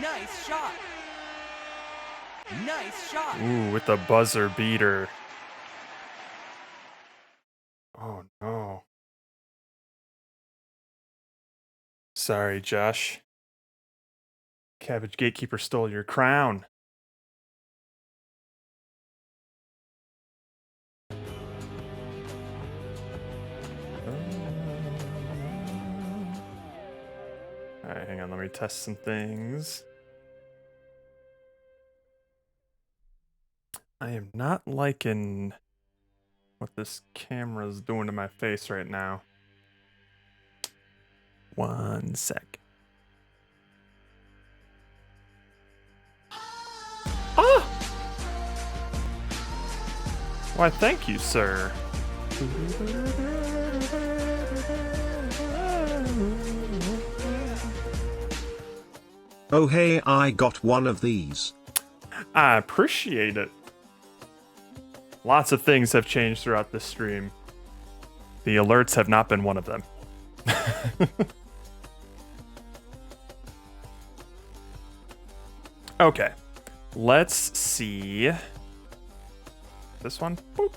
Nice shot. Nice shot. Ooh, with the buzzer beater. Oh no. Sorry, Josh. Cabbage Gatekeeper stole your crown. Alright, hang on, let me test some things. I am not liking what this camera's doing to my face right now. 1 sec. Ah! Why, thank you, sir. Oh hey, I got one of these. I appreciate it. Lots of things have changed throughout this stream. The alerts have not been one of them. Okay, let's see. This one? Boop.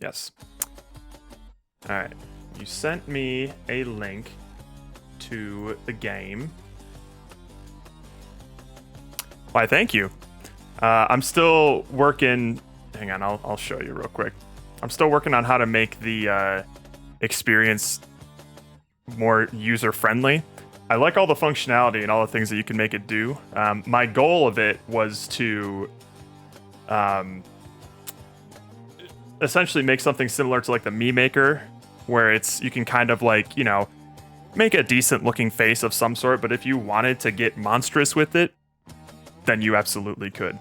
Yes. All right, you sent me a link to the game. Why, thank you. I'm still working. Hang on, I'll show you real quick. I'm still working on how to make the experience more user-friendly. I like all the functionality and all the things that you can make it do. My goal of it was to essentially make something similar to like the Me Maker, where you can kind of like, you know, make a decent looking face of some sort, but if you wanted to get monstrous with it, then you absolutely could.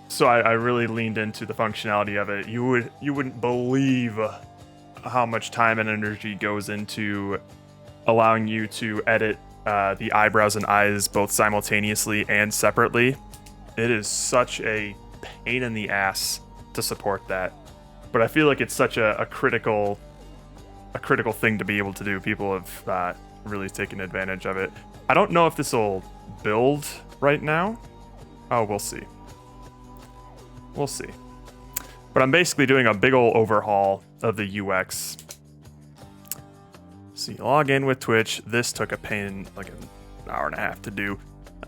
So I really leaned into the functionality of it. You wouldn't believe how much time and energy goes into allowing you to edit the eyebrows and eyes both simultaneously and separately. It is such a pain in the ass to support that, but I feel like it's such a critical thing to be able to do. People have really taken advantage of it. I don't know if this will build right now. Oh, we'll see. We'll see. But I'm basically doing a big ol' overhaul of the UX. So you log in with Twitch. This took a pain, like an hour and a half to do.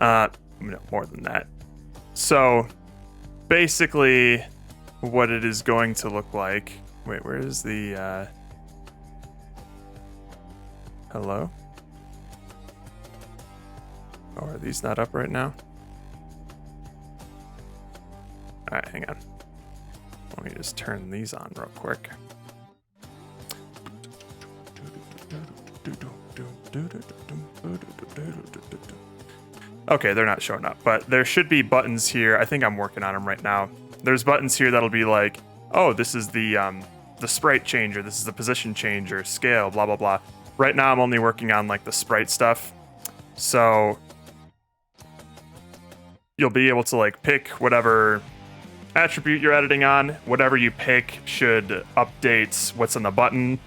No, more than that. So basically what it is going to look like. Wait, where is the hello? Oh, are these not up right now? Alright, hang on. Let me just turn these on real quick. Okay, they're not showing up, but there should be buttons here. I think I'm working on them right now. There's buttons here that'll be like, oh, this is the sprite changer, this is the position changer, scale, blah, blah, blah. Right now I'm only working on like the sprite stuff. So you'll be able to like pick whatever attribute you're editing on. Whatever you pick should update what's on the button.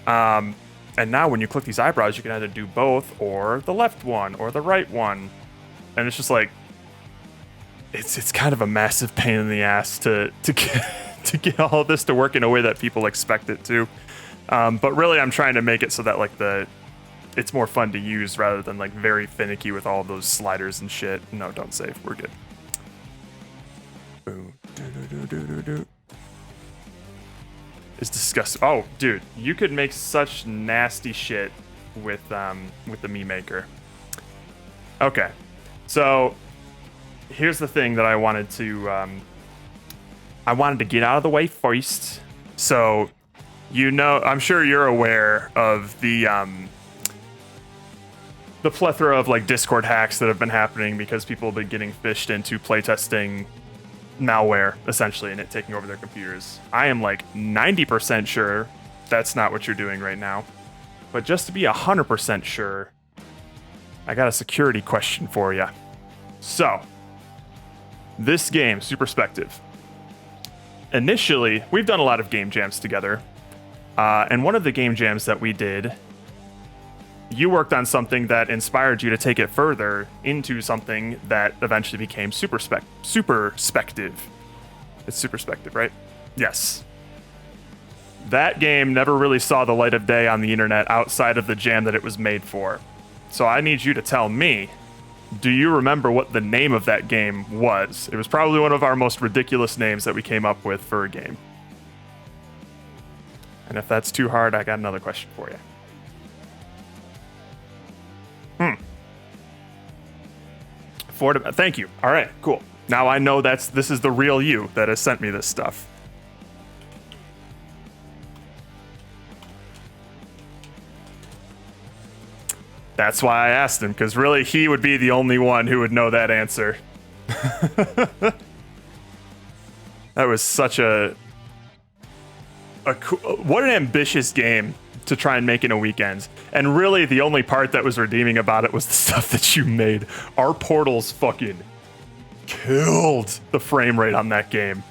And now when you click these eyebrows, you can either do both or the left one or the right one. And it's just like, it's kind of a massive pain in the ass to get all of this to work in a way that people expect it to. But really I'm trying to make it so that like it's more fun to use rather than like very finicky with all those sliders and shit. No, don't save. We're good. Boom. It's disgusting. Oh, dude, you could make such nasty shit with the Me Maker. Okay, so here's the thing that I wanted to get out of the way first. So, you know, I'm sure you're aware of the plethora of like Discord hacks that have been happening because people have been getting fished into playtesting malware, essentially, and it taking over their computers. I am like 90% sure that's not what you're doing right now. But just to be 100% sure, I got a security question for you. So, this game, Superspective. Initially, we've done a lot of game jams together. And one of the game jams that we did, you worked on something that inspired you to take it further into something that eventually became super spective. It's super spective, right? Yes. That game never really saw the light of day on the internet outside of the jam that it was made for. So I need you to tell me, do you remember what the name of that game was? It was probably one of our most ridiculous names that we came up with for a game. And if that's too hard, I got another question for you. Thank you. All right, cool. Now I know this is the real you that has sent me this stuff. That's why I asked him, because really he would be the only one who would know that answer. That was such a cool, what an ambitious game to try and make in a weekend. And really the only part that was redeeming about it was the stuff that you made. Our portals fucking killed the frame rate on that game.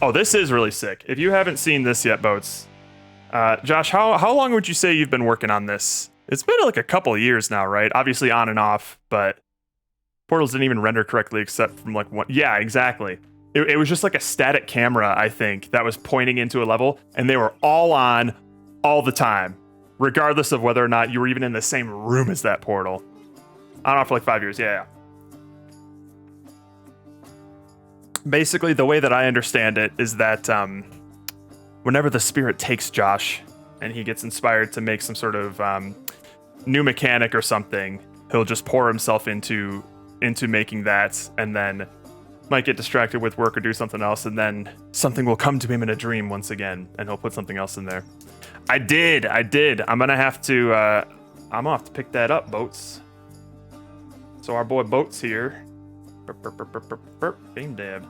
Oh, this is really sick. If you haven't seen this yet, Boats, Josh, how long would you say you've been working on this? It's been like a couple of years now, right? Obviously on and off, but portals didn't even render correctly except from like one. Yeah, exactly. It was just like a static camera, I think, that was pointing into a level, and they were all on all the time, regardless of whether or not you were even in the same room as that portal. On and off for like 5 years. Yeah. Basically, the way that I understand it is that whenever the spirit takes Josh and he gets inspired to make some sort of new mechanic or something, he'll just pour himself into making that, and then might get distracted with work or do something else, and then something will come to him in a dream once again, and he'll put something else in there. I did. I'm gonna have to pick that up, Boats. So our boy Boats here. Game dev.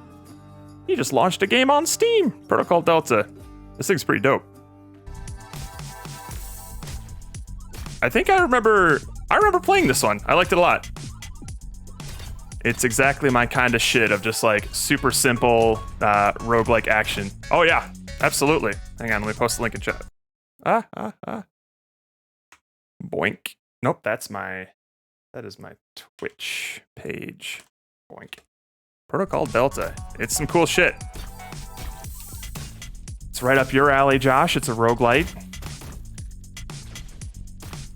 He just launched a game on Steam. Protocol Delta. This thing's pretty dope. I think I remember playing this one. I liked it a lot. It's exactly my kind of shit of just like super simple roguelike action. Oh yeah, absolutely. Hang on, let me post the link in chat. Boink. Nope, that is my Twitch page. Boink. Protocol Delta. It's some cool shit. It's right up your alley, Josh. It's a roguelite.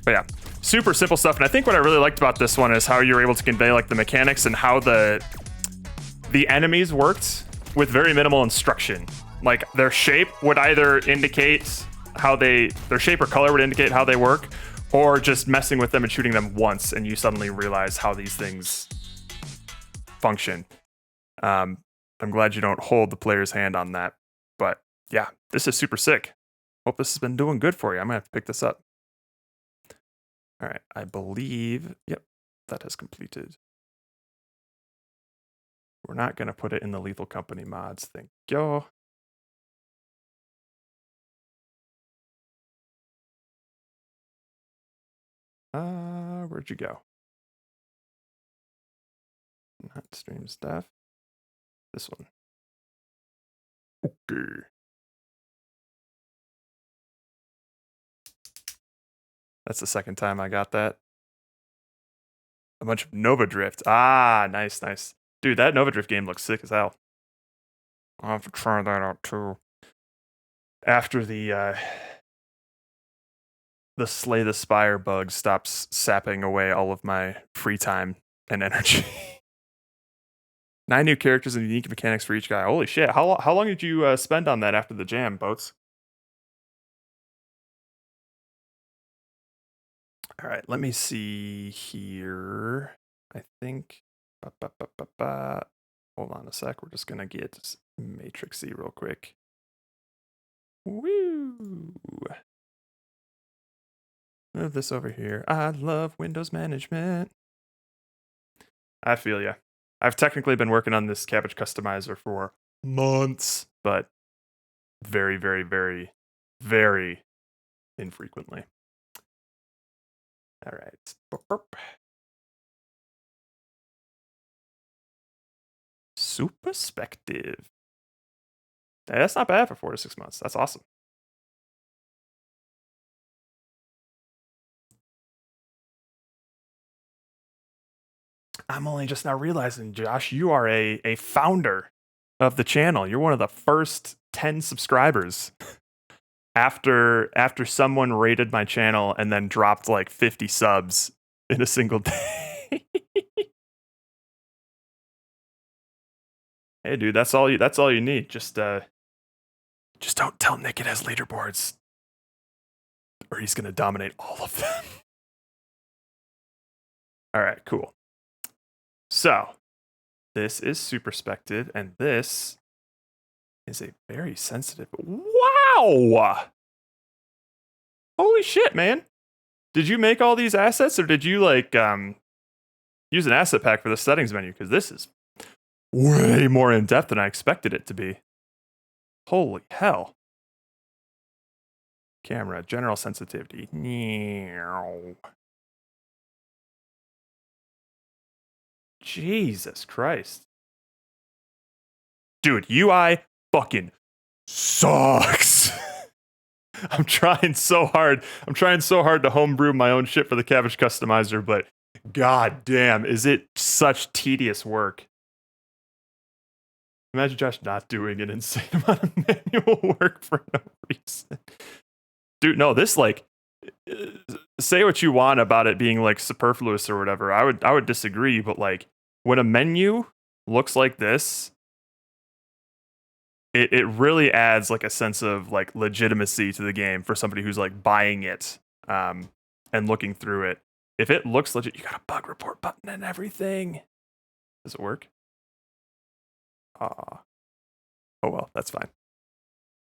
But yeah, super simple stuff. And I think what I really liked about this one is how you're able to convey like the mechanics and how the enemies worked with very minimal instruction. Like their shape would either indicate their shape or color would indicate how they work, or just messing with them and shooting them once and you suddenly realize how these things function. I'm glad you don't hold the player's hand on that. But yeah, this is super sick. Hope this has been doing good for you. I'm gonna have to pick this up. All right, I believe, yep, that has completed. We're not gonna put it in the Lethal Company mods, thank you. Where'd you go? Not stream stuff. This one. Okay. That's the second time I got that. A bunch of Nova Drift. Ah, nice. Dude, that Nova Drift game looks sick as hell. I'll have to try that out too. After the Slay the Spire bug stops sapping away all of my free time and energy. 9 new characters and unique mechanics for each guy. Holy shit. How long did you spend on that after the jam, Boats? All right, let me see here. I think. Hold on a sec. We're just going to get Matrixy real quick. Woo! Move this over here. I love Windows management. I feel ya. I've technically been working on this cabbage customizer for months, but very, very, very, very infrequently. All right. Burp, burp. Superspective. Hey, that's not bad for 4 to 6 months. That's awesome. I'm only just now realizing, Josh, you are a founder of the channel. You're one of the first 10 subscribers after someone rated my channel and then dropped like 50 subs in a single day. Hey, dude, that's all you need. Just don't tell Nick it has leaderboards, or he's gonna dominate all of them. All right, cool. So, this is Superspective, and this is a very sensitive. Wow! Holy shit, man! Did you make all these assets, or did you like use an asset pack for the settings menu? Because this is way more in depth than I expected it to be. Holy hell! Camera, general sensitivity. Jesus Christ. Dude, UI fucking sucks. I'm trying so hard to homebrew my own shit for the Cabbage Customizer, but god damn, is it such tedious work. Imagine Josh not doing an insane amount of manual work for no reason. Dude, no, this like, say what you want about it being like superfluous or whatever. I would disagree, but like when a menu looks like this, it really adds like a sense of like legitimacy to the game for somebody who's like buying it and looking through it. If it looks legit, you got a bug report button and everything. Does it work? Oh well, that's fine.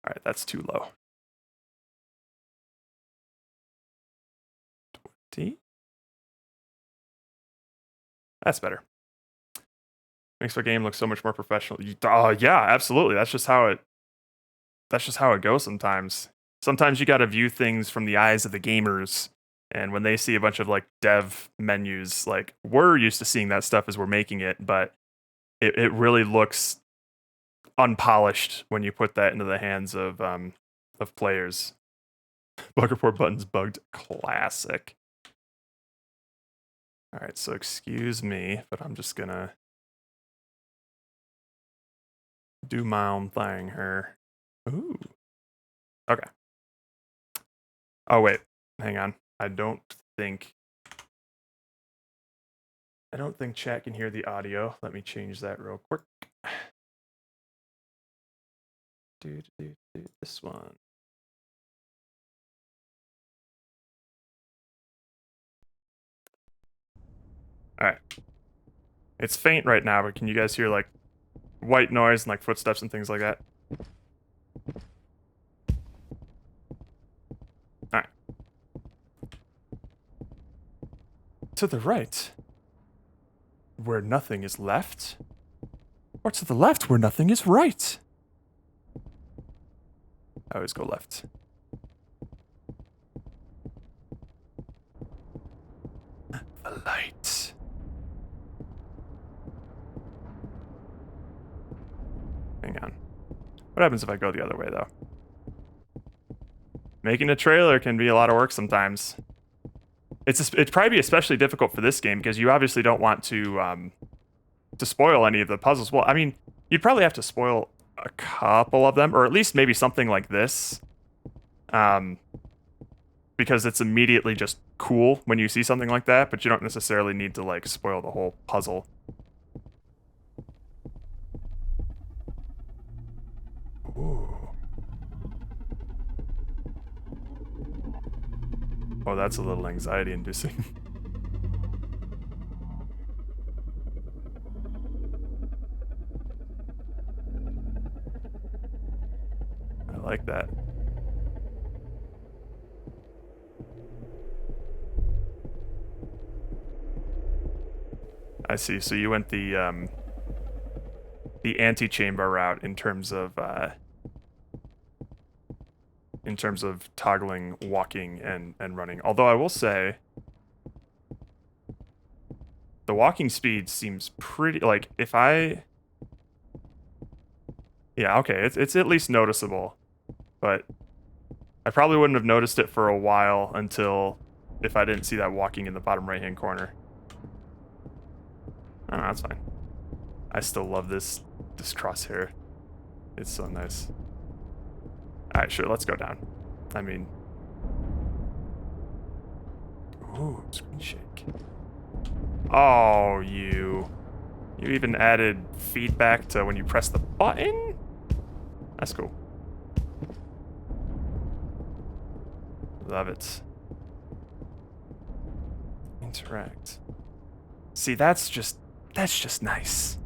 All right, that's too low. 20. That's better. Makes our game look so much more professional. Yeah, absolutely. That's just how it goes sometimes. Sometimes you got to view things from the eyes of the gamers, and when they see a bunch of like dev menus, like we're used to seeing that stuff as we're making it, but it really looks unpolished when you put that into the hands of players. Bug report buttons bugged. Classic. All right, so excuse me, but I'm just gonna do my own thing here. Ooh. Okay. Oh wait, hang on. I don't think chat can hear the audio. Let me change that real quick. Do this one. All right. It's faint right now, but can you guys hear like white noise and like footsteps and things like that? All right. To the right, where nothing is left, or to the left where nothing is right? I always go left. The light. Hang on. What happens if I go the other way, though? Making a trailer can be a lot of work sometimes. It'd probably be especially difficult for this game because you obviously don't want to spoil any of the puzzles. Well, I mean, you'd probably have to spoil a couple of them, or at least maybe something like this, because it's immediately just cool when you see something like that, but you don't necessarily need to like spoil the whole puzzle. Ooh. Oh, that's a little anxiety-inducing. I like that. I see. So you went the antechamber route in terms of toggling walking and running. Although I will say the walking speed seems pretty, like if I Yeah, okay, it's at least noticeable, but I probably wouldn't have noticed it for a while until if I didn't see that walking in the bottom right-hand corner. Oh, that's fine. I still love this crosshair. It's so nice. All right, sure, let's go down. I mean, ooh, screen shake. Oh, you even added feedback to when you press the button? That's cool. Love it. Interact. See, that's just nice.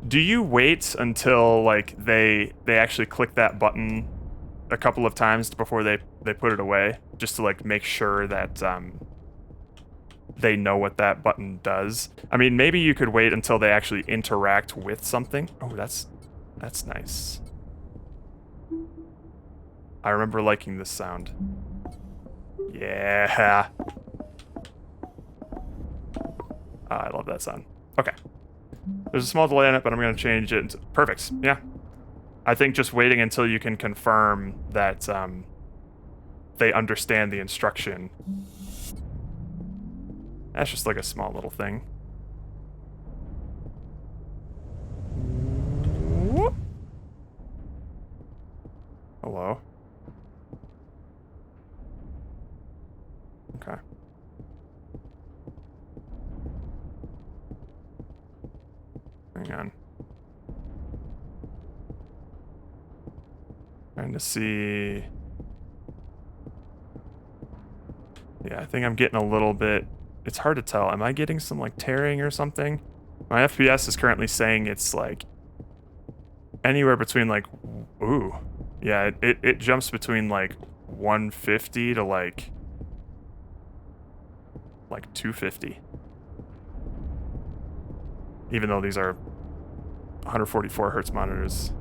Do you wait until like they actually click that button a couple of times before they put it away, just to like make sure that they know what that button does? I mean, maybe you could wait until they actually interact with something. Oh, that's nice. I remember liking this sound. Yeah. I love that sound. Okay. There's a small delay in it, but I'm going to change it. Perfect. Yeah. I think just waiting until you can confirm that they understand the instruction. That's just like a small little thing. Whoop. Hello. Okay. Hang on. Trying to see. Yeah, I think I'm getting a little bit. It's hard to tell. Am I getting some like tearing or something? My FPS is currently saying it's like anywhere between like, ooh, yeah, it jumps between like 150 to like 250. Even though these are 144 hertz monitors.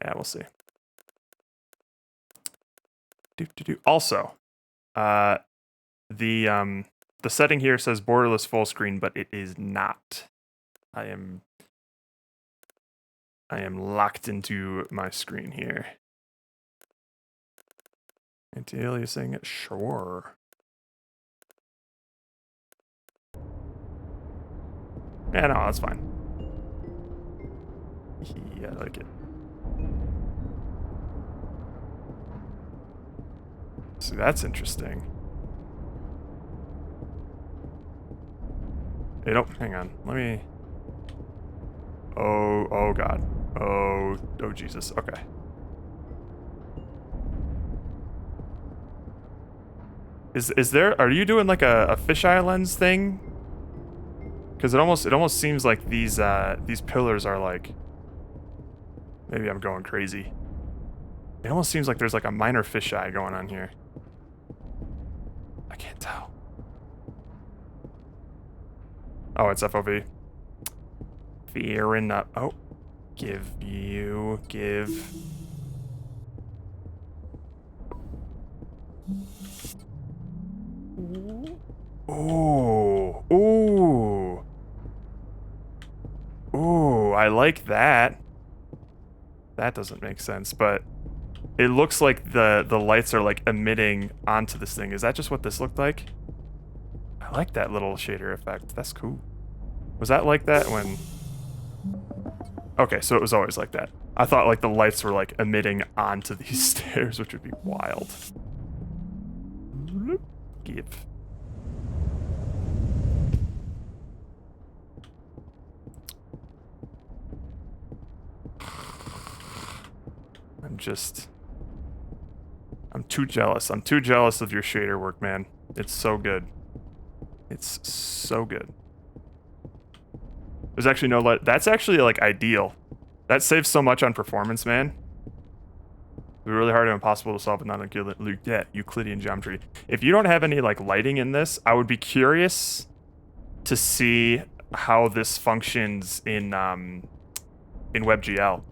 Yeah, we'll see. Also, the setting here says borderless full screen, but it is not. I am locked into my screen here. Anti-aliasing, sure. Yeah, no, that's fine. Yeah, I like it. See, that's interesting. Hey, don't, hang on. Let me... Oh God. Oh Jesus. Okay. Is there, are you doing like a fisheye lens thing? Because it almost seems like these pillars are like, maybe I'm going crazy. It almost seems like there's like a minor fisheye going on here. I can't tell. Oh, it's FOV. Fair enough. Oh, give. Ooh, I like that. That doesn't make sense, but it looks like the lights are like emitting onto this thing. Is that just what this looked like? I like that little shader effect. That's cool. Was that like that when... Okay, so it was always like that. I thought like the lights were like emitting onto these stairs, which would be wild. Give. I'm too jealous. I'm too jealous of your shader work, man. It's so good. It's so good. There's actually no light. That's actually like ideal. That saves so much on performance, man. It'd be really hard and impossible to solve with non-Euclidean geometry. If you don't have any like lighting in this, I would be curious to see how this functions in WebGL.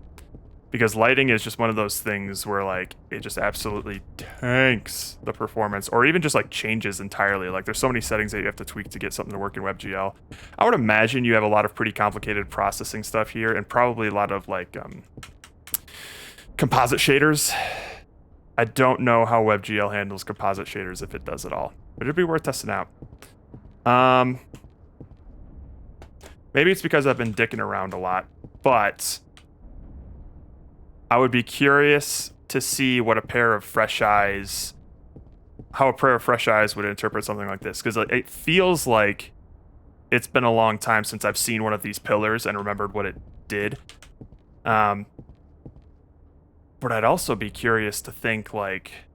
because lighting is just one of those things where like it just absolutely tanks the performance, or even just like changes entirely. Like there's so many settings that you have to tweak to get something to work in WebGL. I would imagine you have a lot of pretty complicated processing stuff here, and probably a lot of like composite shaders. I don't know how WebGL handles composite shaders, if it does at all, but it'd be worth testing out. Maybe it's because I've been dicking around a lot, but I would be curious to see what a pair of fresh eyes, how a pair of fresh eyes would interpret something like this, because it feels like it's been a long time since I've seen one of these pillars and remembered what it did. But I'd also be curious to think, like,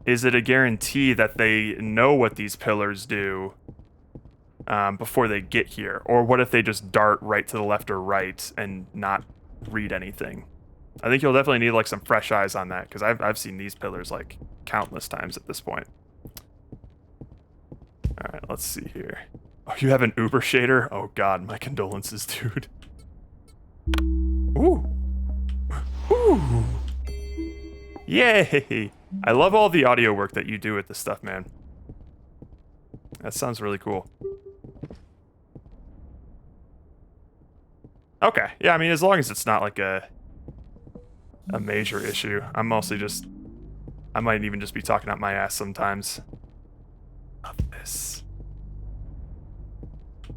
is it a guarantee that they know what these pillars do before they get here? Or what if they just dart right to the left or right and not read anything? I think you'll definitely need like some fresh eyes on that, because I've seen these pillars like countless times at this point. All right, let's see here. Oh, you have an Uber shader? Oh god, my condolences, dude. Ooh. Ooh. Yay! I love all the audio work that you do with this stuff, man. That sounds really cool. Okay, yeah, I mean, as long as it's not like a major issue. I'm mostly just, I might even just be talking out my ass sometimes. Love this.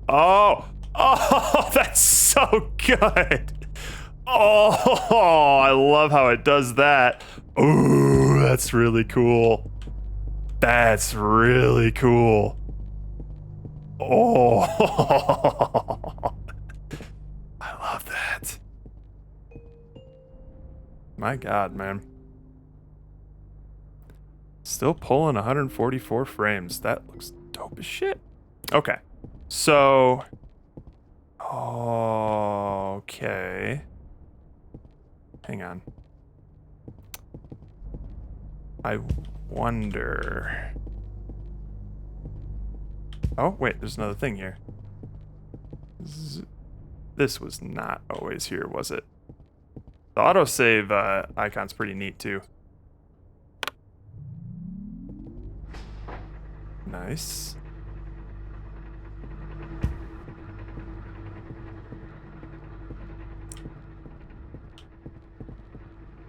Oh! Oh, that's so good! Oh, I love how it does that. Ooh, that's really cool. That's really cool. Oh, I love that. My god, man. Still pulling 144 frames. That looks dope as shit. Okay. So... okay. Hang on. I wonder... oh, wait, there's another thing here. This was not always here, was it? The autosave icon's pretty neat, too. Nice.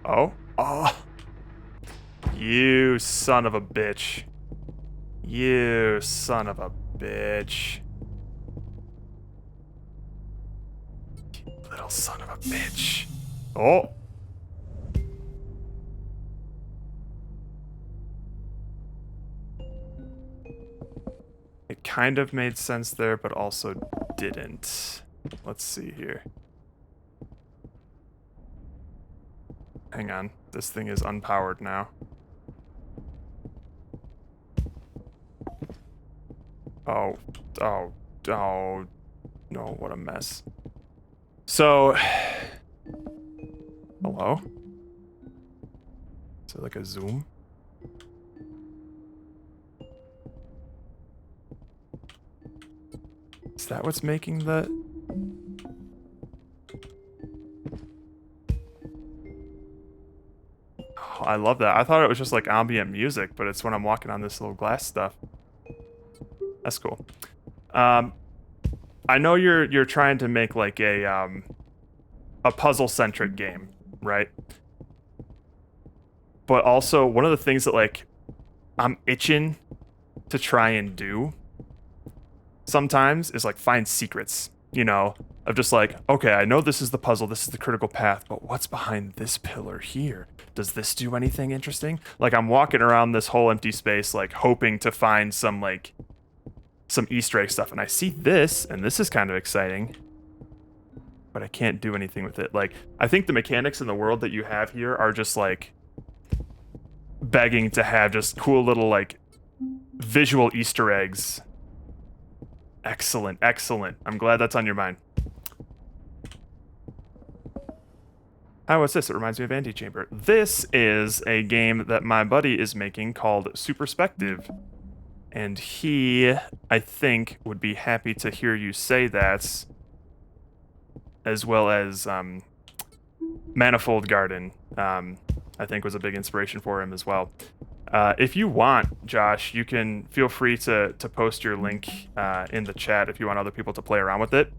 Oh. Oh. You son of a bitch. You son of a bitch. You little son of a bitch. Oh. It kind of made sense there, but also didn't. Let's see here. Hang on. This thing is unpowered now. Oh. Oh. Oh. No, what a mess. So... hello? Is it like a zoom? Is that what's making the... oh, I love that. I thought it was just like ambient music, but it's when I'm walking on this little glass stuff. That's cool. I know you're trying to make like a puzzle-centric game, right? But also, one of the things that like I'm itching to try and do sometimes is like find secrets, you know, of just like, okay, I know this is the puzzle, this is the critical path, but what's behind this pillar here? Does this do anything interesting? Like I'm walking around this whole empty space, like hoping to find some like some Easter egg stuff, and I see this, and this is kind of exciting, but I can't do anything with it. Like, I think the mechanics in the world that you have here are just like begging to have just cool little like visual Easter eggs. Excellent, excellent. I'm glad that's on your mind. Oh, what's this? It reminds me of Antichamber. This is a game that my buddy is making called Superspective. And he, I think, would be happy to hear you say that, as well as Manifold Garden, I think was a big inspiration for him as well. If you want, Josh, you can feel free to post your link in the chat if you want other people to play around with it,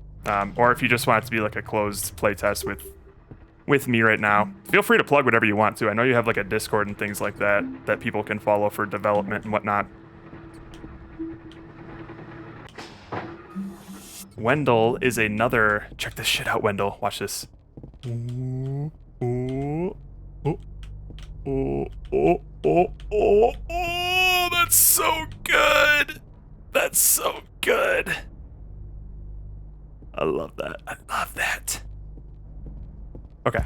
or if you just want it to be like a closed playtest with me right now. Feel free to plug whatever you want to. I know you have like a Discord and things like that people can follow for development and whatnot. Wendell is another. Check this shit out, Wendell. Watch this. Ooh, ooh, oh, oh, oh, oh, oh, oh, that's so good. That's so good. I love that. I love that. Okay.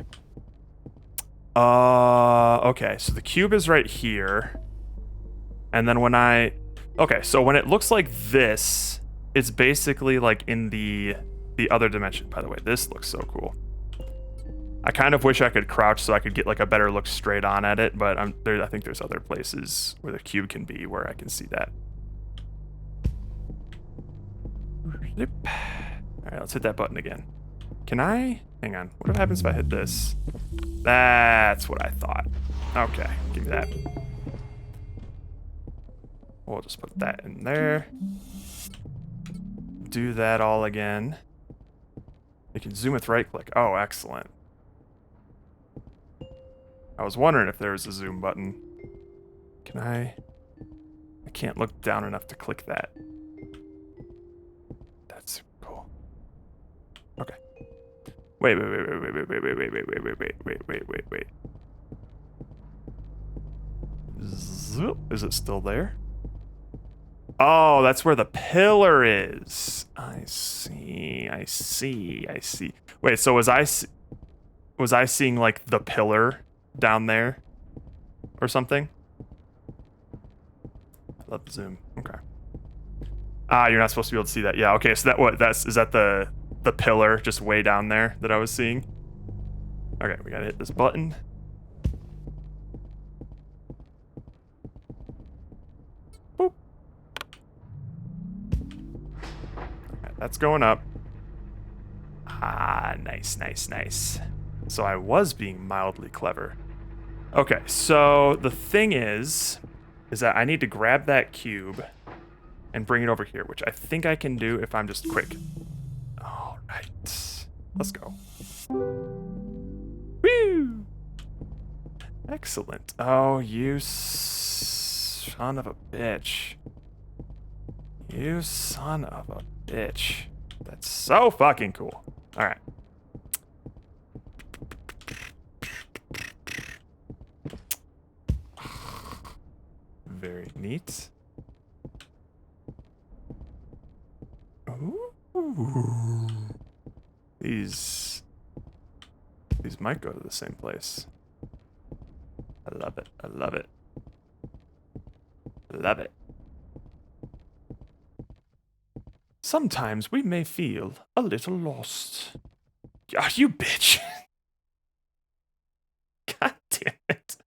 Okay, so the cube is right here. And then when okay, so when it looks like this, it's basically like in the other dimension. By the way, this looks so cool. I kind of wish I could crouch so I could get like a better look straight on at it, but I think there's other places where the cube can be where I can see that. All right, let's hit that button again. Can I? Hang on. What happens if I hit this? That's what I thought. Okay, give me that. We'll just put that in there. Do that all again. You can zoom with right click. Oh, excellent. I was wondering if there was a zoom button. Can I can't look down enough to click that. That's cool. Okay. Wait. Zoop. Is it still there? Oh, that's where the pillar is. I see. Wait, so was I seeing like the pillar down there or something? I love the zoom. Okay. Ah, you're not supposed to be able to see that. Yeah, okay, so is that the pillar just way down there that I was seeing? Okay, we gotta hit this button. Boop. Okay, that's going up. Ah, nice. So I was being mildly clever. Okay, so the thing is that I need to grab that cube and bring it over here, which I think I can do if I'm just quick. All right, let's go. Woo! Excellent. Oh, you son of a bitch. You son of a bitch. That's so fucking cool. All right. Very neat. Ooh. These might go to the same place. I love it. Sometimes we may feel a little lost. Ah, you bitch. God damn it.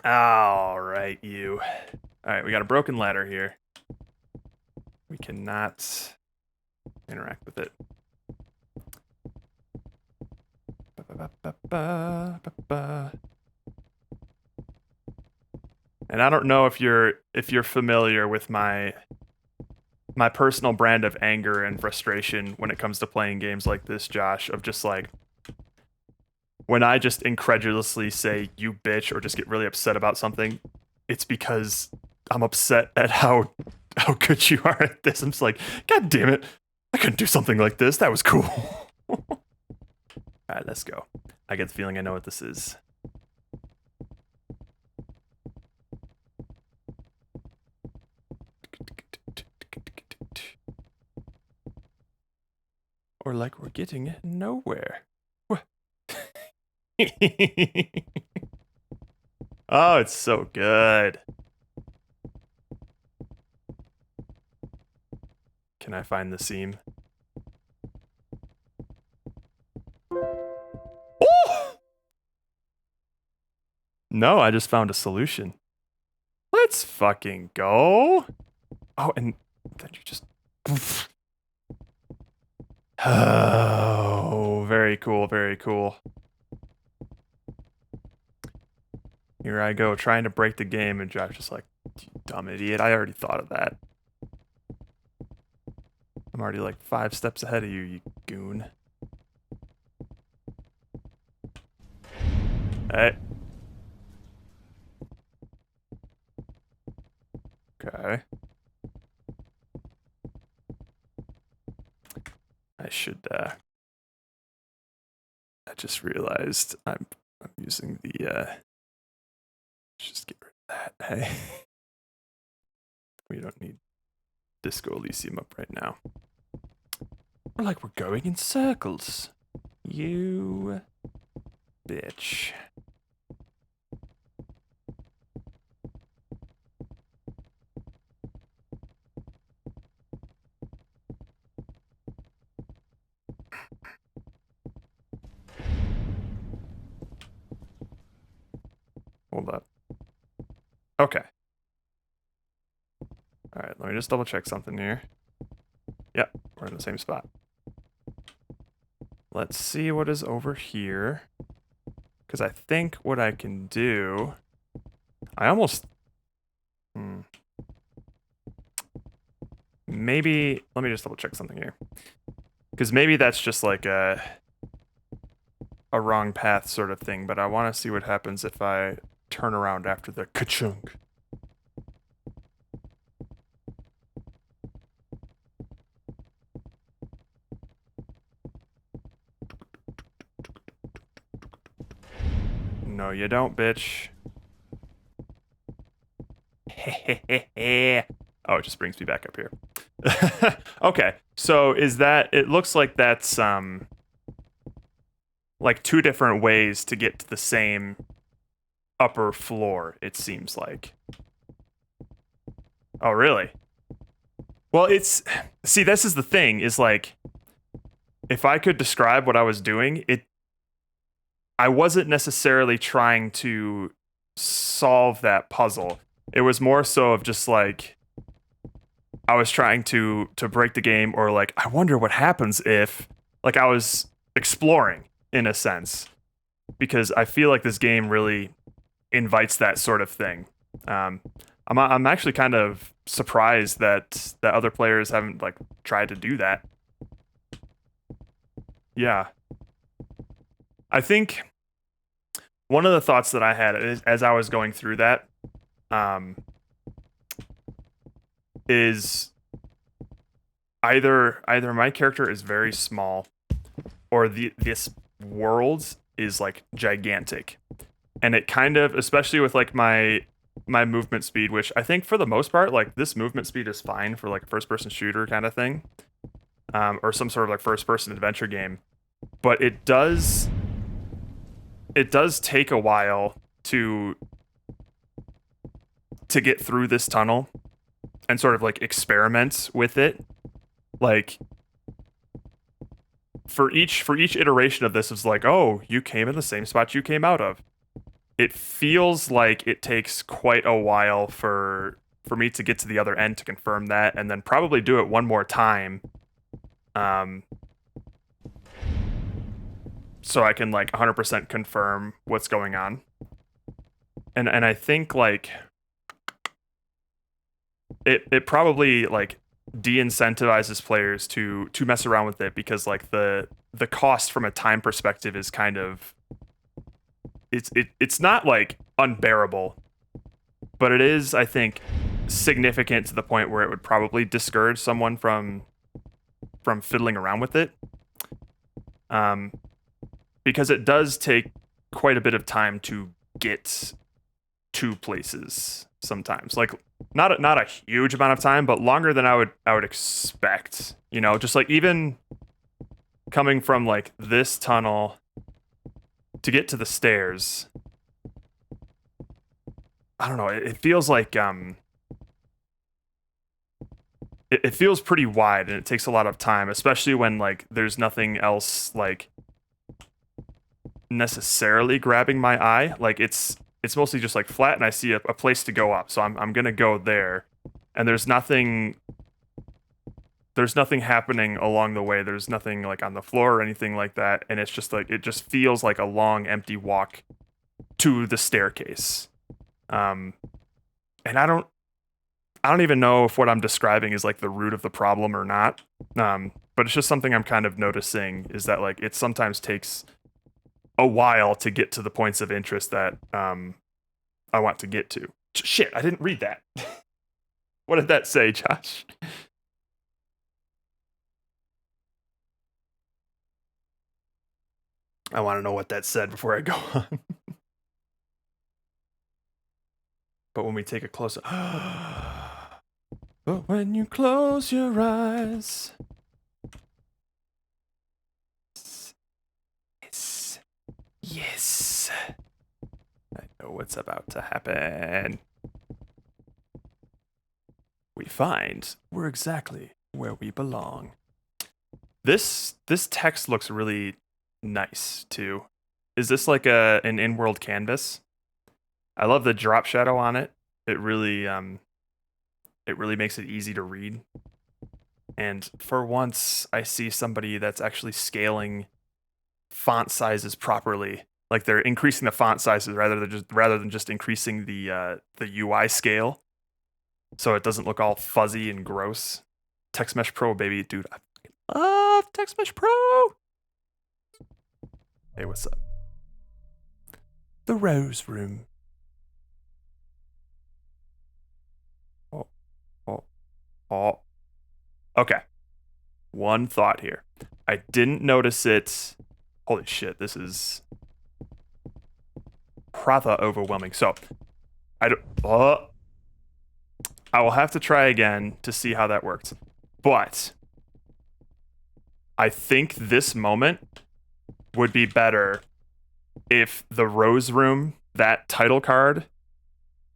All right, you. All right, we got a broken ladder here. We cannot interact with it. And I don't know if you're familiar with my personal brand of anger and frustration when it comes to playing games like this, Josh, of just like when I just incredulously say you bitch or just get really upset about something, it's because I'm upset at how good you are at this. I'm just like, God damn it, I couldn't do something like this. That was cool. All right, let's go. I get the feeling I know what this is. Or like we're getting nowhere. Oh, it's so good. Can I find the seam? Oh! No, I just found a solution. Let's fucking go. Oh, and then you just... Oh. cool, very cool. Here I go, trying to break the game, and Josh just like, you dumb idiot, I already thought of that. I'm already like 5 steps ahead of you, you goon. Hey. Okay. I should, I just realized I'm using the, just get rid of that, hey. We don't need Disco Elysium up right now. Like we're going in circles. You bitch. Hold up. Okay. Alright, let me just double check something here. Yep, we're in the same spot. Let's see what is over here. Because I think what I can do... I almost... Maybe... Let me just double check something here. Because maybe that's just like a wrong path sort of thing, but I want to see what happens if I turn around after the ka-chunk. No, you don't, bitch. Oh, it just brings me back up here. Okay, so is that... It looks like that's, like 2 different ways to get to the same upper floor, it seems like. Oh, really? Well, it's... See, this is the thing, is like... If I could describe what I was doing, I wasn't necessarily trying to solve that puzzle. It was more so of just like... I was trying to break the game, or like, I wonder what happens if... Like, I was exploring, in a sense. Because I feel like this game really invites that sort of thing. I'm actually kind of surprised that other players haven't like tried to do that. Yeah. I think one of the thoughts that I had as I was going through that is either my character is very small, or this world is like gigantic. And it kind of, especially with like my movement speed, which I think for the most part, like this movement speed is fine for like a first person shooter kind of thing, or some sort of like first person adventure game. But it does take a while to get through this tunnel and sort of like experiment with it. Like for each iteration of this, it's like, oh, you came in the same spot you came out of. It feels like it takes quite a while for me to get to the other end to confirm that, and then probably do it one more time. So I can like 100% confirm what's going on. And I think like it probably like de-incentivizes players to mess around with it, because like the cost from a time perspective is kind of it's not like unbearable, but it is, I think, significant to the point where it would probably discourage someone from fiddling around with it. Because it does take quite a bit of time to get to places sometimes. Like not a huge amount of time, but longer than I would expect. You know, just like even coming from like this tunnel to get to the stairs. I don't know, it feels like it feels pretty wide, and it takes a lot of time, especially when like there's nothing else like necessarily grabbing my eye. Like it's mostly just like flat, and I see a place to go up, so I'm gonna go there, and there's nothing there's nothing happening along the way. There's nothing like on the floor or anything like that, and it's just like it just feels like a long empty walk to the staircase. And I don't even know if what I'm describing is like the root of the problem or not. But it's just something I'm kind of noticing is that like it sometimes takes a while to get to the points of interest that I want to get to. Shit, I didn't read that. What did that say, Josh? I want to know what that said before I go on. But when we take a closer... But when you close your eyes... Yes. I know what's about to happen. We find we're exactly where we belong. This text looks really nice too. Is this like an in-world canvas? I love the drop shadow on it. It really makes it easy to read. And for once, I see somebody that's actually scaling font sizes properly. Like they're increasing the font sizes rather than just increasing the UI scale, so it doesn't look all fuzzy and gross. Text Mesh Pro, baby, dude, I love Text Mesh Pro. Hey, what's up? The Rose Room. Oh. Okay. One thought here. I didn't notice it. Holy shit, this is rather overwhelming. So, I will have to try again to see how that works. But I think this moment would be better if the Rose Room, that title card,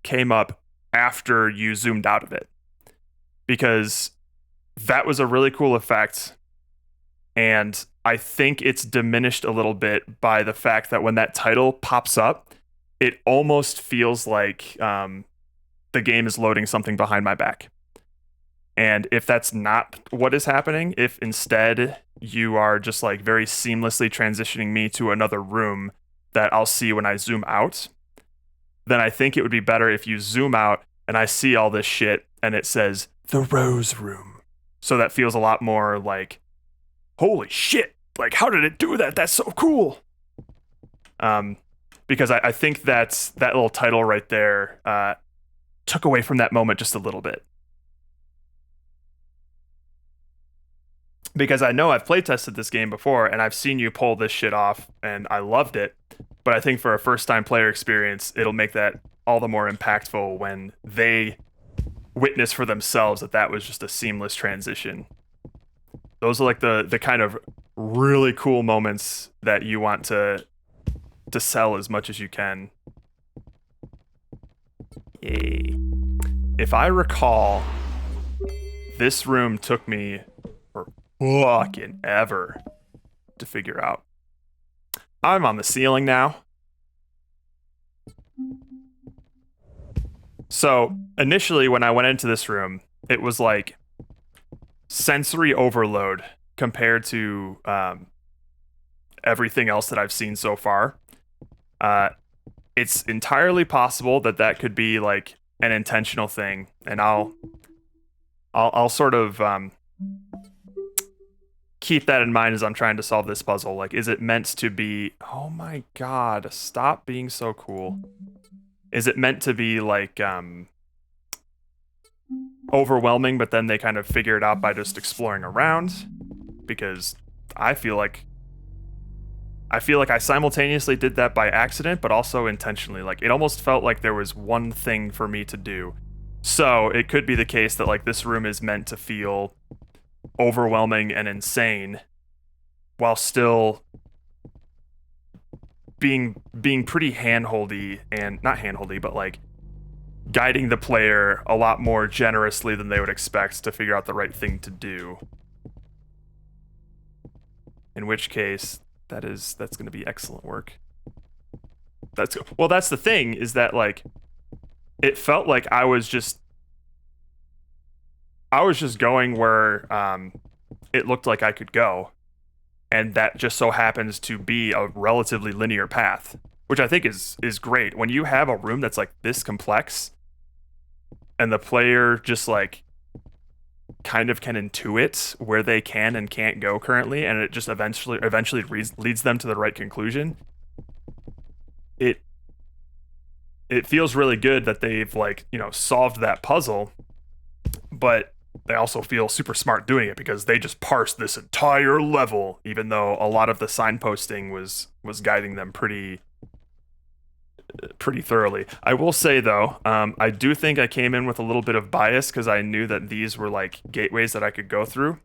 came up after you zoomed out of it. Because that was a really cool effect. And I think it's diminished a little bit by the fact that when that title pops up, it almost feels like the game is loading something behind my back. And if that's not what is happening, if instead you are just like very seamlessly transitioning me to another room that I'll see when I zoom out, then I think it would be better if you zoom out and I see all this shit and it says the Rose Room. So that feels a lot more like, holy shit, like how did it do that? That's so cool. Because I think that little title right there took away from that moment just a little bit. Because I know I've playtested this game before and I've seen you pull this shit off and I loved it. But I think for a first-time player experience, it'll make that all the more impactful when they witness for themselves that was just a seamless transition. Those are like the kind of really cool moments that you want to sell as much as you can. Yay. If I recall, this room took me for fucking ever to figure out. I'm on the ceiling now. So initially when I went into this room, it was like sensory overload compared to everything else that I've seen so far. It's entirely possible that could be like an intentional thing, and I'll sort of keep that in mind as I'm trying to solve this puzzle. Like, is it meant to be? Oh my god! Stop being so cool. Is it meant to be like overwhelming, but then they kind of figure it out by just exploring around? Because I feel like I simultaneously did that by accident, but also intentionally. Like, it almost felt like there was one thing for me to do. So it could be the case that like this room is meant to feel overwhelming and insane, while still being pretty handholdy, and not handholdy, but like guiding the player a lot more generously than they would expect to figure out the right thing to do. In which case, that's going to be excellent work. That's the thing, is that like it felt like I was just I was just going where it looked like I could go, and that just so happens to be a relatively linear path, which I think is great. When you have a room that's like this complex, and the player just like kind of can intuit where they can and can't go currently, and it just eventually leads them to the right conclusion. It it feels really good that they've like solved that puzzle, but they also feel super smart doing it because they just parsed this entire level, even though a lot of the signposting was guiding them pretty thoroughly. I will say though, I do think I came in with a little bit of bias because I knew that these were like gateways that I could go through.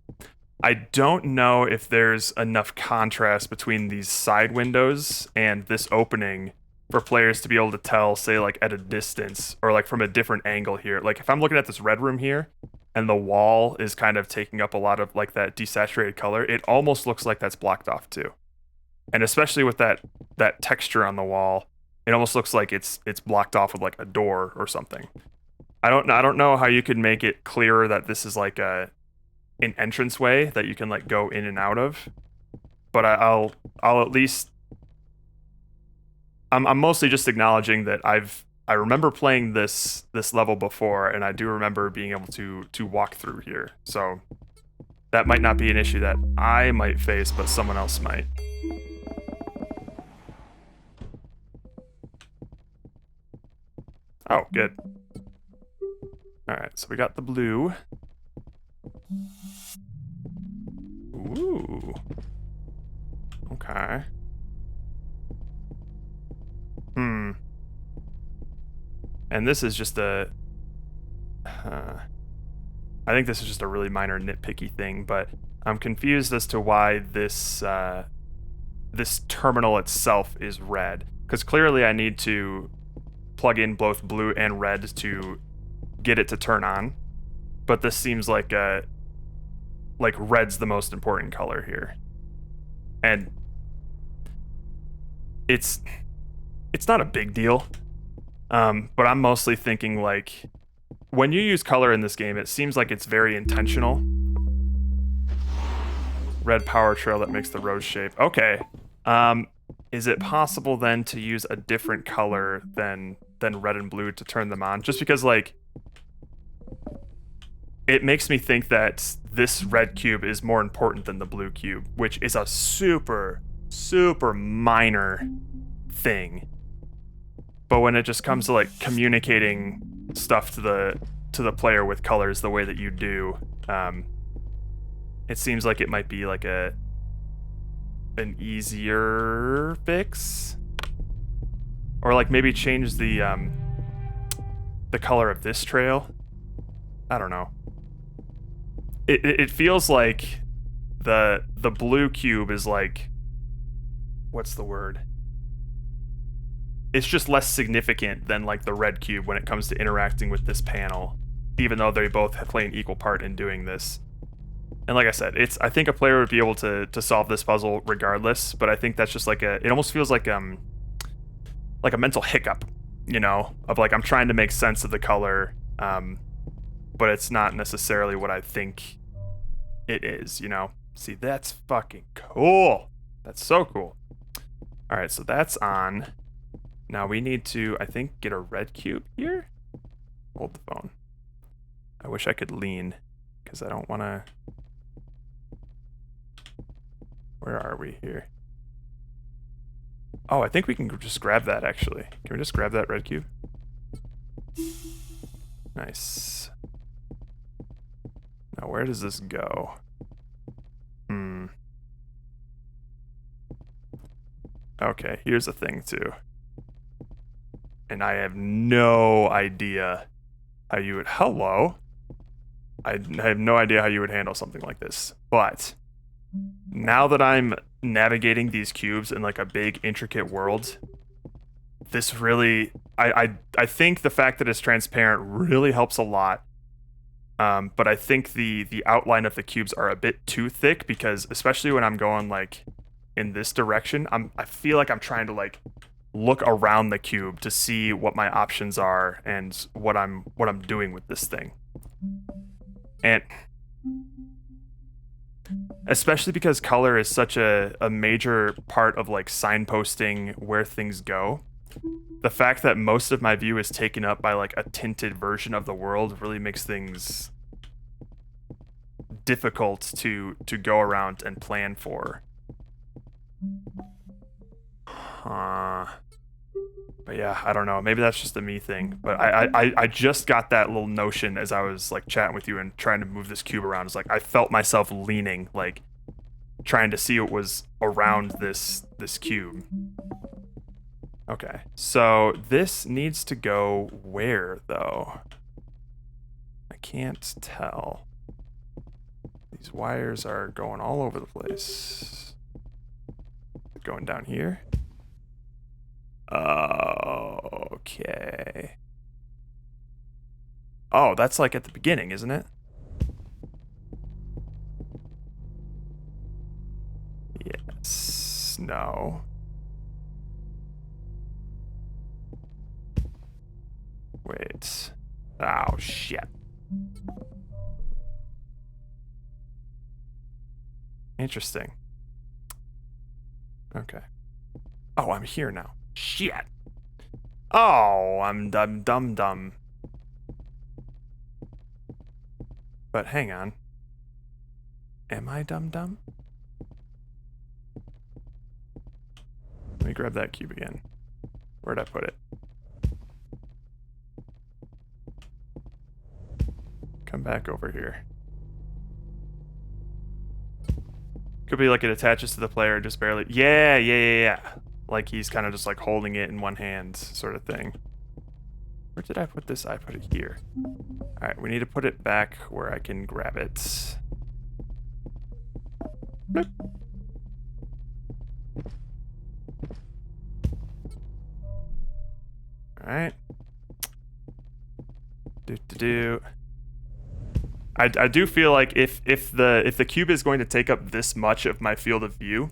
I don't know if there's enough contrast between these side windows and this opening for players to be able to tell, say, like at a distance or like from a different angle here. Like if I'm looking at this red room here and the wall is kind of taking up a lot of like that desaturated color, it almost looks like that's blocked off too. And especially with that texture on the wall, it almost looks like it's blocked off with like a door or something. I don't know how you could make it clearer that this is like an entranceway that you can like go in and out of. But I'll at least I'm mostly just acknowledging that I remember playing this level before, and I do remember being able to walk through here. So that might not be an issue that I might face, but someone else might. Oh, good. All right, so we got the blue. Ooh. Okay. And this is just I think this is just a really minor nitpicky thing, but I'm confused as to why this this terminal itself is red. Because clearly I need to plug in both blue and red to get it to turn on. But this seems like red's the most important color here. And it's not a big deal. But I'm mostly thinking like when you use color in this game, it seems like it's very intentional. Red power trail that makes the rose shape. Okay. Is it possible then to use a different color than red and blue to turn them on? Just because like it makes me think that this red cube is more important than the blue cube, which is a super minor thing. But when it just comes to like communicating stuff to the player with colors the way that you do, it seems like it might be like an easier fix, or like maybe change the color of this trail. I don't know. It feels like the blue cube is like, what's the word? It's just less significant than like the red cube when it comes to interacting with this panel, even though they both play an equal part in doing this. And like I said, I think a player would be able to solve this puzzle regardless, but I think that's just like it almost feels like a mental hiccup, of like I'm trying to make sense of the color, but it's not necessarily what I think it is, See, that's fucking cool. That's so cool. All right, so that's on. Now we need to, I think, get a red cube here. Hold the phone. I wish I could lean, because I don't want to... Where are we here? Oh, I think we can just grab that, actually. Can we just grab that red cube? Nice. Now, where does this go? Okay, here's the thing, too. And I have no idea how you would... Hello? I have no idea how you would handle something like this. But now that I'm navigating these cubes in like a big, intricate world, this really... I think the fact that it's transparent really helps a lot. But I think the outline of the cubes are a bit too thick, because especially when I'm going like in this direction, I feel like I'm trying to like look around the cube to see what my options are and what I'm doing with this thing. And especially because color is such a major part of like signposting where things go. The fact that most of my view is taken up by like a tinted version of the world really makes things difficult to go around and plan for. But yeah, I don't know. Maybe that's just a me thing. But I just got that little notion as I was like chatting with you and trying to move this cube around. It's like I felt myself leaning, like trying to see what was around this cube. Okay, so this needs to go where though? I can't tell. These wires are going all over the place. Going down here. Okay. Oh, that's like at the beginning, isn't it? Yes. No. Wait. Oh, shit. Interesting. Okay. Oh, I'm here now. Shit. Oh, I'm dumb. But hang on. Am I dumb? Let me grab that cube again. Where'd I put it? Come back over here. Could be like it attaches to the player just barely. Yeah. Like he's kind of just like holding it in one hand sort of thing. Where did I put this? I put it here. Alright, we need to put it back where I can grab it. Bloop. Alright. I do feel like if the cube is going to take up this much of my field of view,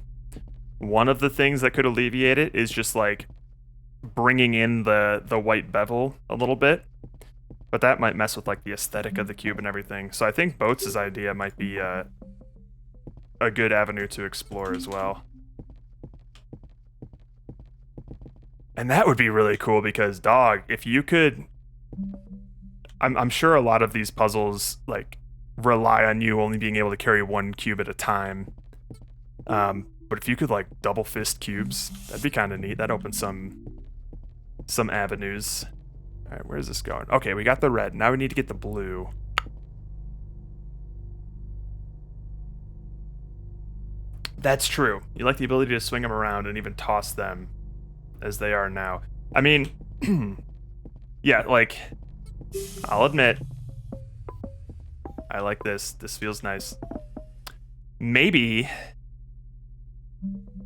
one of the things that could alleviate it is just like bringing in the white bevel a little bit, but that might mess with like the aesthetic of the cube and everything. So I think Boats' idea might be a good avenue to explore as well. And that would be really cool because, dog, if you could... I'm sure a lot of these puzzles like rely on you only being able to carry one cube at a time. But if you could like double fist cubes, that'd be kind of neat. That opens some avenues. All right, where's this going? Okay, we got the red. Now we need to get the blue. That's true. You like the ability to swing them around and even toss them as they are now. I mean, yeah, like, I'll admit, I like this. This feels nice. Maybe,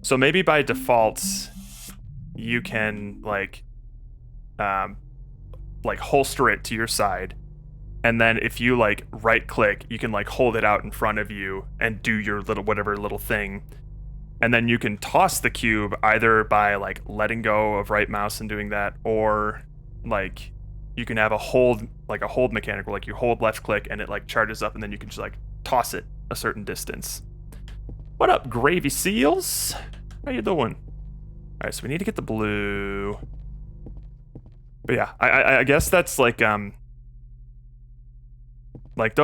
so maybe by default, you can like holster it to your side. And then if you like right click, you can like hold it out in front of you and do your whatever little thing. And then you can toss the cube either by like letting go of right mouse and doing that, or like you can have a hold mechanic where like you hold left click and it like charges up and then you can just like toss it a certain distance. What up, Gravy Seals? How you doing? All right, so we need to get the blue. But yeah, I guess that's like don't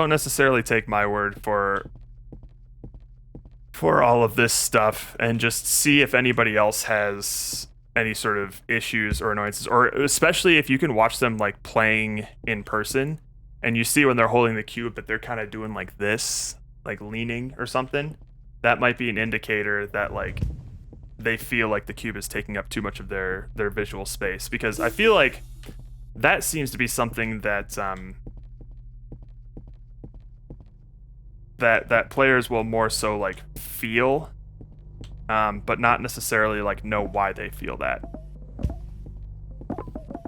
necessarily take my word for all of this stuff, and just see if anybody else has any sort of issues or annoyances, or especially if you can watch them like playing in person and you see when they're holding the cube that they're kind of doing like this, like leaning or something. That might be an indicator that like they feel like the cube is taking up too much of their visual space, because I feel like that seems to be something that that players will more so like feel, but not necessarily like know why they feel that.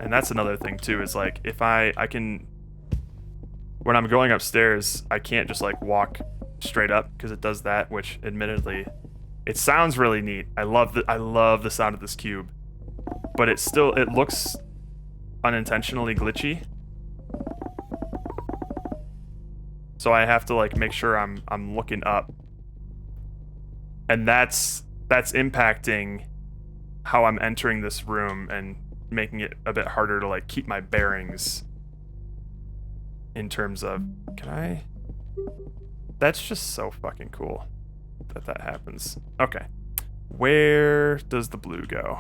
And that's another thing too, is like if I can, when I'm going upstairs, I can't just like walk straight up because it does that, which admittedly it sounds really neat. I love the sound of this cube, but it looks unintentionally glitchy. so I have to like make sure I'm looking up. And that's impacting how I'm entering this room and making it a bit harder to like keep my bearings in terms of, can I? That's just so fucking cool that happens. Okay. Where does the blue go?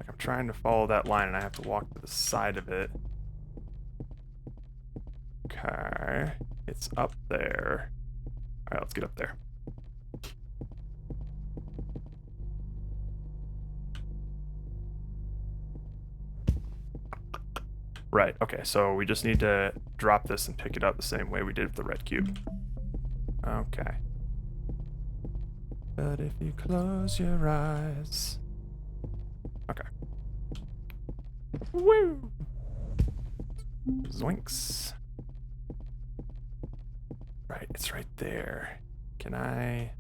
Like I'm trying to follow that line and I have to walk to the side of it. Okay. It's up there. All right, let's get up there. Right, okay, so we just need to drop this and pick it up the same way we did with the red cube. Okay. But if you close your eyes... Okay. Woo! Zoinks. Right, it's right there. Can I...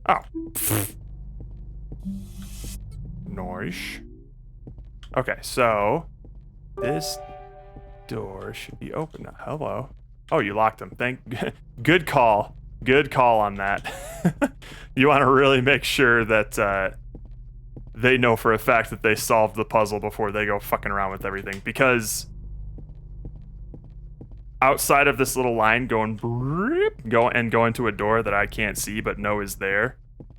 Oh. Nice. Okay, so... This door should be open now. Hello. Oh, you locked them. Good call. Good call on that. You want to really make sure that they know for a fact that they solved the puzzle before they go fucking around with everything. Because outside of this little line going into a door that I can't see but know is there,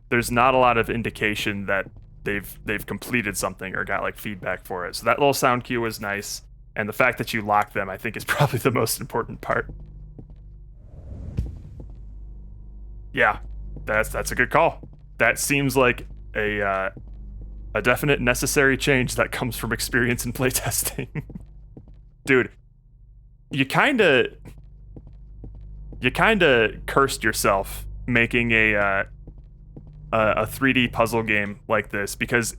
there's not a lot of indication that they've completed something or got like feedback for it. So that little sound cue was nice, and the fact that you locked them I think is probably the most important part. Yeah, that's a good call. That seems like a definite necessary change that comes from experience in playtesting. Dude, you kinda cursed yourself making a 3D puzzle game like this, because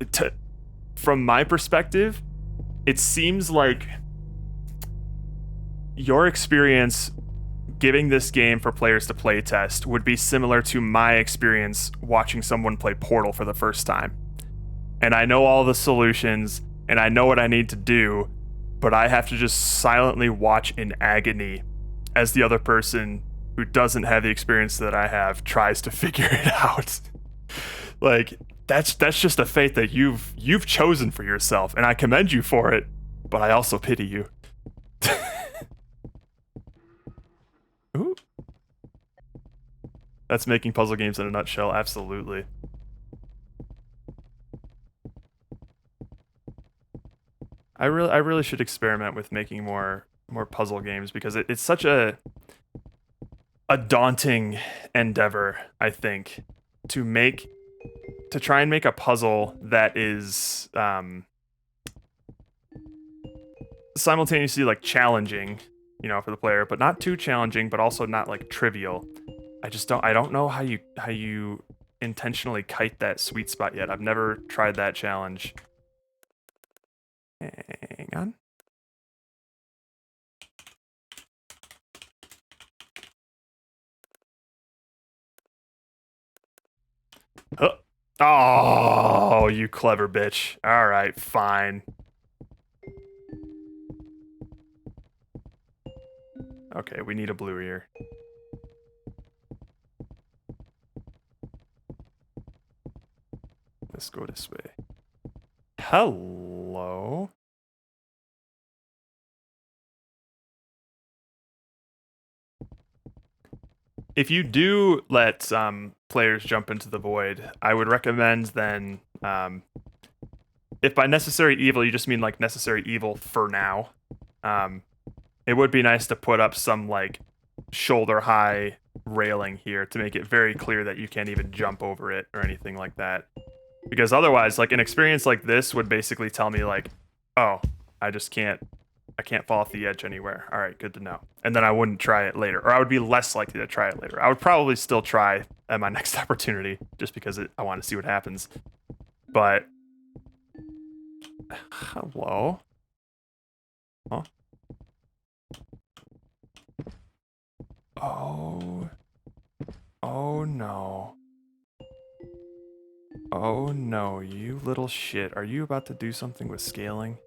from my perspective, it seems like your experience giving this game for players to play test would be similar to my experience watching someone play Portal for the first time. And I know all the solutions, and I know what I need to do, but I have to just silently watch in agony as the other person who doesn't have the experience that I have tries to figure it out. Like, that's just a fate that you've chosen for yourself, and I commend you for it, but I also pity you. Ooh. That's making puzzle games in a nutshell, absolutely. I really should experiment with making more puzzle games, because it's such a daunting endeavor, I think, to try and make a puzzle that is simultaneously like challenging, you know, for the player, but not too challenging, but also not like trivial. I don't know how you intentionally kite that sweet spot yet. I've never tried that challenge. Hang on. Huh. Oh, you clever bitch. All right, fine. Okay, we need a blue ear. Let's go this way. Hello? If you do let players jump into the void, I would recommend then, if by necessary evil you just mean like necessary evil for now, it would be nice to put up some like shoulder high railing here to make it very clear that you can't even jump over it or anything like that. Because otherwise, like, an experience like this would basically tell me like, oh, I can't fall off the edge anywhere. All right, good to know. And then I wouldn't try it later, or I would be less likely to try it later. I would probably still try at my next opportunity, just because I want to see what happens. But hello? Huh? Oh. Oh no. Oh no, you little shit. Are you about to do something with scaling?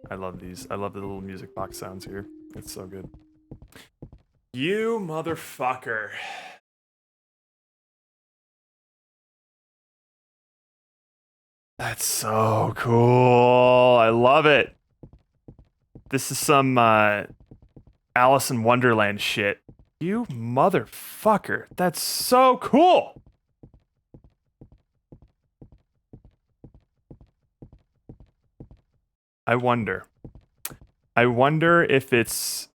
I love these. I love the little music box sounds here. It's so good. You motherfucker. That's so cool. I love it. This is some Alice in Wonderland shit. You motherfucker. That's so cool. I wonder if it's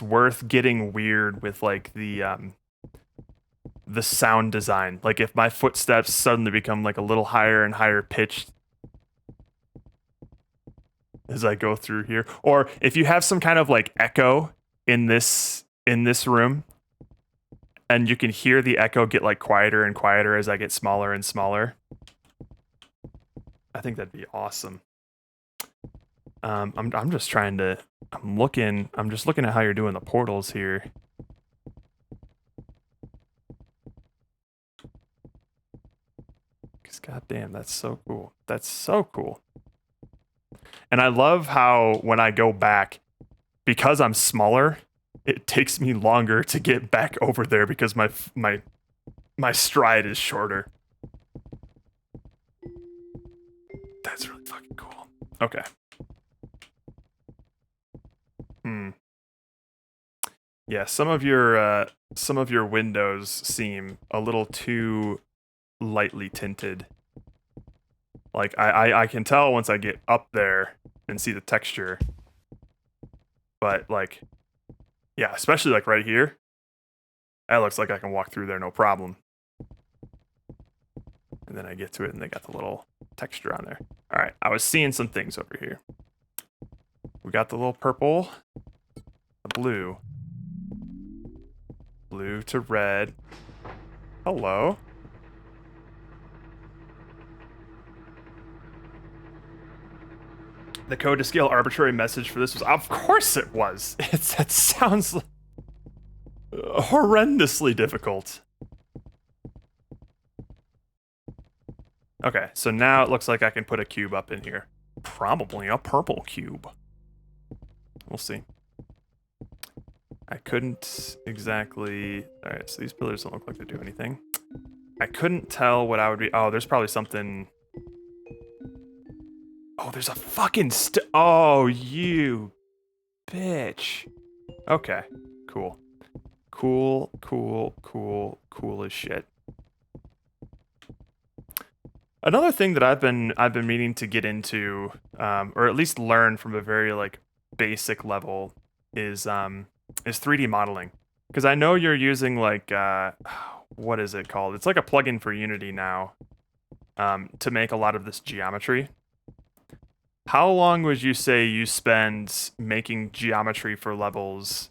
worth getting weird with like the sound design. Like if my footsteps suddenly become like a little higher and higher pitched as I go through here, or if you have some kind of like echo in this room and you can hear the echo get like quieter and quieter as I get smaller and smaller. I think that'd be awesome. I'm just trying to I'm just looking at how you're doing the portals here. Cause goddamn, that's so cool. That's so cool. And I love how when I go back, because I'm smaller, it takes me longer to get back over there because my stride is shorter. That's really fucking cool. Okay. Yeah, some of your windows seem a little too lightly tinted. Like I can tell once I get up there and see the texture. But like, yeah, especially like right here, that looks like I can walk through there no problem. And then I get to it and they got the little texture on there. All right, I was seeing some things over here. We got the little purple, the blue to red. Hello. The code to scale arbitrary message for this was, of course it was. That sounds horrendously difficult. Okay, so now it looks like I can put a cube up in here. Probably a purple cube. We'll see. I couldn't exactly... Alright, so these pillars don't look like they do anything. I couldn't tell what I would be... Oh, there's probably something... Oh, there's a fucking oh, you bitch. Okay, cool. Cool as shit. Another thing that I've been meaning to get into, or at least learn from a very like basic level, is 3D modeling. Because I know you're using like what is it called? It's like a plugin for Unity now, to make a lot of this geometry. How long would you say you spend making geometry for levels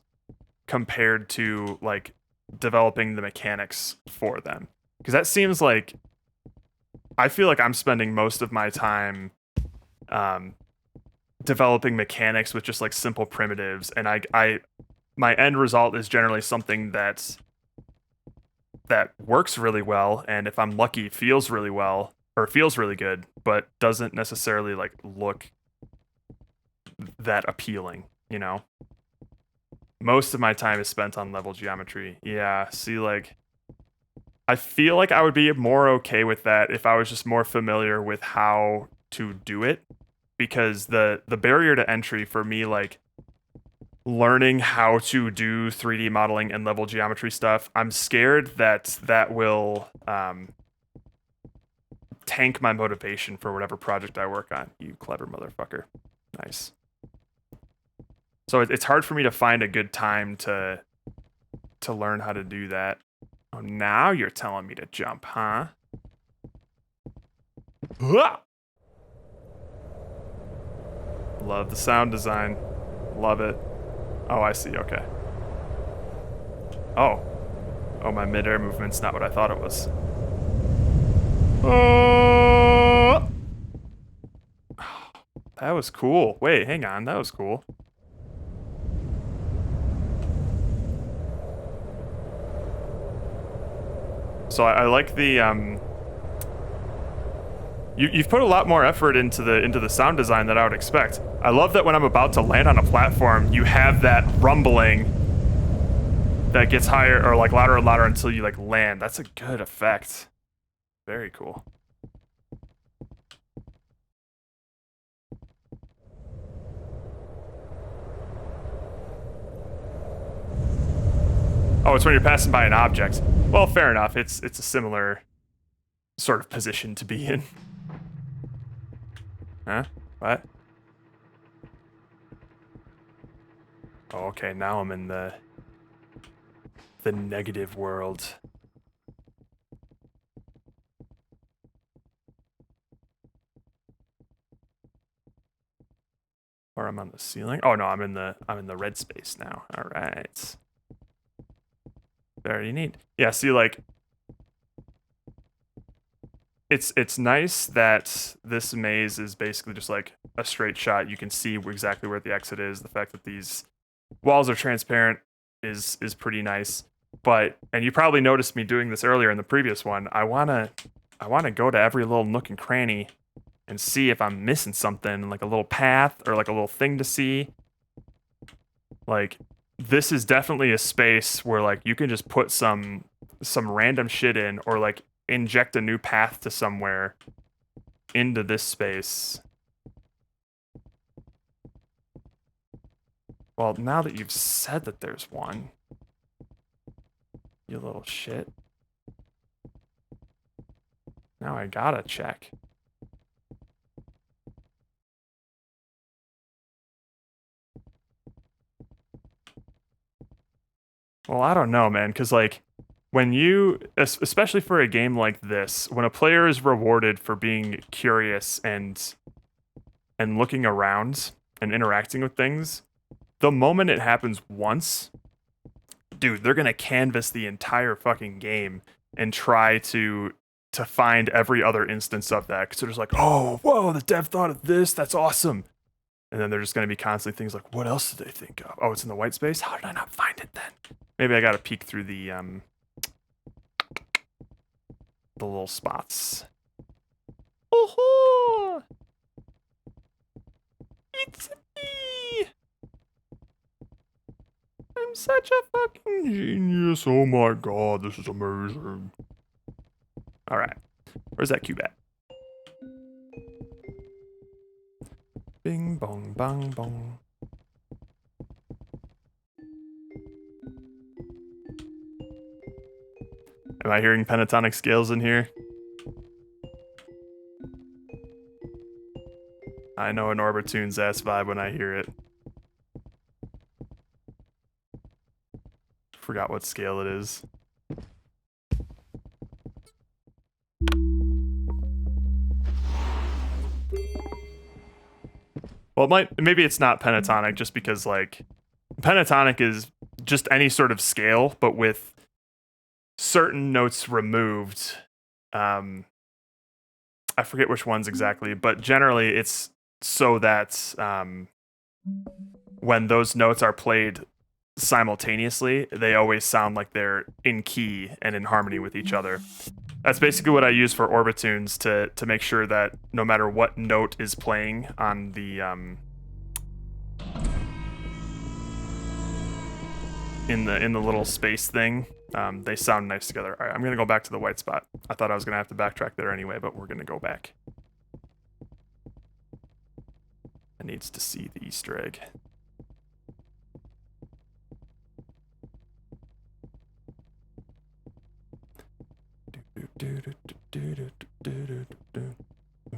compared to like developing the mechanics for them? Because that seems like, I feel like I'm spending most of my time developing mechanics with just like simple primitives, and I my end result is generally something that works really well, and if I'm lucky, feels really well or feels really good, but doesn't necessarily like look that appealing, you know? Most of my time is spent on level geometry. Yeah, see, like, I feel like I would be more okay with that if I was just more familiar with how to do it, because the barrier to entry for me, like, learning how to do 3D modeling and level geometry stuff, I'm scared that will tank my motivation for whatever project I work on. You clever motherfucker. Nice. So it's hard for me to find a good time to learn how to do that. Oh, now you're telling me to jump, huh? Love the sound design. Love it. Oh, I see. Okay. Oh, my midair movement's not what I thought it was. That was cool. Wait, hang on. That was cool. So I like the You've put a lot more effort into the sound design than I would expect. I love that when I'm about to land on a platform, you have that rumbling that gets higher or like louder and louder until you like land. That's a good effect. Very cool. Oh, it's when you're passing by an object. Well, fair enough. It's a similar sort of position to be in. Huh? What? Oh, okay, now I'm in the negative world. Or I'm on the ceiling. Oh no, I'm in the red space now. All right. Very neat. Yeah, see, like, it's nice that this maze is basically just like a straight shot. You can see exactly where the exit is. The fact that these walls are transparent is pretty nice. But, and you probably noticed me doing this earlier in the previous one, I wanna go to every little nook and cranny and see if I'm missing something, like a little path or like a little thing to see. Like, this is definitely a space where like you can just put some random shit in or like inject a new path to somewhere into this space. Well, now that you've said that there's one, you little shit. Now I gotta check. Well, I don't know, man, because like when you, especially for a game like this, when a player is rewarded for being curious and looking around and interacting with things, the moment it happens once, dude, they're gonna canvas the entire fucking game and try to find every other instance of that. Because they're just like, oh, whoa, the dev thought of this. That's awesome. And then they're just gonna be constantly things like, what else did they think of? Oh, it's in the white space. How did I not find it then? Maybe I gotta peek through the little spots. Oh, it's me. I'm such a fucking genius. Oh my god, this is amazing. All right, where's that cube at? Bing bong bang bong. Am I hearing pentatonic scales in here? I know an Orbitunes ass vibe when I hear it. Forgot what scale it is. Well, maybe it's not pentatonic just because like pentatonic is just any sort of scale, but with certain notes removed. I forget which ones exactly, but generally it's so that when those notes are played simultaneously, they always sound like they're in key and in harmony with each other. That's basically what I use for Orbitunes to make sure that no matter what note is playing on the in the little space thing, they sound nice together. All right, I'm gonna go back to the white spot. I thought I was gonna have to backtrack there anyway, but we're gonna go back. It needs to see the Easter egg.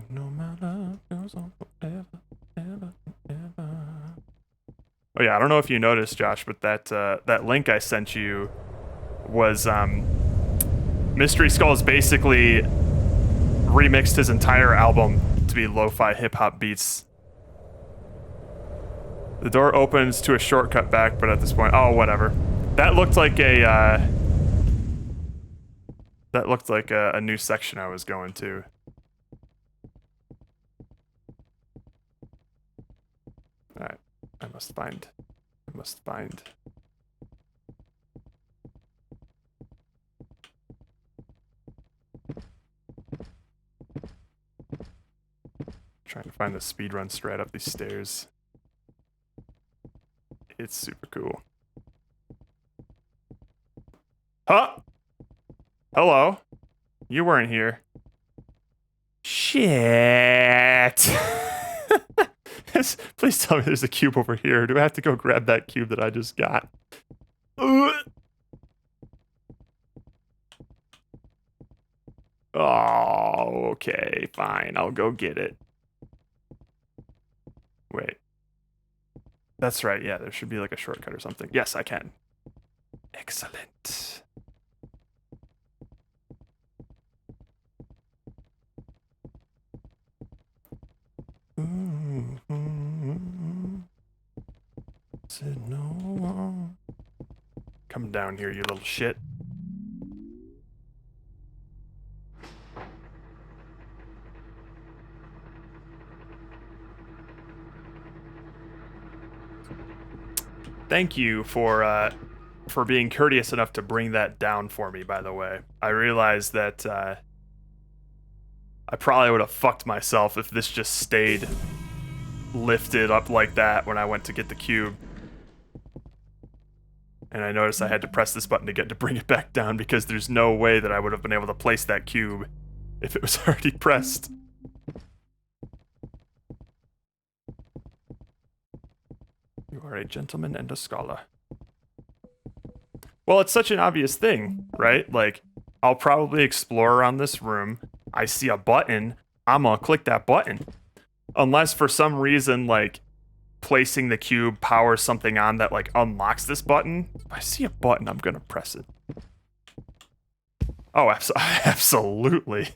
No, my love goes on forever, ever, ever. Oh yeah, I don't know if you noticed, Josh, but that link I sent you was Mystery Skull's basically remixed his entire album to be lo-fi hip-hop beats. The door opens to a shortcut back, but at this point, oh, whatever. That looked like a new section I was going to. All right, I must find. Trying to find the speedrun strat up these stairs. It's super cool. Huh? Hello? You weren't here. Shit. Please tell me there's a cube over here. Do I have to go grab that cube that I just got? Oh, okay, fine. I'll go get it. Wait. That's right. Yeah, there should be like a shortcut or something. Yes, I can. Excellent. Said no. Come down here, you little shit. Thank you for being courteous enough to bring that down for me, by the way. I realized that I probably would have fucked myself if this just stayed lifted up like that when I went to get the cube. And I noticed I had to press this button to bring it back down because there's no way that I would have been able to place that cube if it was already pressed. You are a gentleman and a scholar. Well, it's such an obvious thing, right? Like, I'll probably explore around this room. I see a button. I'm gonna click that button. Unless for some reason, like, placing the cube powers something on that, like, unlocks this button. If I see a button, I'm gonna press it. Oh, absolutely.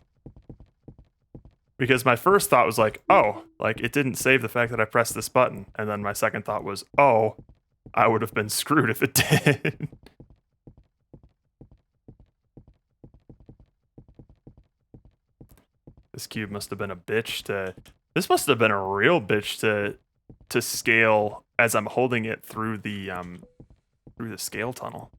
Because my first thought was like, oh, like, it didn't save the fact that I pressed this button. And then my second thought was, oh, I would have been screwed if it did. This cube must have been a bitch to... This must have been a real bitch to scale as I'm holding it through the scale tunnel.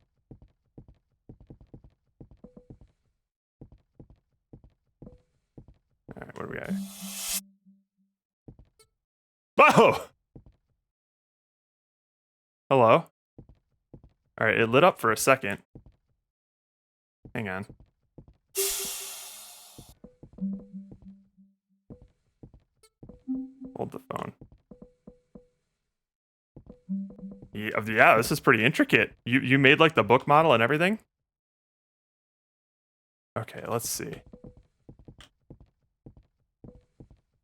Alright, what do we got? Whoa! Hello? Alright, it lit up for a second. Hang on. Hold the phone. Yeah, this is pretty intricate. You made like the book model and everything? Okay, let's see.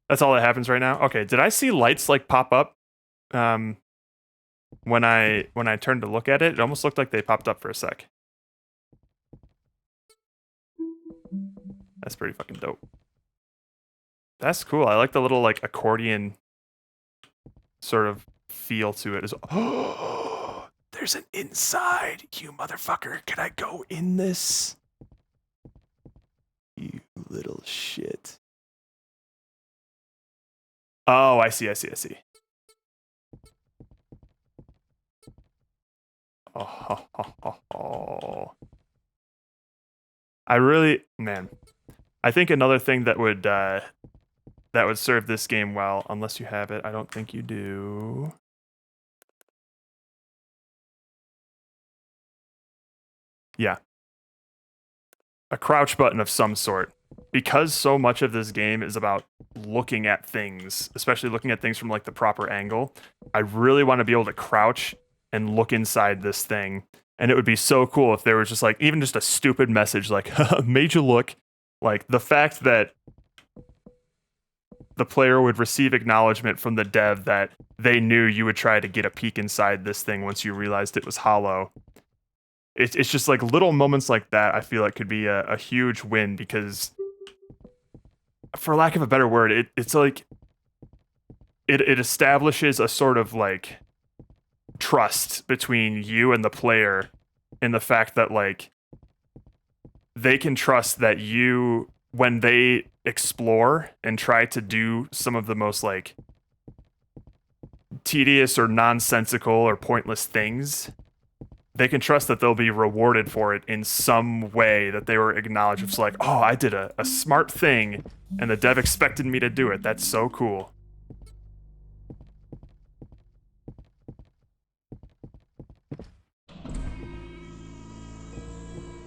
That's all that happens right now? Okay, did I see lights like pop up when I turned to look at it? It almost looked like they popped up for a sec. That's pretty fucking dope. That's cool. I like the little like accordion sort of feel to it. Oh, there's an inside, you motherfucker. Can I go in this? You little shit. Oh, I see. Oh. I really, man. I think another thing that would serve this game well, unless you have it, I don't think you do. Yeah. A crouch button of some sort. Because so much of this game is about looking at things, especially looking at things from like the proper angle, I really want to be able to crouch and look inside this thing. And it would be so cool if there was just like, even just a stupid message like, made you look. Like the fact that the player would receive acknowledgement from the dev that they knew you would try to get a peek inside this thing once you realized it was hollow. It's just like little moments like that I feel like could be a huge win because, for lack of a better word, it's like it establishes a sort of like trust between you and the player in the fact that like they can trust that you, when they explore and try to do some of the most like tedious or nonsensical or pointless things, they can trust that they'll be rewarded for it in some way, that they were acknowledged. It's like, oh, I did a smart thing, and the dev expected me to do it. That's so cool.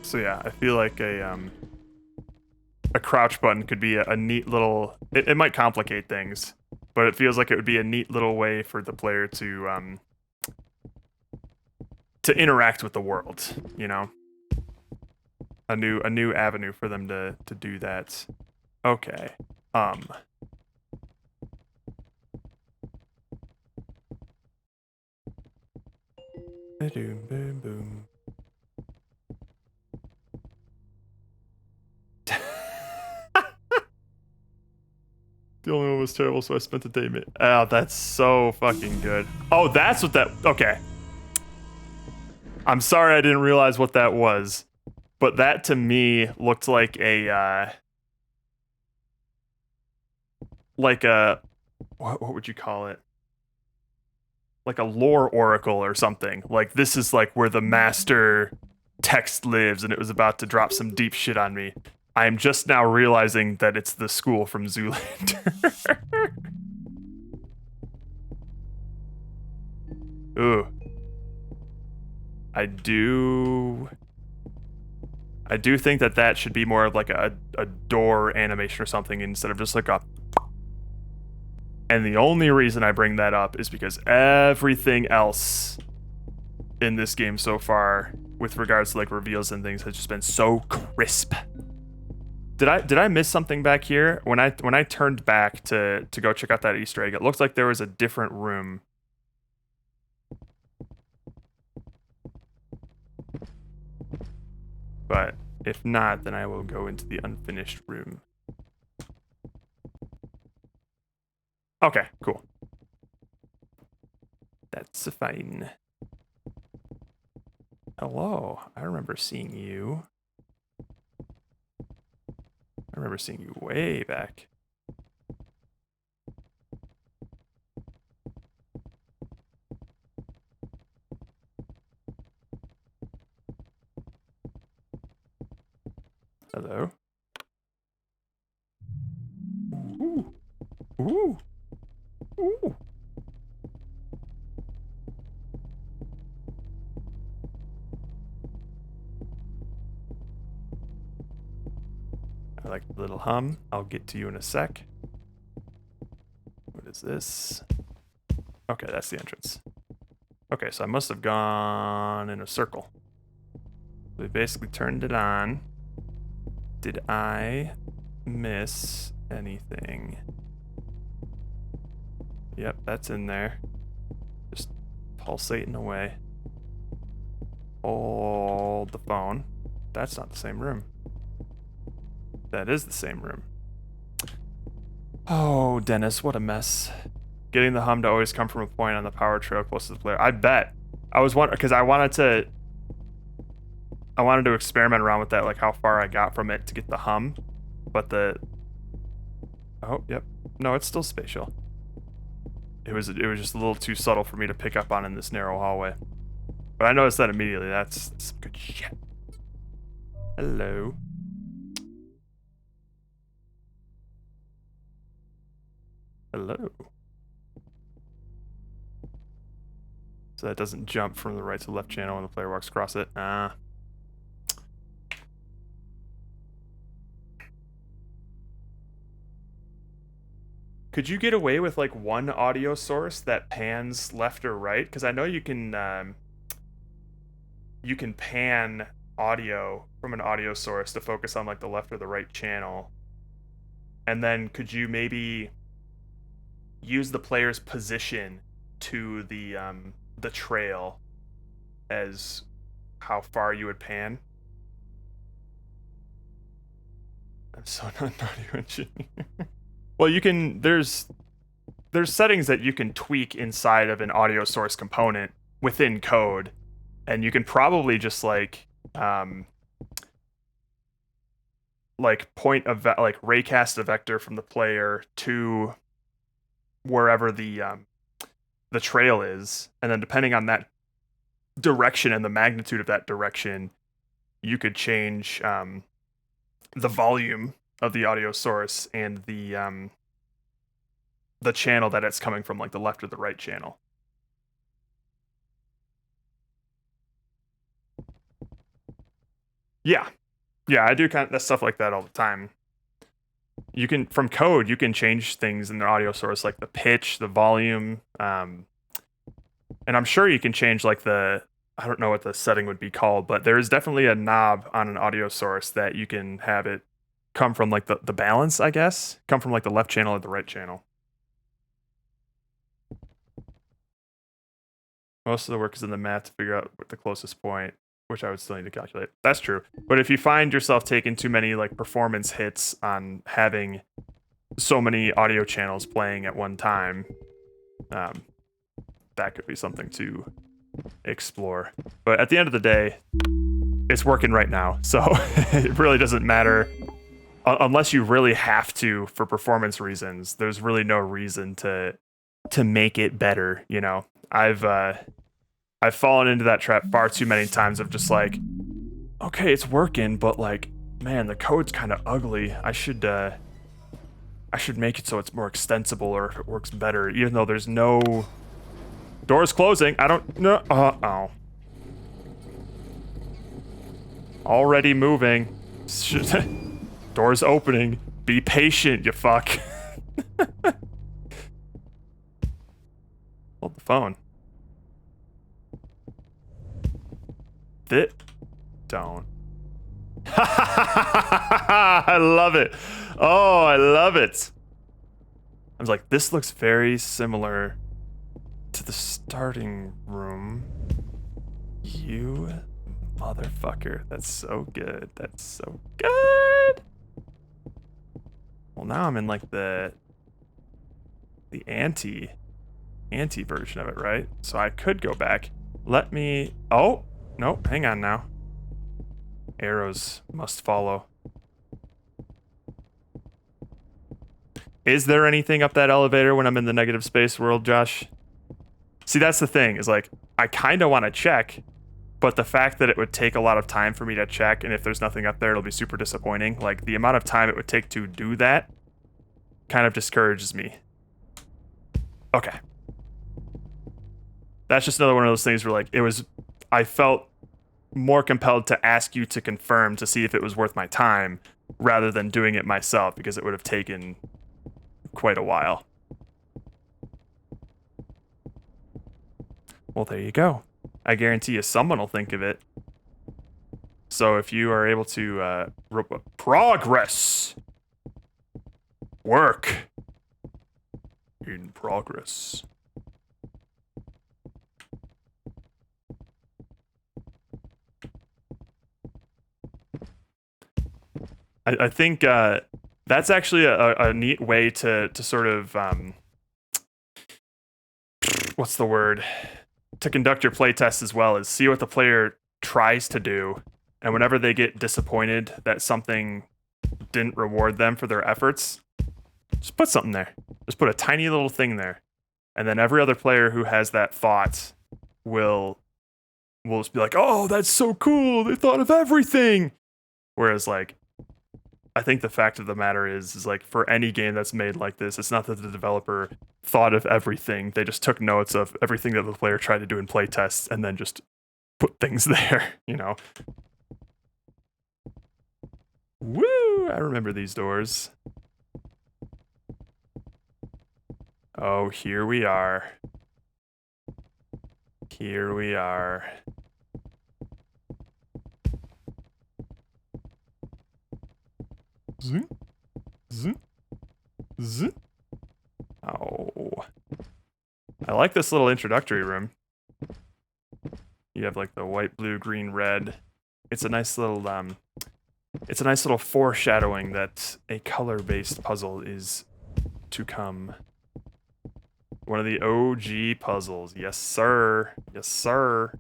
So yeah, I feel like a crouch button could be a neat little. It might complicate things, but it feels like it would be a neat little way for the player to interact with the world. You know, a new avenue for them to do that. Okay. Boom, boom, boom. The only one was terrible, so I spent the day. Oh, that's so fucking good. Oh, that's what that. Okay. I'm sorry I didn't realize what that was, but that to me looked like a what would you call it? Like a lore oracle or something. Like this is like where the master text lives, and it was about to drop some deep shit on me. I am just now realizing that it's the school from Zoolander. Ooh. I do think that should be more of like a door animation or something instead of just like a. And the only reason I bring that up is because everything else in this game so far, with regards to like reveals and things, has just been so crisp. Did I miss something back here? When I turned back to go check out that Easter egg, it looked like there was a different room. But if not, then I will go into the unfinished room. Okay, cool. That's fine. Hello, I remember seeing you. I remember seeing you way back. Hello. Ooh. Ooh. Ooh. I like the little hum. I'll get to you in a sec. What is this? Okay, that's the entrance. Okay, so I must have gone in a circle. We basically turned it on. Did I miss anything? Yep, that's in there. Just pulsating away. Hold the phone. That's not the same room. That is the same room. Oh, Dennis, what a mess. Getting the hum to always come from a point on the power trail close to the player. I bet. I was wondering, because I wanted to experiment around with that, like how far I got from it to get the hum. But oh, yep. No, it's still spatial. It was just a little too subtle for me to pick up on in this narrow hallway. But I noticed that immediately. That's some good shit. Hello. Hello. So that doesn't jump from the right to left channel when the player walks across it. Ah. Could you get away with like one audio source that pans left or right? Because I know you can pan audio from an audio source to focus on like the left or the right channel. And then could you maybe use the player's position to the trail as how far you would pan? I'm so not an audio engineer. Well, you can. There's settings that you can tweak inside of an audio source component within code, and you can probably just like point like raycast a vector from the player to wherever the trail is, and then depending on that direction and the magnitude of that direction, you could change the volume of the audio source and the channel that it's coming from, like the left or the right channel. Yeah, I do kind of stuff like that all the time. You can, from code, you can change things in the audio source, like the pitch, the volume, and I'm sure you can change like I don't know what the setting would be called, but there is definitely a knob on an audio source that you can have it come from, like the balance, I guess, come from like the left channel or the right channel. Most of the work is in the math to figure out what the closest point, which I would still need to calculate. That's true. But if you find yourself taking too many like performance hits on having so many audio channels playing at one time, that could be something to explore. But at the end of the day, it's working right now, so it really doesn't matter. Unless you really have to for performance reasons, there's really no reason to make it better, you know? I've fallen into that trap far too many times of just like, okay, it's working, but like, man, the code's kind of ugly. I should make it so it's more extensible or if it works better, even though there's no doors closing. I don't know. Oh. Already moving. Doors opening. Be patient, you fuck. Hold the phone. Don't. I love it. Oh, I love it. I was like, this looks very similar to the starting room. You motherfucker. That's so good. That's so good. Well, now I'm in like the anti version of it, right? So I could go back. Let me... Oh, no, hang on now. Arrows must follow. Is there anything up that elevator when I'm in the negative space world, Josh? See, that's the thing, is like, I kind of want to check, but the fact that it would take a lot of time for me to check, and if there's nothing up there, it'll be super disappointing. Like, the amount of time it would take to do that kind of discourages me. Okay. That's just another one of those things where, like, I felt more compelled to ask you to confirm to see if it was worth my time rather than doing it myself, because it would have taken quite a while. Well, there you go. I guarantee you someone will think of it. So if you are able to progress. Work in progress. I think that's actually a neat way to sort of what's the word? To conduct your playtest as well, is see what the player tries to do, and whenever they get disappointed that something didn't reward them for their efforts, just put something there. Just put a tiny little thing there, and then every other player who has that thought will just be like, "Oh, that's so cool! They thought of everything." Whereas, like, I think the fact of the matter is like, for any game that's made like this, it's not that the developer thought of everything. They just took notes of everything that the player tried to do in playtests and then just put things there, you know? Woo! I remember these doors. Oh, here we are. Here we are. Zoom, zoom, zoom. Oh. I like this little introductory room. You have like the white, blue, green, red. It's a nice little foreshadowing that a color-based puzzle is to come. One of the OG puzzles. Yes, sir. Yes, sir.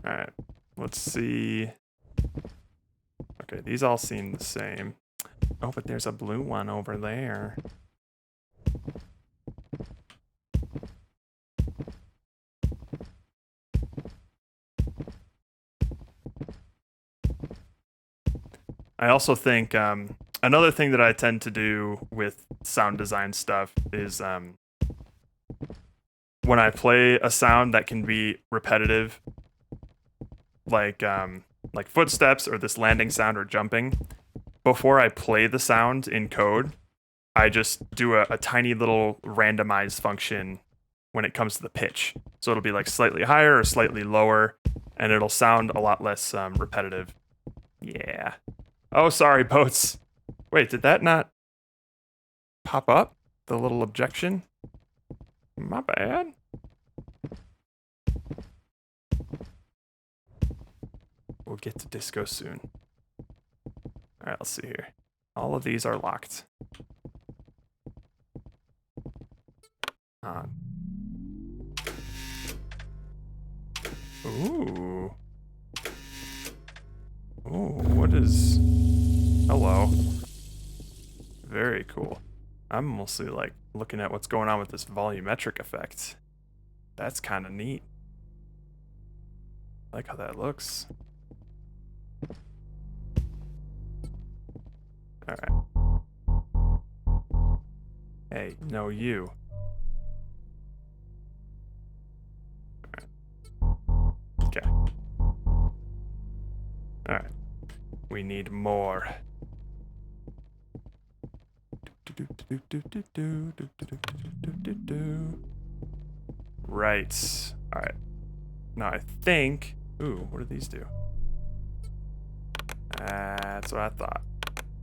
Alright. Let's see. Okay, these all seem the same. Oh, but there's a blue one over there. I also think another thing that I tend to do with sound design stuff is when I play a sound that can be repetitive, like footsteps or this landing sound or jumping, before I play the sound in code, I just do a tiny little randomized function when it comes to the pitch. So it'll be like slightly higher or slightly lower, and it'll sound a lot less repetitive. Yeah. Oh, sorry, boats. Wait, did that not pop up? The little objection? My bad. We'll get to disco soon. Alright, let's see here. All of these are locked. On. Ooh. Ooh, what is... Hello. Very cool. I'm mostly like looking at what's going on with this volumetric effect. That's kind of neat. I like how that looks. Alright. Hey, no you. Okay. Alright. We need more. Right. Alright. Now I think... Ooh, what do these do? That's what I thought.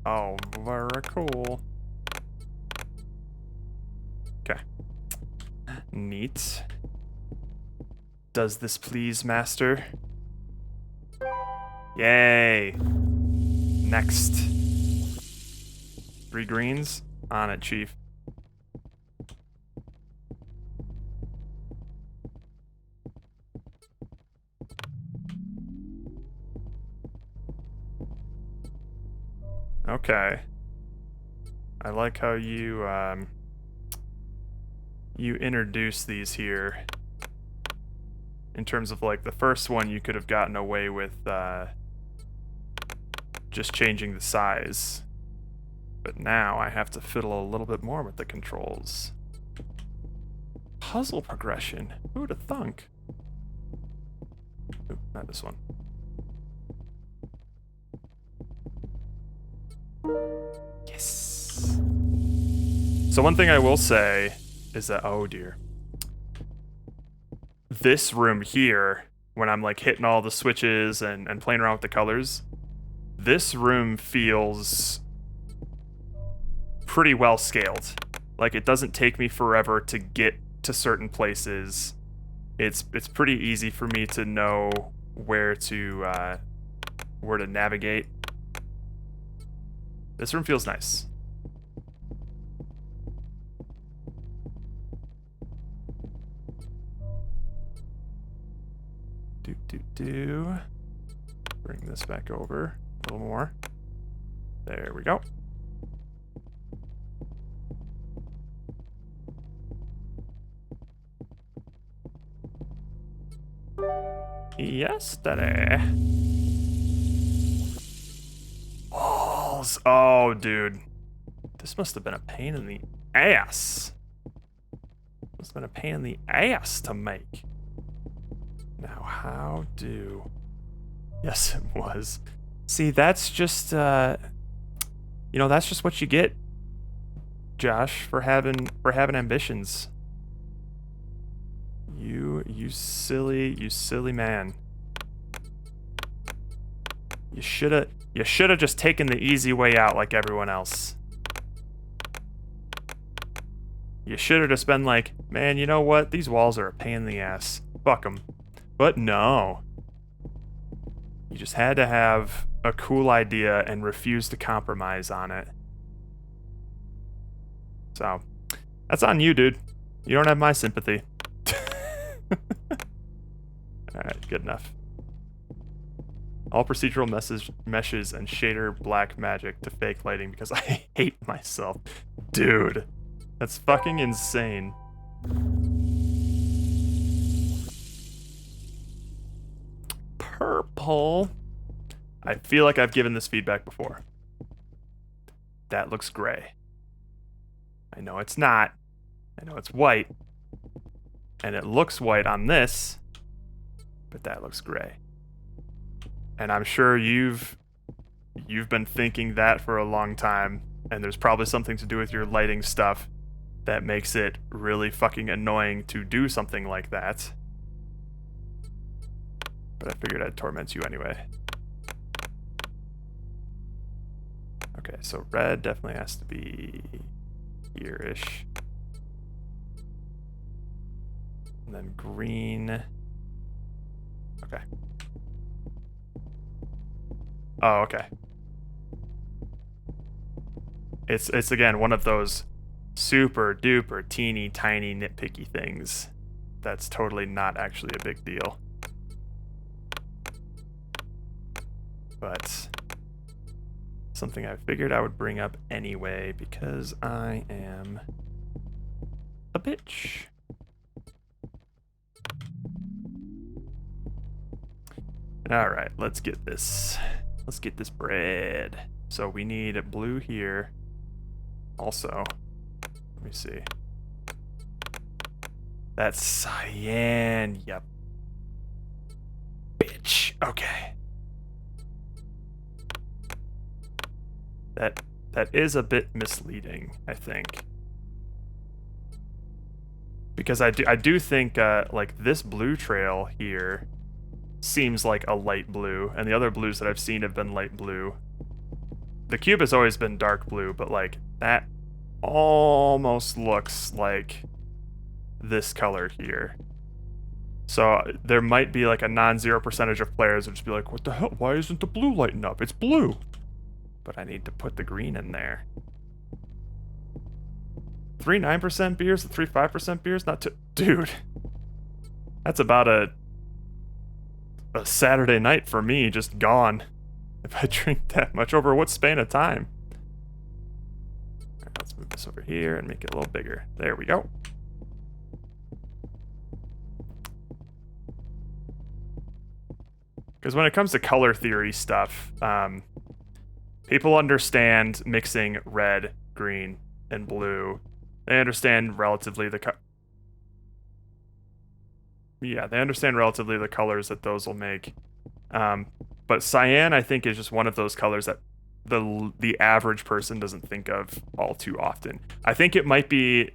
Oh, very cool. Okay. Neat. Does this please, master? Yay! Next. 3 greens? On it, chief. Okay. I like how you introduce these here. In terms of like the first one, you could have gotten away with just changing the size. But now I have to fiddle a little bit more with the controls. Puzzle progression. Who'd have thunk? Oop, not this one. Yes. So one thing I will say is that, oh dear. This room here, when I'm like hitting all the switches and playing around with the colors, this room feels pretty well scaled. Like it doesn't take me forever to get to certain places. It's pretty easy for me to know where to navigate. This room feels nice. Bring this back over a little more. There we go. Yesterday. Walls. Oh, dude. This must have been a pain in the ass. Must have been a pain in the ass to make. Now, how do... Yes, it was. See, that's just, you know, that's just what you get, Josh, for having ambitions. You silly man. You shoulda just taken the easy way out like everyone else. You shoulda just been like, man, you know what? These walls are a pain in the ass. Fuck them. But no. You just had to have a cool idea and refuse to compromise on it. So, that's on you, dude. You don't have my sympathy. Alright, good enough. All procedural meshes and shader black magic to fake lighting because I hate myself. Dude, that's fucking insane. Purple. I feel like I've given this feedback before. That looks gray. I know it's not. I know it's white. And it looks white on this, but that looks gray. And I'm sure you've been thinking that for a long time, and there's probably something to do with your lighting stuff that makes it really fucking annoying to do something like that. But I figured I'd torment you anyway. Okay, so red definitely has to be here-ish. And then green. Okay. Oh, okay. It's again one of those super duper teeny tiny nitpicky things that's totally not actually a big deal. But something I figured I would bring up anyway because I am a bitch. All right, let's get this bread. So we need blue here. Also, let me see. That's cyan. Yep. Bitch. Okay. That is a bit misleading, I think. Because I do think like this blue trail here seems like a light blue, and the other blues that I've seen have been light blue. The cube has always been dark blue, but like that almost looks like this color here. So there might be like a non-zero percentage of players that just be like, what the hell? Why isn't the blue lighting up? It's blue. But I need to put the green in there. 3 9% beers and 3 5% beers? Not to... Dude. That's about a Saturday night for me, just gone. If I drink that much over what span of time? Alright, let's move this over here and make it a little bigger. There we go. Because when it comes to color theory stuff, people understand mixing red, green, and blue. They understand relatively the they understand relatively the colors that those will make. But cyan, I think, is just one of those colors that the average person doesn't think of all too often. I think it might be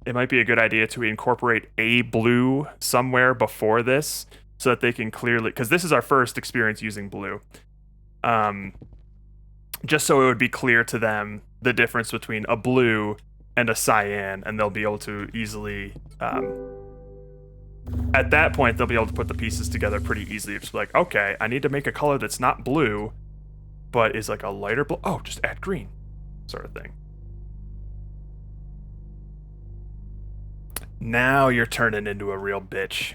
a good idea to incorporate a blue somewhere before this, so that they can clearly, because this is our first experience using blue. Just so it would be clear to them the difference between a blue and a cyan, and they'll be able to easily, at that point, they'll be able to put the pieces together pretty easily. Just like, okay, I need to make a color that's not blue, but is like a lighter blue. Oh, just add green, sort of thing. Now you're turning into a real bitch.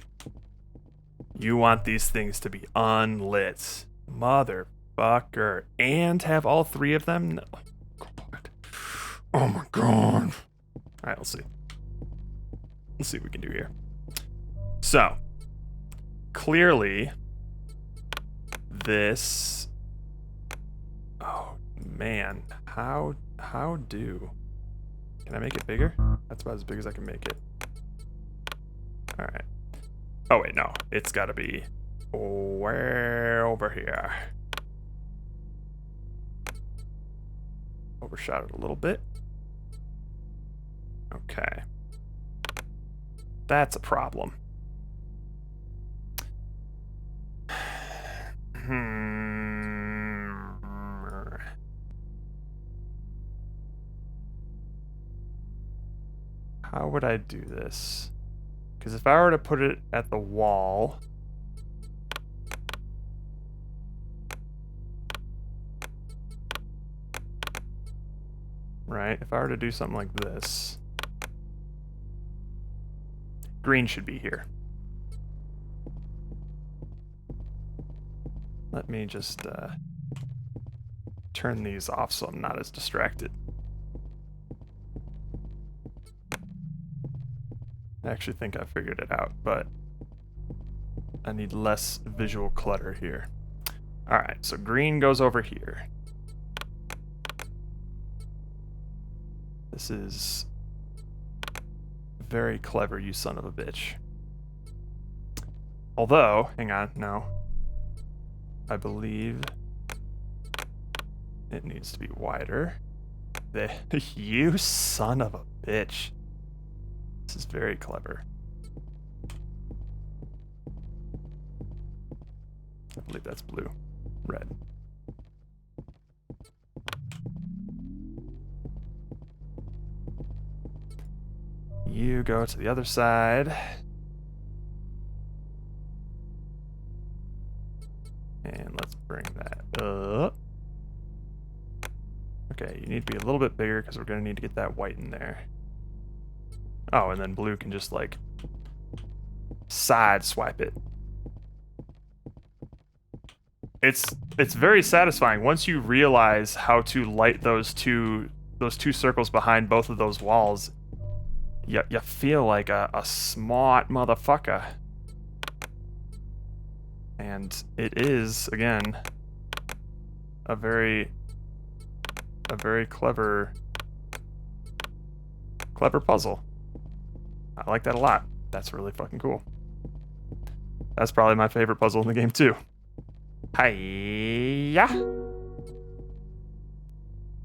You want these things to be unlit. Motherfucker. And have all 3 of them? No. God. Oh my god. Alright, let's see. Let's see what we can do here. So, clearly, this... Oh, man. How do... Can I make it bigger? That's about as big as I can make it. Alright. Oh, wait, no. It's gotta be way over here. Overshot it a little bit. Okay. That's a problem. How would I do this? Because if I were to put it at the wall... Right? If I were to do something like this... Green should be here. Let me just turn these off so I'm not as distracted. I actually think I figured it out, but I need less visual clutter here. All right, so green goes over here. This is very clever, you son of a bitch. Although, hang on, no. I believe it needs to be wider. You son of a bitch. This is very clever. I believe that's blue. Red. You go to the other side. And let's bring that up. Okay, you need to be a little bit bigger because we're going to need to get that white in there. Oh, and then blue can just like side swipe it. It's very satisfying once you realize how to light those two circles behind both of those walls. You feel like a smart motherfucker. And it is, again, a very clever puzzle. I like that a lot. That's really fucking cool. That's probably my favorite puzzle in the game too. Hiya!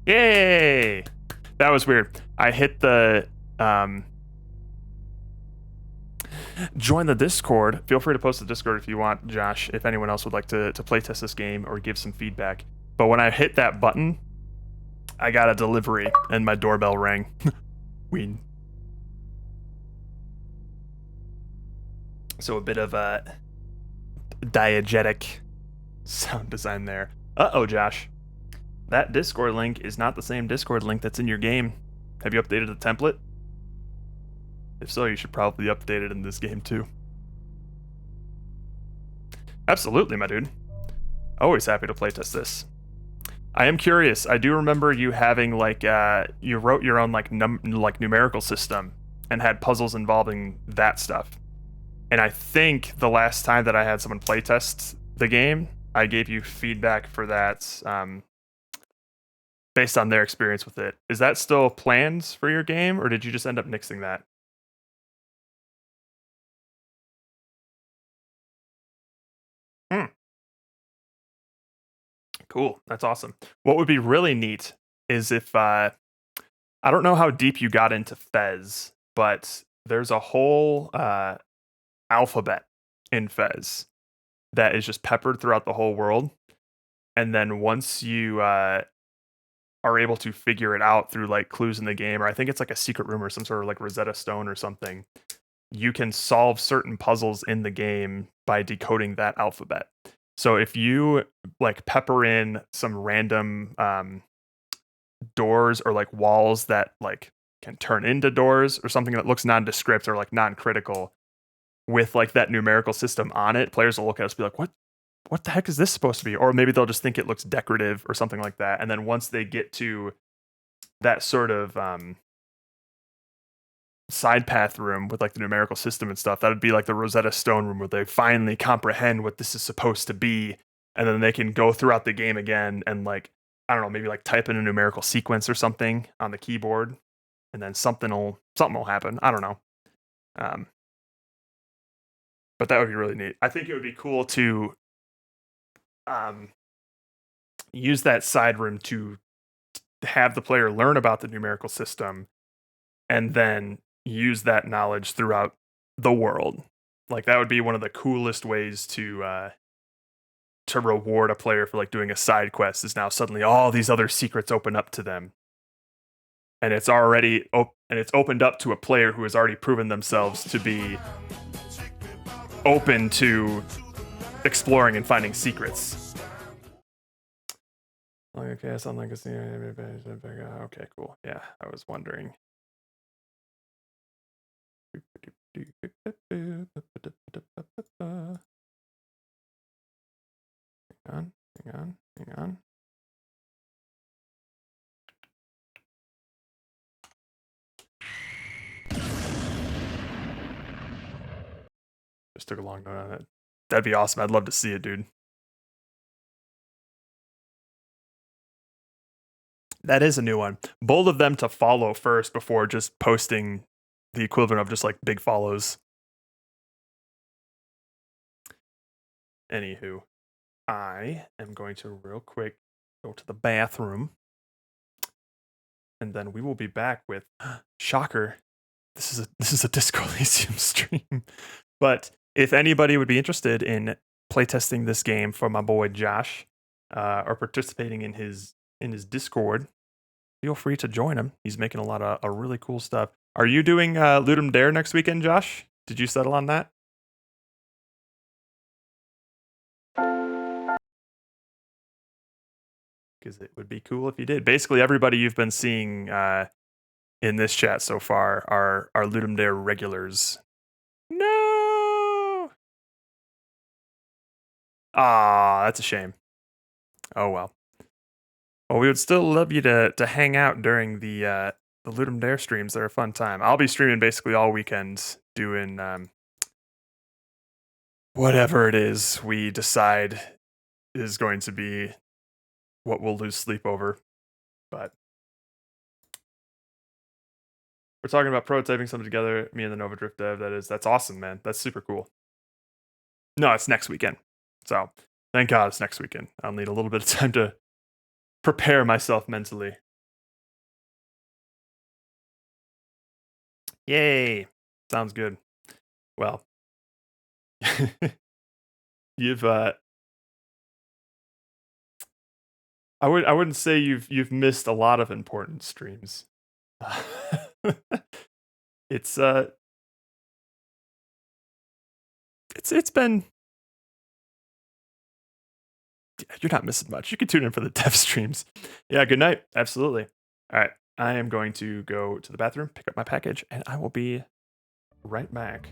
Yay! That was weird. I hit the join the Discord. Feel free to post the Discord if you want, Josh, if anyone else would like to playtest this game or give some feedback. But when I hit that button, I got a delivery and my doorbell rang. Ween. So a bit of a diegetic sound design there. Uh-oh, Josh. That Discord link is not the same Discord link that's in your game. Have you updated the template? If so, you should probably update it in this game too. Absolutely, my dude. Always happy to playtest this. I am curious. I do remember you having like you wrote your own like numerical system and had puzzles involving that stuff. And I think the last time that I had someone playtest the game, I gave you feedback for that based on their experience with it. Is that still plans for your game, or did you just end up nixing that? Cool. That's awesome. What would be really neat is if I don't know how deep you got into Fez, but there's a whole alphabet in Fez that is just peppered throughout the whole world. And then once you are able to figure it out through like clues in the game, or I think it's like a secret room or some sort of like Rosetta Stone or something, you can solve certain puzzles in the game by decoding that alphabet. So if you like pepper in some random doors or like walls that like can turn into doors or something that looks nondescript or like non-critical with like that numerical system on it, players will look at us and be like, what the heck is this supposed to be? Or maybe they'll just think it looks decorative or something like that. And then once they get to that sort of side path room with like the numerical system and stuff, that would be like the Rosetta Stone room where they finally comprehend what this is supposed to be, and then they can go throughout the game again and like, I don't know, maybe like type in a numerical sequence or something on the keyboard, and then something will happen. I don't know. But that would be really neat. I think it would be cool to use that side room to have the player learn about the numerical system and then use that knowledge throughout the world. Like that would be one of the coolest ways to reward a player for like doing a side quest, is now suddenly all these other secrets open up to them. And it's already it's opened up to a player who has already proven themselves to be open to exploring and finding secrets. Okay, something like a okay, cool. Yeah, I was wondering. Hang on. Just took a long note on it. That'd be awesome. I'd love to see it, dude. That is a new one. Bold of them to follow first before just posting the equivalent of just like big follows. Anywho, I am going to real quick go to the bathroom. And then we will be back with shocker. This is a Disco Elysium stream. But if anybody would be interested in playtesting this game for my boy Josh, or participating in his Discord, feel free to join him. He's making a lot of really cool stuff. Are you doing Ludum Dare next weekend, Josh? Did you settle on that? Because it would be cool if you did. Basically, everybody you've been seeing in this chat so far are Ludum Dare regulars. No! Ah, that's a shame. Oh well. Well, we would still love you to hang out during the Ludum Dare streams. They're a fun time. I'll be streaming basically all weekend, doing whatever it is we decide is going to be what we'll lose sleep over. But we're talking about prototyping something together, me and the Nova Drift dev. That's awesome, man. That's super cool. No, it's next weekend. So thank God it's next weekend. I'll need a little bit of time to prepare myself mentally. Yay. Sounds good. Well, you've I wouldn't say you've missed a lot of important streams. It's been, you're not missing much. You can tune in for the dev streams. Yeah, good night. Absolutely. All right. I am going to go to the bathroom, pick up my package, and I will be right back.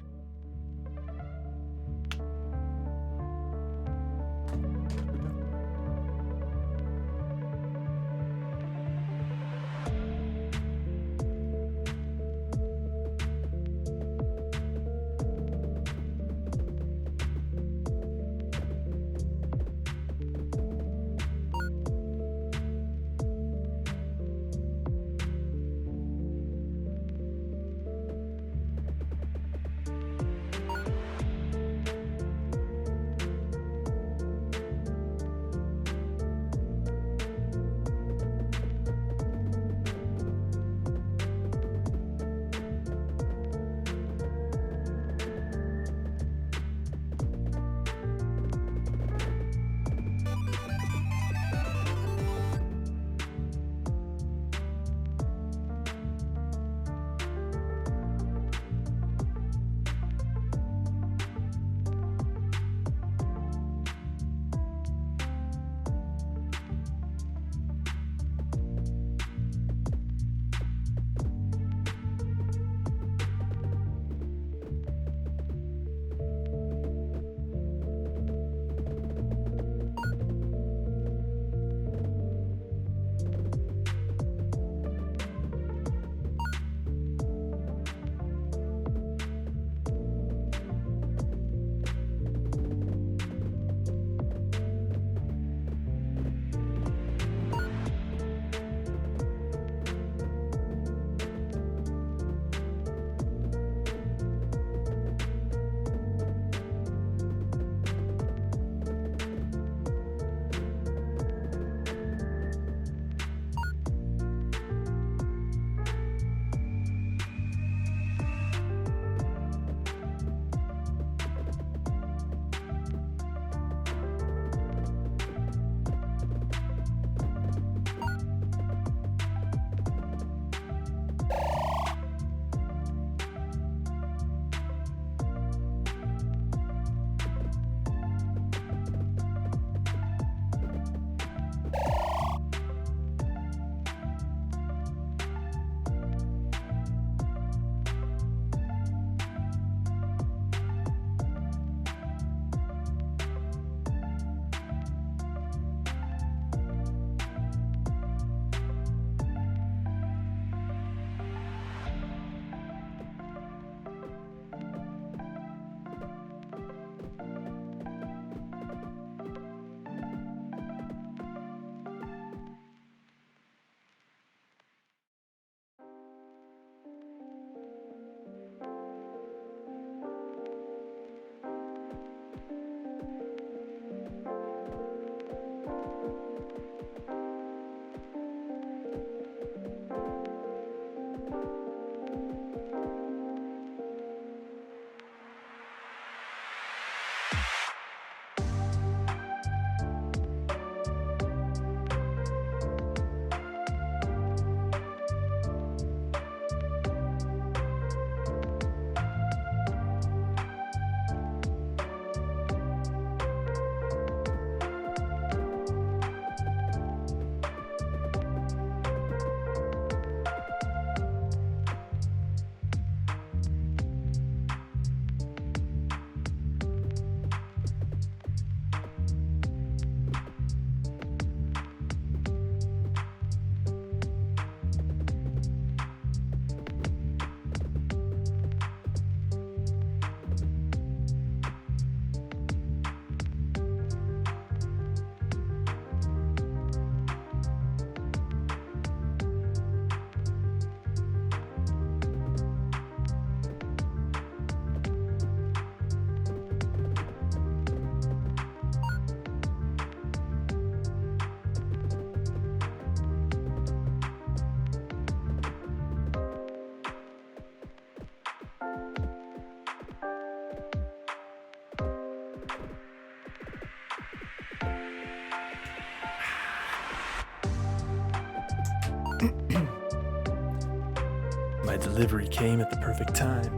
My delivery came at the perfect time.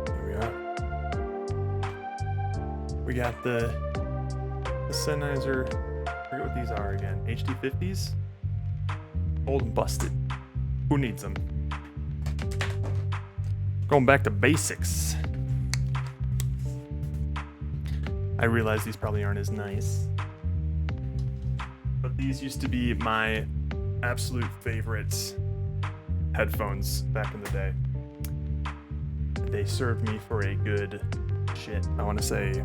Here we are. We got the Sennheiser. I forget what these are again. HD50s? Old and busted. Who needs them? Going back to basics. I realize these probably aren't as nice, but these used to be my absolute favorite headphones back in the day. They served me for a good shit, I want to say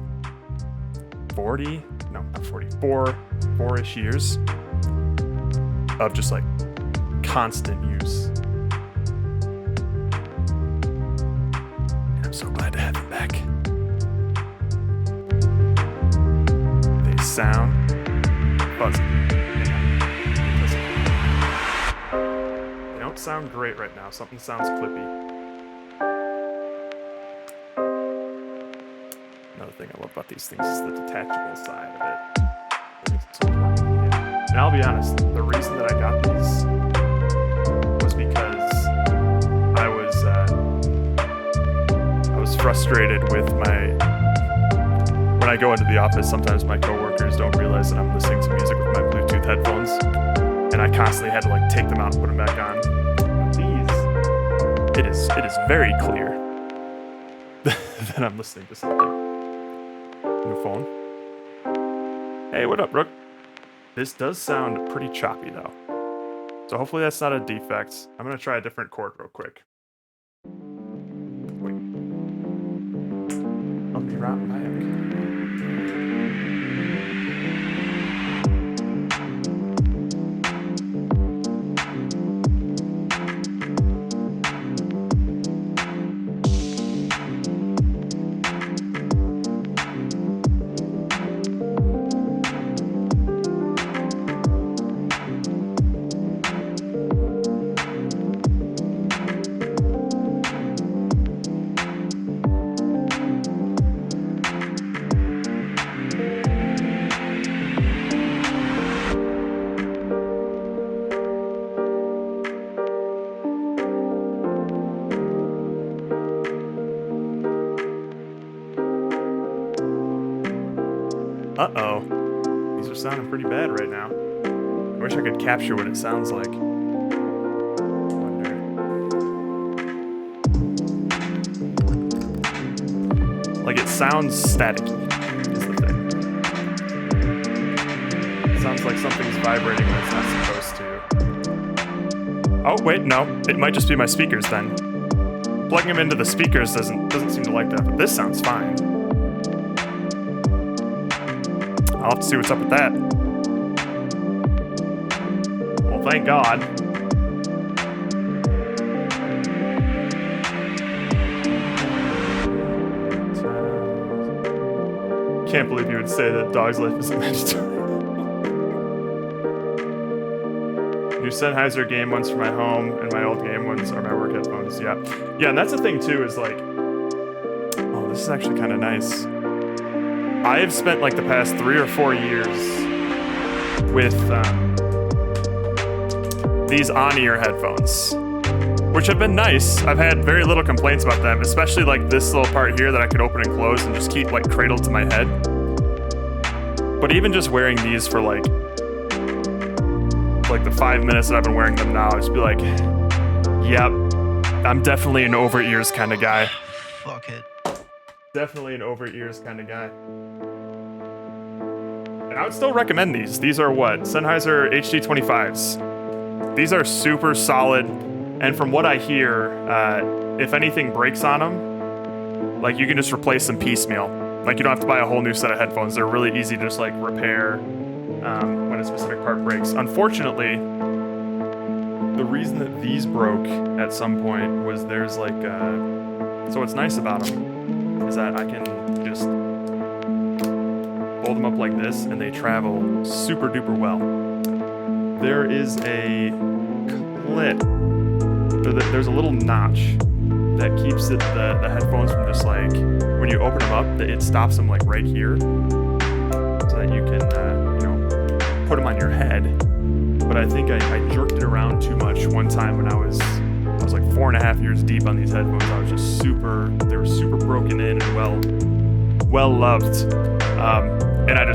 40, no, not 40, four-ish years of just like constant use. I'm so glad to have them back. They sound fuzzy. They don't sound great right now. Something sounds clippy. Another thing I love about these things is the detachable side of it. And I'll be honest, the reason that I got these was because I was frustrated with when I go into the office, sometimes my coworkers don't realize that I'm listening to music with my Bluetooth headphones, and I constantly had to like take them out and put them back on. These, it is very clear that I'm listening to something. New phone. Hey, what up, Brooke? This does sound pretty choppy though, so hopefully that's not a defect. I'm gonna try a different chord real quick. Wait. I'll be right back. Uh-oh. These are sounding pretty bad right now. I wish I could capture what it sounds like. Like, it sounds staticky, is the thing. It sounds like something's vibrating when it's not supposed to. Oh, wait, no. It might just be my speakers then. Plugging them into the speakers doesn't seem to like that, but this sounds fine. I'll have to see what's up with that. Well, thank God. Can't believe you would say that dog's life isn't mandatory. New Sennheiser game ones for my home, and my old game ones are my work headphones. Yeah, and that's the thing too. Is like, oh, this is actually kind of nice. I have spent like the past 3 or 4 years with these on-ear headphones, which have been nice. I've had very little complaints about them, especially like this little part here that I could open and close and just keep like cradled to my head. But even just wearing these for like the 5 minutes that I've been wearing them now, I'd just be like, yep, I'm definitely an over-ears kind of guy. Fuck it. Definitely an over-ears kind of guy. And I would still recommend these. These are what? Sennheiser HD25s. These are super solid, and from what I hear, if anything breaks on them, like you can just replace them piecemeal. Like you don't have to buy a whole new set of headphones. They're really easy to just like repair when a specific part breaks. Unfortunately, the reason that these broke at some point was there's like, so what's nice about them is that I can just fold them up like this and they travel super duper well. There is a clip, there's a little notch that keeps the headphones from just like, when you open them up, it stops them like right here, so that you can put them on your head. But I think I jerked it around too much one time when I was like 4.5 years deep on these headphones. I was just they were super broken in and well loved, and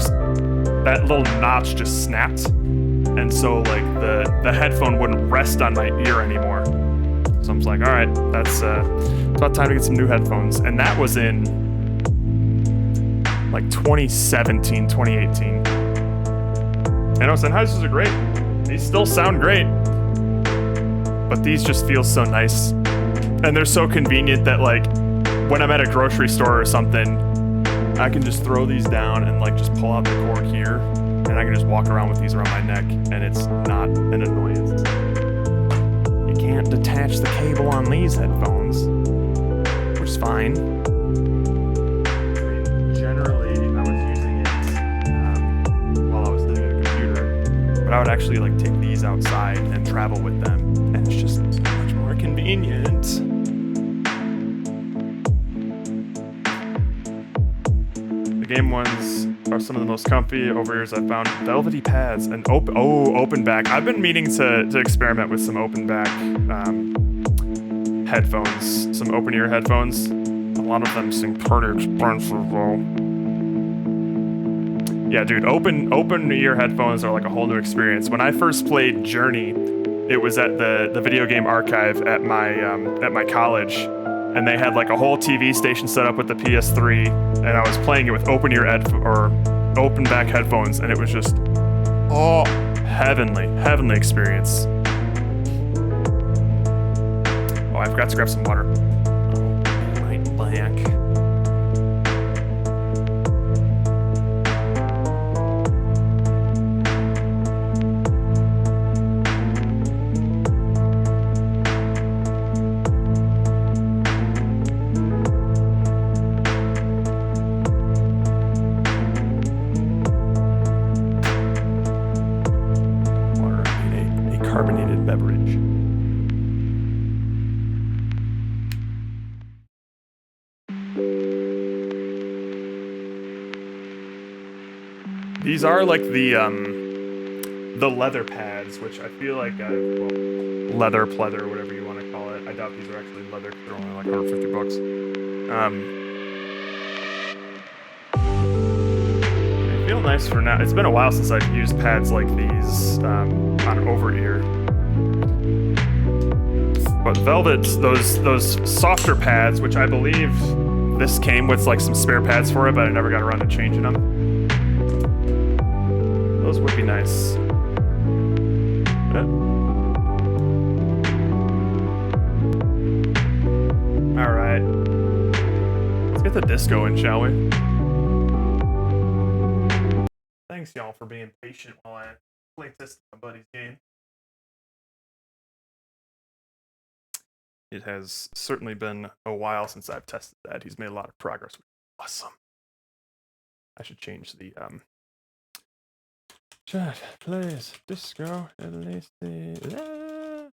that little notch just snapped, and so like the headphone wouldn't rest on my ear anymore. So I was like, all right, that's about time to get some new headphones. And that was in like 2017, 2018. And I was saying, Sennheisers are great. These still sound great. But these just feel so nice. And they're so convenient that like when I'm at a grocery store or something, I can just throw these down and like just pull out the cord here. And I can just walk around with these around my neck, and it's not an annoyance. You can't detach the cable on these headphones, which is fine. Generally, I was using it while I was sitting at a computer, but I would actually like take these outside and travel with them, and it's just so much more convenient. The game ones are some of the most comfy over-ears I've found. Velvety pads and open back. I've been meaning to experiment with some open back headphones, some open ear headphones. A lot of them seem pretty expensive though. Yeah, dude, open ear headphones are like a whole new experience. When I first played Journey, it was at the video game archive at my college, and they had like a whole TV station set up with the PS3, and I was playing it with open back headphones, and it was just heavenly experience. Oh, I forgot to grab some water. Oh, my blank. Carbonated beverage. These are like the leather pads, which I feel like leather, pleather, whatever you want to call it. I doubt these are actually leather because they're only like $150. They feel nice for now. It's been a while since I've used pads like these on over ear. But Velvet, those softer pads, which I believe this came with like some spare pads for it, but I never got around to changing them. Those would be nice. All right, let's get the disco in, shall we? Thanks, y'all, for being patient while I playtest my buddy's game. It has certainly been a while since I've tested that. He's made a lot of progress, which is awesome. I should change the chat, please, disco, Elysium.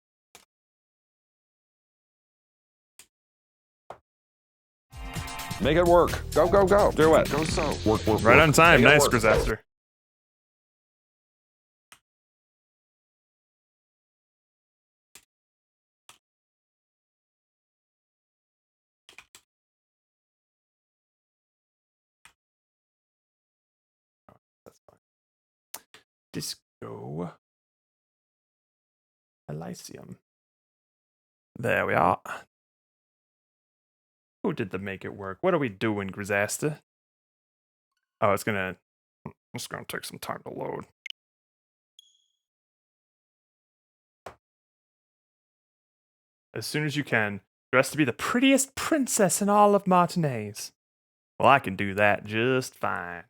Make it work. Go, go, go. Do it. Go so. Work, work, right work. on time. Make it Nice, work. Grisaster. That's fine. Disco. Elysium. There we are. Who did the make it work? What are we doing, Grisaster? Oh, it's gonna take some time to load. As soon as you can. Dressed to be the prettiest princess in all of Martinez. Well, I can do that just fine.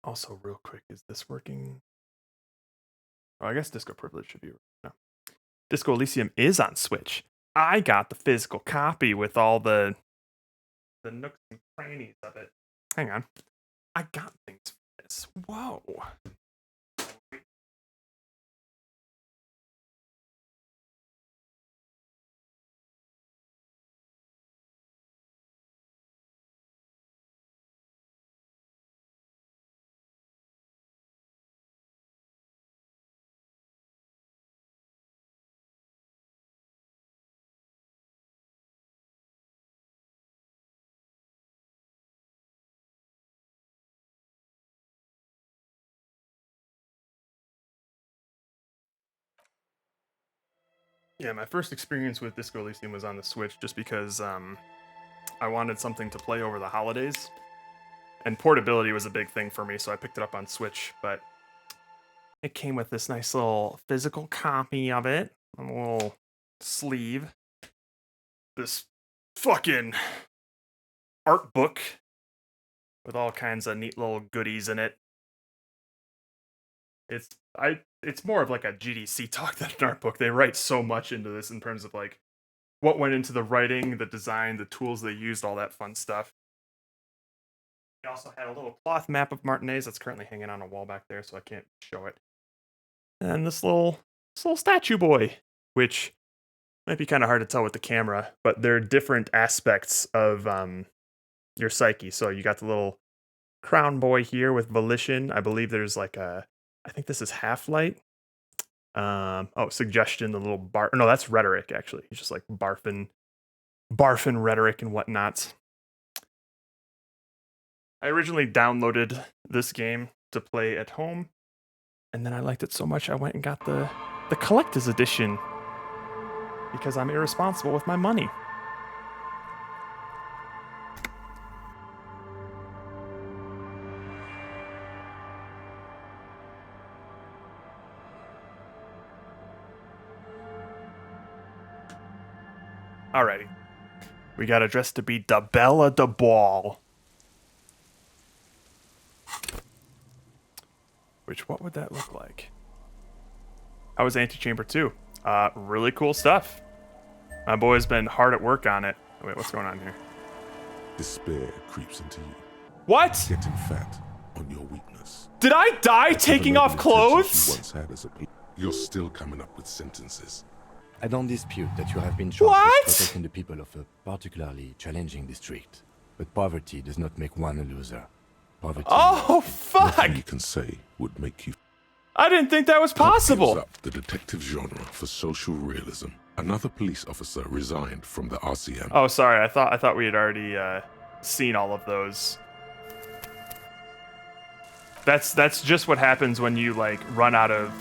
Also, real quick, is this working? Oh, I guess Disco Privilege should be working. No. Disco Elysium is on Switch. I got the physical copy with all the nooks and crannies of it. Hang on. I got things for this. Whoa. Yeah, my first experience with Disco Elysium was on the Switch just because I wanted something to play over the holidays. And portability was a big thing for me, so I picked it up on Switch, but it came with this nice little physical copy of it, a little sleeve, this fucking art book with all kinds of neat little goodies in it. It's more of like a GDC talk than an art book. They write so much into this in terms of like what went into the writing, the design, the tools they used, all that fun stuff. They also had a little cloth map of Martinez that's currently hanging on a wall back there, so I can't show it. And this little statue boy, which might be kind of hard to tell with the camera, but they're different aspects of your psyche. So you got the little crown boy here with volition. I believe there's like I think this is half light. Suggestion, the little bar. No, that's rhetoric actually. He's just like barfing rhetoric and whatnot. I originally downloaded this game to play at home, and then I liked it so much I went and got the collector's edition because I'm irresponsible with my money. Alrighty. We got a dress to be the Belle de Ball. Which, what would that look like? How was Antechamber 2? Really cool stuff. My boy's been hard at work on it. Wait, what's going on here? Despair creeps into you, What? getting fat on your weakness. Did I die taking off clothes? You once had as a you're still coming up with sentences. I don't dispute that you have been charged What? with protecting the people of a particularly challenging district. But poverty does not make one a loser. Poverty. Oh, fuck! Nothing you can say would make you. I didn't think that was Gives possible. up the detective genre for social realism. Another police officer resigned from the RCM. Oh, sorry. I thought we had already seen all of those. That's just what happens when you like run out of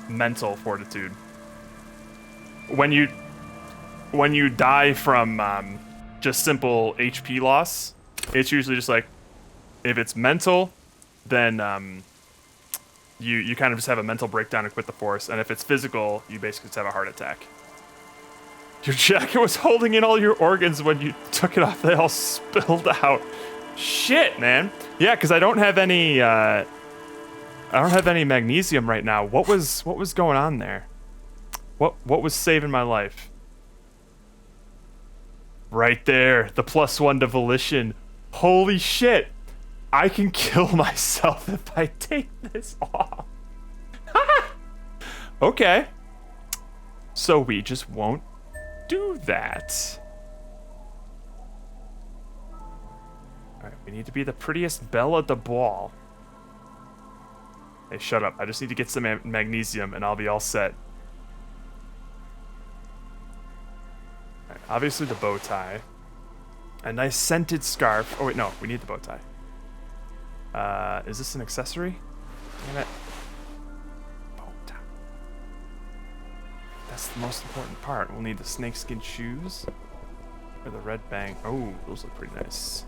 mental fortitude. When you die from just simple HP loss, it's usually just like, if it's mental, then you kind of just have a mental breakdown and quit the force, and if it's physical, you basically just have a heart attack. Your jacket was holding in all your organs when you took it off; they all spilled out. Shit, man. Yeah, because I don't have any magnesium right now. What was going on there? What was saving my life? Right there, the +1 to volition. Holy shit! I can kill myself if I take this off. Okay. So we just won't do that. Alright, we need to be the prettiest Belle de Ball. Hey, shut up. I just need to get some magnesium and I'll be all set. Alright, obviously the bow tie. A nice scented scarf. Oh wait, no, we need the bow tie. Is this an accessory? Damn it. Bow tie. That's the most important part. We'll need the snakeskin shoes. Or the red bang. Oh, those look pretty nice.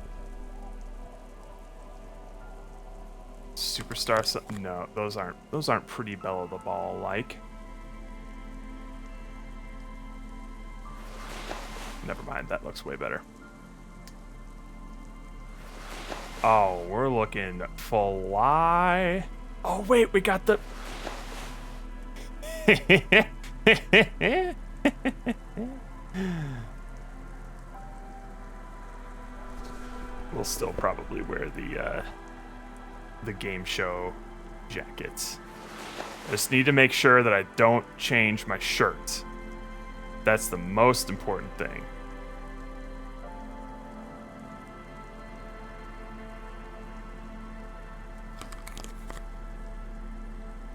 Superstar. No, those aren't pretty Belle of the Ball like. Never mind. That looks way better. Oh, we're looking fly. Oh wait, we got the. We'll still probably wear the game show jackets. I just need to make sure that I don't change my shirt. That's the most important thing.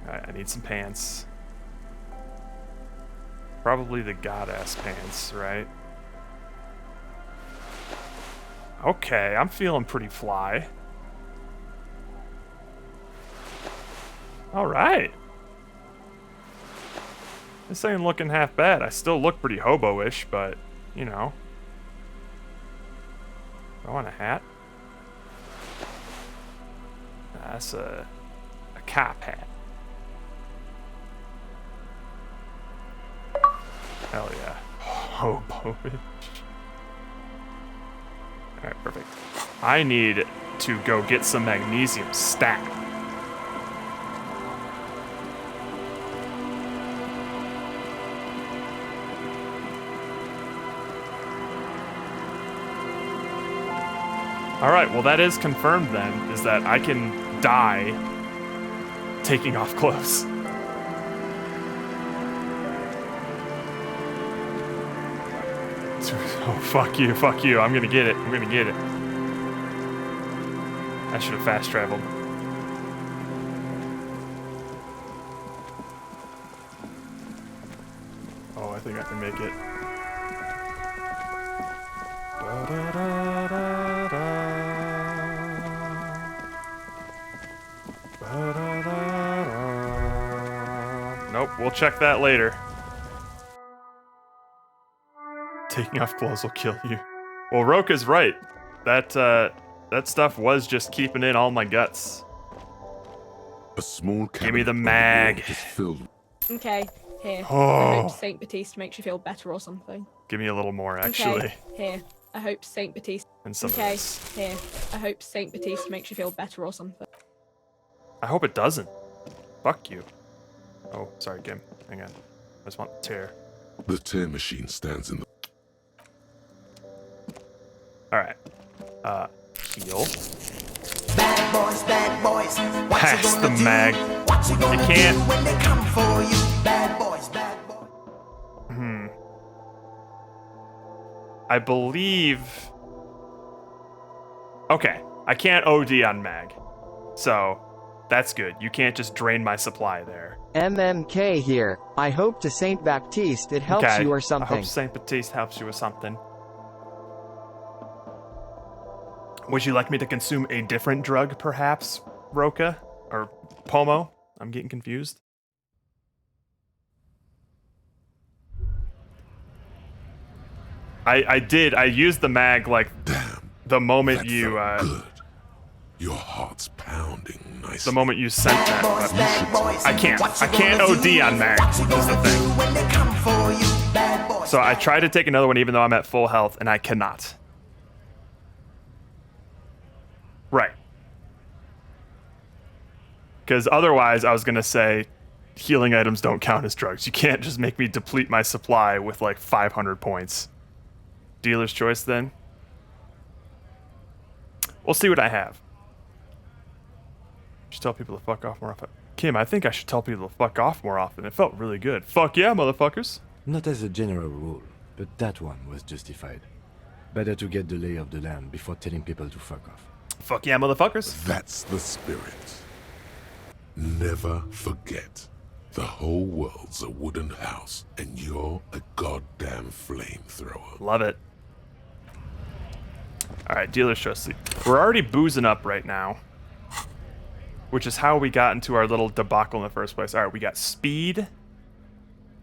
Alright, I need some pants. Probably the god-ass pants, right? Okay, I'm feeling pretty fly. Alright. This ain't looking half bad. I still look pretty hobo-ish, but, you know. I want a hat. That's a cop hat. Hell yeah. Hobo-ish. Alright, perfect. I need to go get some magnesium stat. Alright, well that is confirmed then, is that I can die taking off clothes. Oh, fuck you, I'm gonna get it, I should have fast traveled. Oh, I think I can make it. Nope, we'll check that later. Taking off clothes will kill you. Well, Roka's right. That stuff was just keeping in all my guts. A small Give me the cabinet mag. is filled. Okay, here. Oh. I hope Saint Baptiste makes you feel better or something. Give me a little more, actually. Okay, here. I hope Saint Baptiste. And some of Okay, this. here. I hope Saint Baptiste makes you feel better or something. I hope it doesn't. Fuck you. Oh, sorry, Gim. Hang on. I just want the tear. The tear machine stands in the Alright. Heal. Bad boys, what Pass you the gonna do? mag. What you gonna You can't. do when they come for you? Bad boys. I believe... Okay, I can't OD on mag. So, that's good. You can't just drain my supply there. MMK here. I hope to Saint Baptiste it helps Okay, you or I something. hope Saint Baptiste helps you with something. Would you like me to consume a different drug, perhaps, Roka? Or Pomo? I'm getting confused. I used the mag, like, Damn, the moment that you, felt good. Your heart's pounding nicely. the moment you sent that. Boys, But bad boys. I can't What you OD gonna on do? mag, What you is the gonna thing. do when they come for you? Bad boys. So I tried to take another one even though I'm at full health, and I cannot. Right. Because otherwise I was going to say healing items don't count as drugs. You can't just make me deplete my supply with like 500 points. Dealer's choice then. We'll see what I have. Should tell people to fuck off more often. Kim, I think I should tell people to fuck off more often. It felt really good. Fuck yeah, motherfuckers. Not as a general rule, but that one was justified. Better to get the lay of the land before telling people to fuck off. Fuck yeah, motherfuckers. That's the spirit. Never forget. The whole world's a wooden house, and you're a goddamn flamethrower. Love it. Alright, dealer's choice. We're already boozing up right now. Which is how we got into our little debacle in the first place. Alright, we got speed.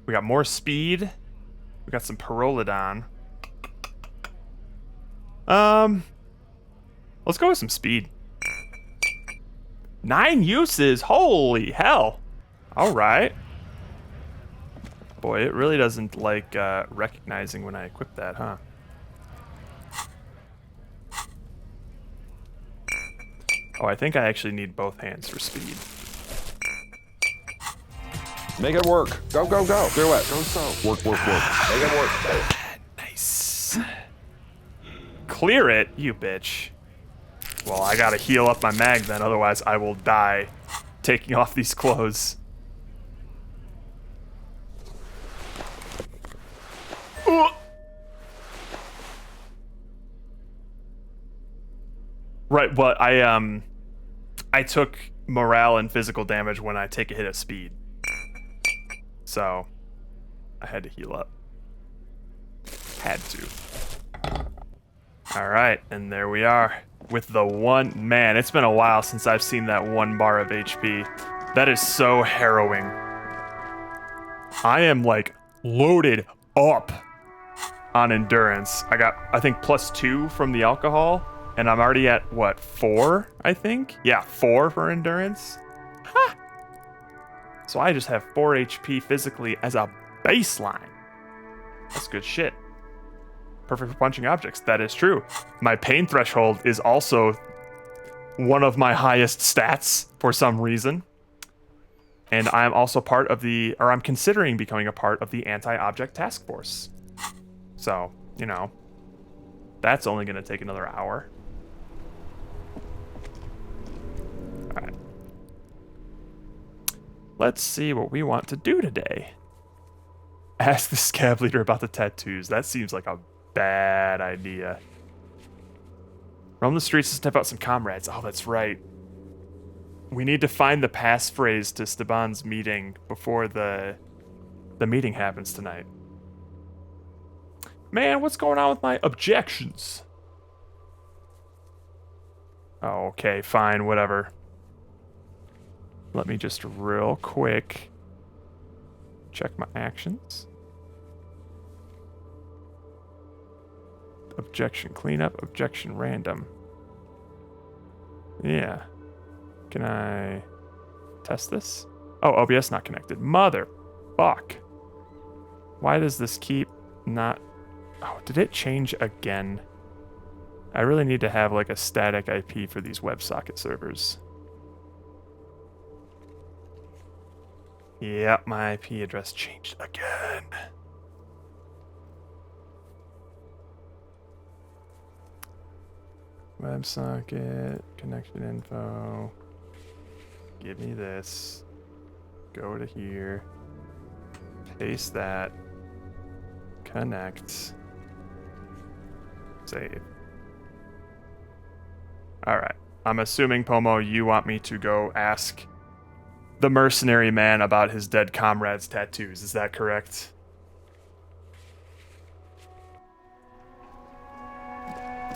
We got more speed. We got some Pyrrolidon. Let's go with some speed. 9 uses? Holy hell. Alright. Boy, it really doesn't like recognizing when I equip that, huh? Oh, I think I actually need both hands for speed. Make it work. Go, go, go. Do it. Go so. Work, work, work. Make it work. Nice. Clear it, you bitch. Well, I gotta heal up my mag then, otherwise I will die taking off these clothes. Right, but I took morale and physical damage when I take a hit of speed. So, I had to heal up. Had to. Alright, and there we are. With the one... Man, it's been a while since I've seen that 1 bar of HP. That is so harrowing. I am like loaded up on endurance. I got, I think, +2 from the alcohol, and I'm already at what, 4, I think? Yeah, 4 for endurance. Ha! So I just have 4 HP physically as a baseline. That's good shit. Perfect for punching objects. That is true. My pain threshold is also one of my highest stats for some reason. And I'm also part of the, or I'm considering becoming a part of the anti-object task force. So, you know, that's only going to take another hour. All right. Let's see what we want to do today. Ask the scab leader about the tattoos. That seems like a bad idea. Roam the streets to sniff out some comrades. Oh, that's right. We need to find the passphrase to Steban's meeting before the meeting happens tonight. Man, what's going on with my objections? Oh, okay, fine, whatever. Let me just real quick check my actions. Objection cleanup, objection random. Yeah. Can I test this? Oh, OBS not connected. Mother fuck. Why does this keep not... Oh, did it change again? I really need to have like a static IP for these WebSocket servers. Yep, my IP address changed again. WebSocket, connection info. Give me this. Go to here. Paste that. Connect. Save. Alright. I'm assuming, Pomo, you want me to go ask the mercenary man about his dead comrade's tattoos. Is that correct?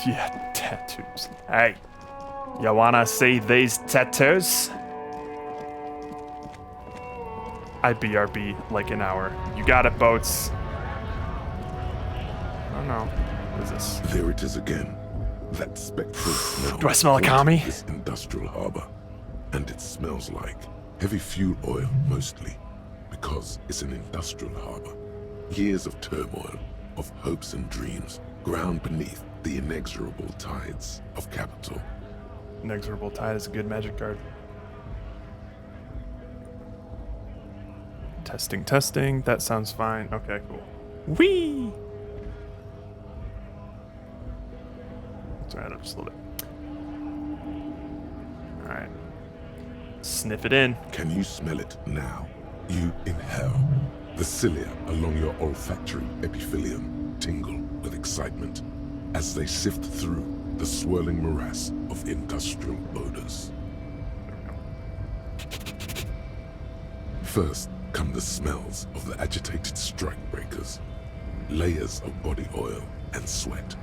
Yeah, tattoos. Hey, you wanna see these tattoos? I BRB like an hour. You got it, boats. Oh no. What is this? There it is again. That spectral smell. Do I smell a commie? This industrial harbor. And it smells like heavy fuel oil, mostly. Because it's an industrial harbor. Years of turmoil, of hopes and dreams, ground beneath the inexorable tides of capital. Inexorable Tide is a good magic card. Testing, testing. That sounds fine. Okay, cool. Whee! Let's turn it up just a little bit. Alright. Sniff it in. Can you smell it now? You inhale. The cilia along your olfactory epithelium tingle with excitement as they sift through the swirling morass of industrial odors. First come the smells of the agitated strikebreakers, layers of body oil and sweat,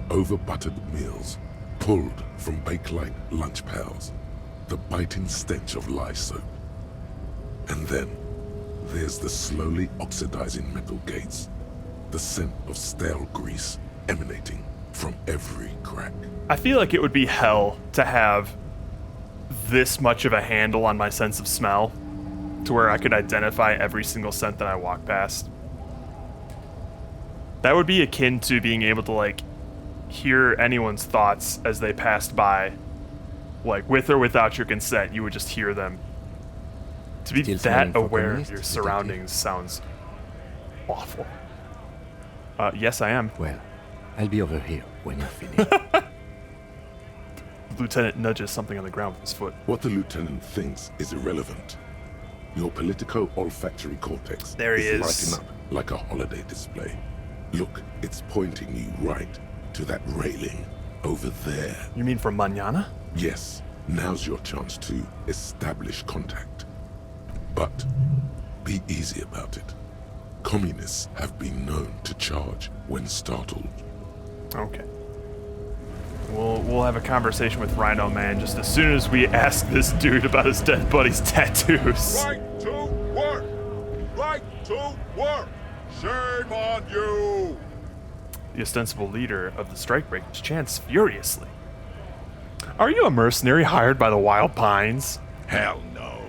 over-buttered meals pulled from bake-like lunch pails, the biting stench of lye soap. And then there's the slowly oxidizing metal gates, the scent of stale grease emanating from every crack. I feel like it would be hell to have this much of a handle on my sense of smell to where I could identify every single scent that I walk past. That would be akin to being able to like hear anyone's thoughts as they passed by. Like with or without your consent, you would just hear them. To be Still smelling that for aware of communists, your detective? surroundings sounds awful. Yes, I am. Well, I'll be over here when you're finished. The lieutenant nudges something on the ground with his foot. What the lieutenant thinks is irrelevant. Your politico-olfactory cortex There he is. lighting up like a holiday display. Look, it's pointing you right to that railing over there. You mean from Manana? Yes, now's your chance to establish contact. But be easy about it. Communists have been known to charge when startled. Okay. We'll have a conversation with Rhino Man just as soon as we ask this dude about his dead buddy's tattoos. Right to work! Right to Shame on you! The ostensible leader of the Strikebreakers chants furiously. Are you a mercenary hired by the Wild Pines? Hell no.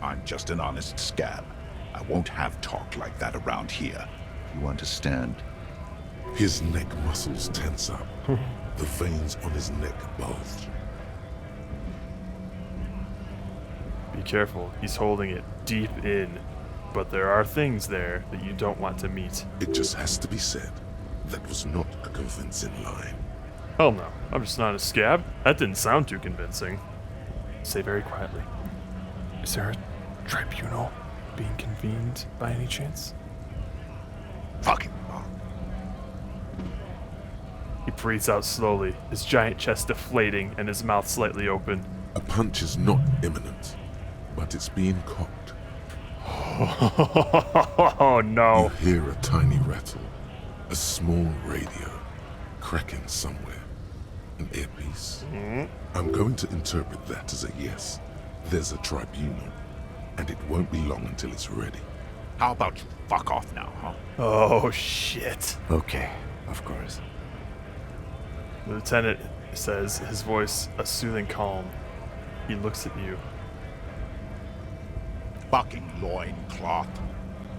I'm just an honest scab. I won't have talk like that around here. You understand? His neck muscles tense up. The veins on his neck bulge. Be careful, he's holding it deep in. But there are things there that you don't want to meet. It just has to be said. That was not a convincing line. Hell no, I'm just not a scab. That didn't sound too convincing. Say very quietly. Is there a tribunal being convened by any chance? Fucking He breathes out slowly, his giant chest deflating and his mouth slightly open. A punch is not imminent, but it's being cocked. Oh no. You hear a tiny rattle, a small radio, cracking somewhere. An earpiece. I'm going to interpret that as a yes. There's a tribunal, and it won't be long until it's ready. How about you fuck off now, huh? Oh shit. Okay, of course. The lieutenant says, his voice a soothing calm. He looks at you. Fucking loincloth.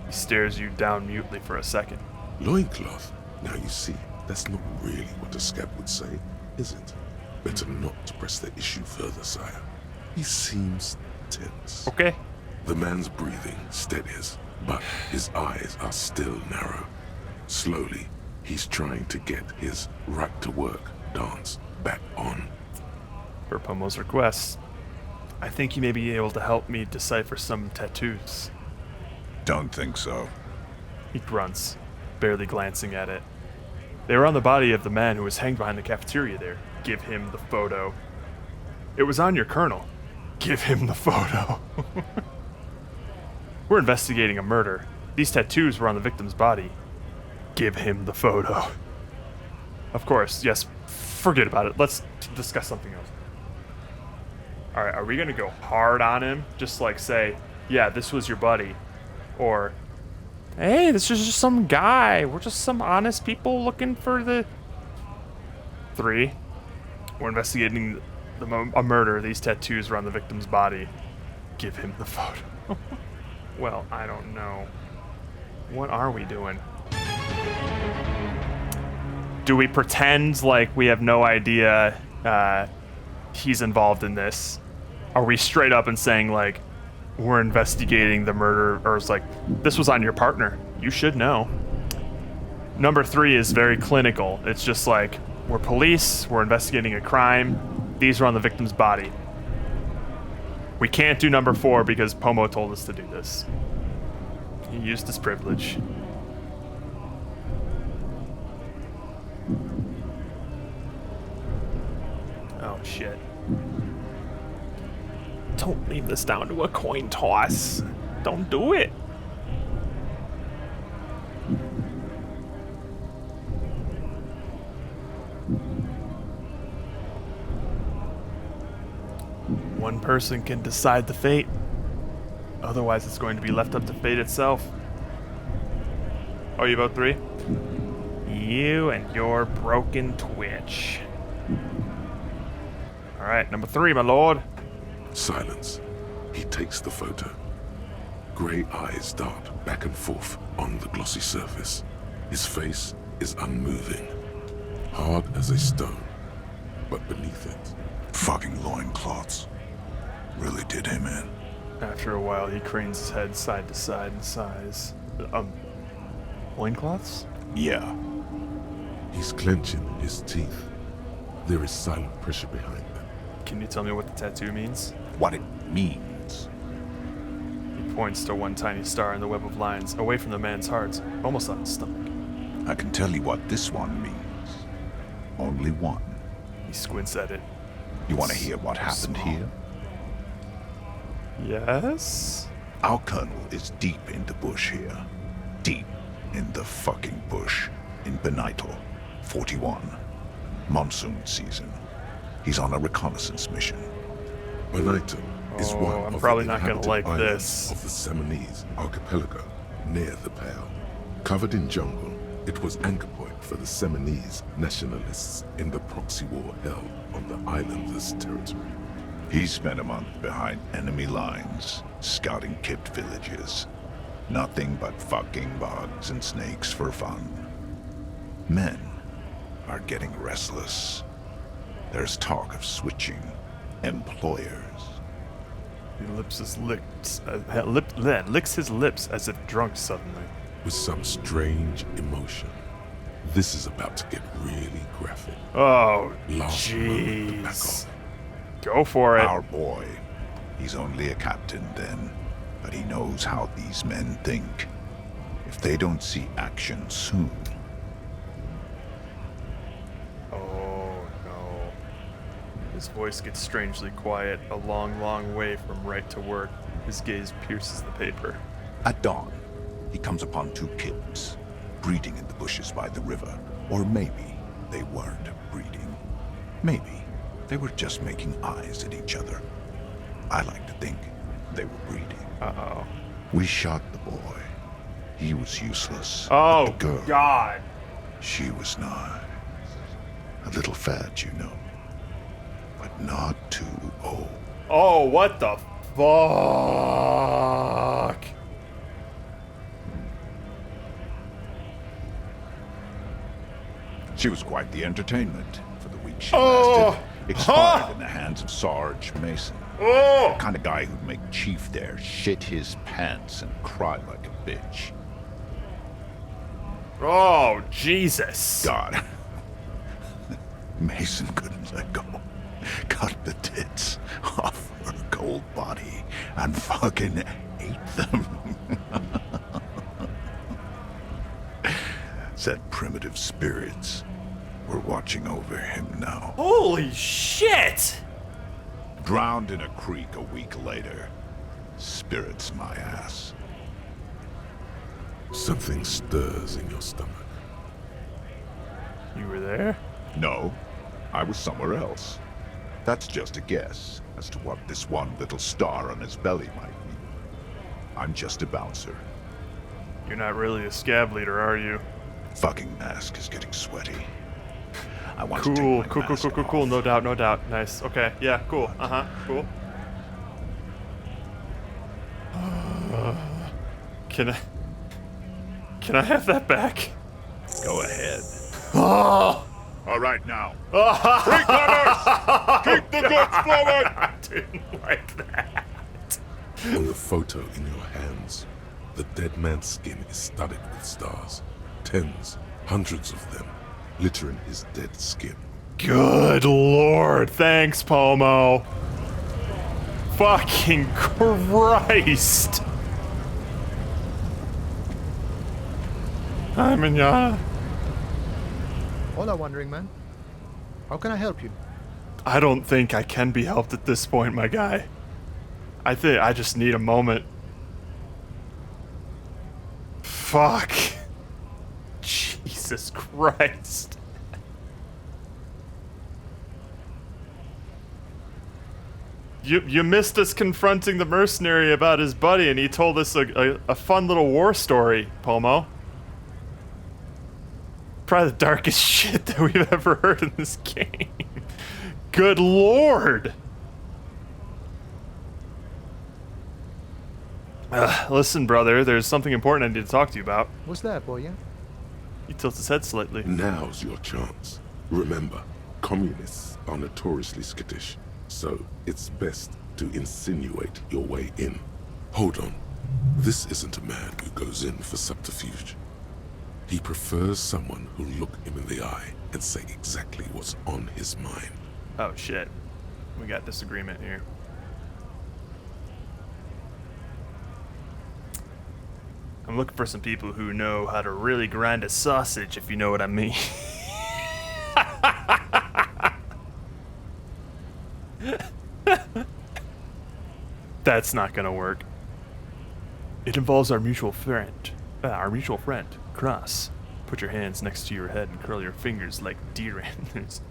He stares you down mutely for a second. Loincloth? Now you see, that's not really what a scab would say, is it? Better not to press the issue further, sire. He seems tense. Okay. The man's breathing steadies, but his eyes are still narrow. Slowly, he's trying to get his right-to-work dance back on. Per Pomo's request, I think you may be able to help me decipher some tattoos. Don't think so. He grunts, barely glancing at it. They were on the body of the man who was hanged behind the cafeteria there. Give him the photo. It was on your colonel. Give him the photo. We're investigating a murder. These tattoos were on the victim's body. Give him the photo. Of course, yes, forget about it. Let's discuss something else. Alright, are we gonna go hard on him? Just like say, yeah, this was your buddy. Or, hey, this is just some guy. We're just some honest people looking for the... 3. We're investigating a murder. These tattoos were on the victim's body. Give him the photo. Well, I don't know. What are we doing? Do we pretend like we have no idea he's involved in this? Are we straight up and saying like, we're investigating the murder, or it's like, this was on your partner. You should know. Number 3 is very clinical. It's just like, we're police, we're investigating a crime. These are on the victim's body. We can't do number 4 because Pomo told us to do this. He used his privilege. Oh shit. Don't leave this down to a coin toss. Don't do it. One person can decide the fate. Otherwise, it's going to be left up to fate itself. Oh, you vote 3? You and your broken Twitch. Alright, number 3, my lord. Silence. He takes the photo. Grey eyes dart back and forth on the glossy surface. His face is unmoving, hard as a stone, but beneath it, Fucking loincloths. Really did him in. After a while, he cranes his head side to side and sighs. Loincloths? Yeah. he's clenching his teeth. There is silent pressure behind them. Can you tell me what the tattoo means? What it means. He points to one tiny star in the web of lines, away from the man's heart, almost on his stomach. I can tell you what this one means. Only one. He squints at it. You want to hear what happened here? Yes? Our colonel is deep in the bush here. Deep in the fucking bush. In Benito, 41. Monsoon season. He's on a reconnaissance mission. Benito is Oh, one I'm of probably the not gonna inhabited like islands this. of the Seminoles archipelago near the Pale. Covered in jungle, it was anchor point for the Seminese nationalists in the proxy war held on the islanders' territory. He spent a month behind enemy lines, scouting kipped villages. Nothing but fucking bugs and snakes for fun. Men are getting restless. There's talk of switching employers. He licks his lips as if drunk suddenly. With some strange emotion. This is about to get really graphic. Oh, Last moment, back jeez. on. Go for it. Our boy. He's only a captain then, but he knows how these men think. If they don't see action soon, Oh, no. His voice gets strangely quiet, a long, long way from right to work. His gaze pierces the paper. at dawn, he comes upon two kids, breeding in the bushes by the river. Or maybe they weren't breeding. Maybe they were just making eyes at each other. I like to think they were breeding. Uh-oh. We shot the boy. He was useless. Oh, But the girl, God. she was nice. A little fat, you know. But not too old. Oh, what the fuck? She was quite the entertainment for the week she Oh! lasted. Expired in the hands of Sarge Mason. Oh! The kind of guy who'd make Chief there shit his pants and cry like a bitch. Oh, Jesus. God. Mason couldn't let go. Cut the tits off her cold body and fucking ate them. Said primitive spirits were watching over him now. Holy shit! Drowned in a creek a week later. Spirits my ass. Something stirs in your stomach. You were there? No, I was somewhere else. That's just a guess as to what this one little star on his belly might be. I'm just a bouncer. You're not really a scab leader, are you? Fucking mask is getting sweaty. I want to take Cool, my cool, cool, mask cool, cool, cool. off. No doubt, no doubt. Nice. Okay, yeah, cool. Cool. Can I have that back? Go ahead. Oh! All right now. Keep the goods flowing! I didn't like that. On the photo in your hands, the dead man's skin is studded with stars. Tens, hundreds of them, littering his dead skin. Good lord. Thanks, Pomo. Fucking Christ. Hi, Mignana. Hola, Wandering Man. How can I help you? I don't think I can be helped at this point, my guy. I think I just need a moment. Fuck. Jesus Christ. You missed us confronting the mercenary about his buddy, and he told us a fun little war story, Pomo. Probably the darkest shit that we've ever heard in this game. Good lord! Listen, brother, there's something important I need to talk to you about. What's that, boy? Yeah? He tilts his head slightly. Now's your chance. Remember, communists are notoriously skittish, so it's best to insinuate your way in. Hold on. This isn't a man who goes in for subterfuge. He prefers someone who'll look him in the eye and say exactly what's on his mind. Oh shit. We got disagreement here. I'm looking for some people who know how to really grind a sausage, if you know what I mean. That's not gonna work. It involves our mutual friend, Cross. Put your hands next to your head and curl your fingers like deer antlers.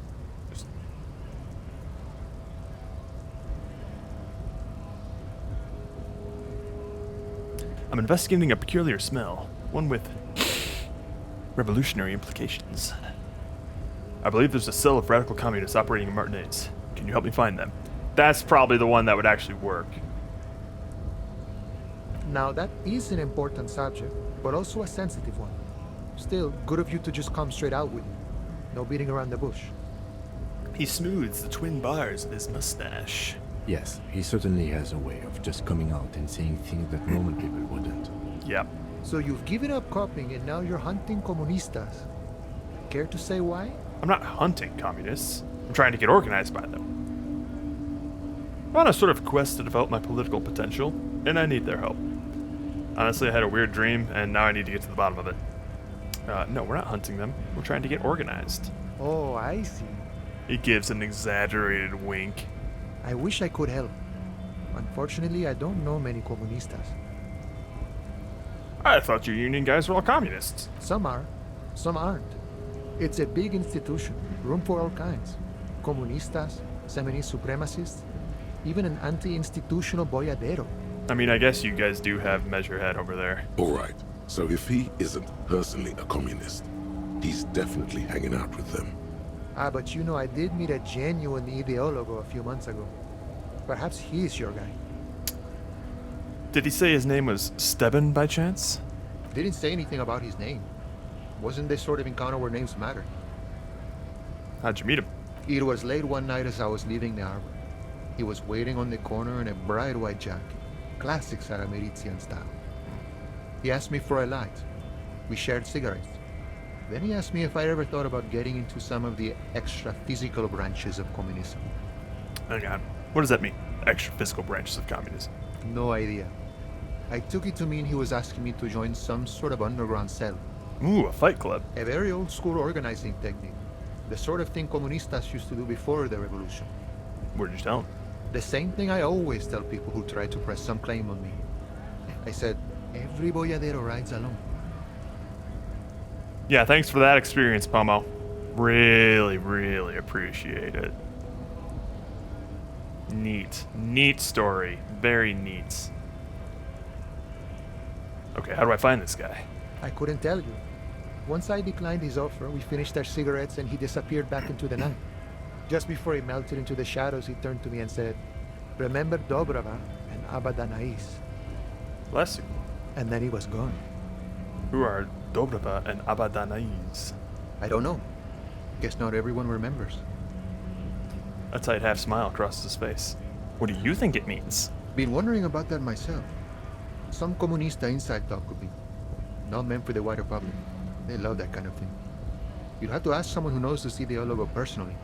I'm investigating a peculiar smell, one with Revolutionary implications. I believe there's a cell of radical communists operating in Martinez. Can you help me find them? That's probably the one that would actually work. Now, that is an important subject, but also a sensitive one. Still, good of you to just come straight out with it. No beating around the bush. He smooths the twin bars of his mustache. Yes, he certainly has a way of just coming out and saying things that normal people wouldn't. Yep. So you've given up copying and now you're hunting comunistas. Care to say why? I'm not hunting communists. I'm trying to get organized by them. I'm on a sort of quest to develop my political potential, and I need their help. Honestly, I had a weird dream, and now I need to get to the bottom of it. No, we're not hunting them. We're trying to get organized. Oh, I see. He gives an exaggerated wink. I wish I could help. Unfortunately, I don't know many comunistas. I thought you union guys were all communists. Some are, some aren't. It's a big institution, room for all kinds. Comunistas, feminist supremacists, even an anti-institutional boyadero. I mean, I guess you guys do have Measurehead over there. Alright, so if he isn't personally a communist, he's definitely hanging out with them. Ah, but you know, I did meet a genuine ideologo a few months ago. Perhaps he's your guy. Did he say his name was Steban by chance? Didn't say anything about his name. Wasn't this sort of encounter where names matter? How'd you meet him? It was late one night as I was leaving the harbor. He was waiting on the corner in a bright white jacket. Classic Sarameritian style. He asked me for a light. We shared cigarettes. Then he asked me if I ever thought about getting into some of the extra physical branches of communism. Hang on. What does that mean? Extra physical branches of communism. No idea. I took it to mean he was asking me to join some sort of underground cell. Ooh, a fight club. A very old school organizing technique. The sort of thing comunistas used to do before the revolution. What did you tell him? The same thing I always tell people who try to press some claim on me. I said, every boyadero rides alone. Yeah, thanks for that experience, Pomo. Really, really appreciate it. Neat. Neat story. Very neat. Okay, how do I find this guy? I couldn't tell you. Once I declined his offer, we finished our cigarettes and he disappeared back into the night. Just before he melted into the shadows, he turned to me and said, "Remember Dobrava and Abadanais." Bless you. And then he was gone. Who are Dobrava and Abadanais? I don't know. Guess not everyone remembers. A tight half smile crosses his face. What do you think it means? Been wondering about that myself. Some comunista inside talk could be. Not meant for the wider public. They love that kind of thing. You'd have to ask someone who knows the ideologo personally.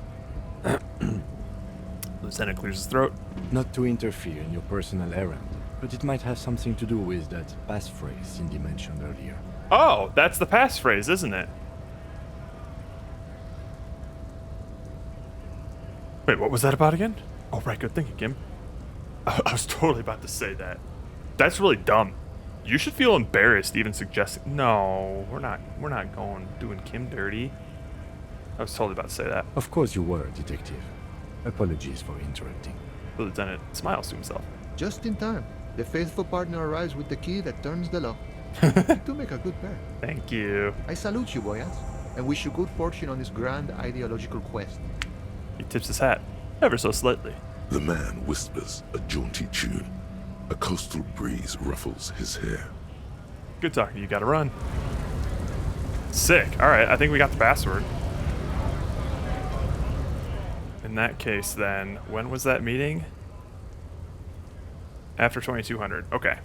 Lieutenant clears his throat. Not to interfere in your personal errand, but it might have something to do with that passphrase Cindy mentioned earlier. Oh, that's the passphrase, isn't it? Wait, what was that about again? Oh, right, good thinking, Kim. I was totally about to say that. That's really dumb. You should feel embarrassed even suggesting. No, we're not doing Kim dirty. I was totally about to say that. Of course you were, detective. Apologies for interrupting. The lieutenant smiles to himself. Just in time. The faithful partner arrives with the key that turns the lock. You do make a good pair. Thank you. I salute you, boyas, and wish you good fortune on this grand ideological quest. He tips his hat, ever so slightly. The man whispers a jaunty tune. A coastal breeze ruffles his hair. Good talking, you gotta run. Sick. Alright, I think we got the password. In that case, then, when was that meeting? After 2200. Okay.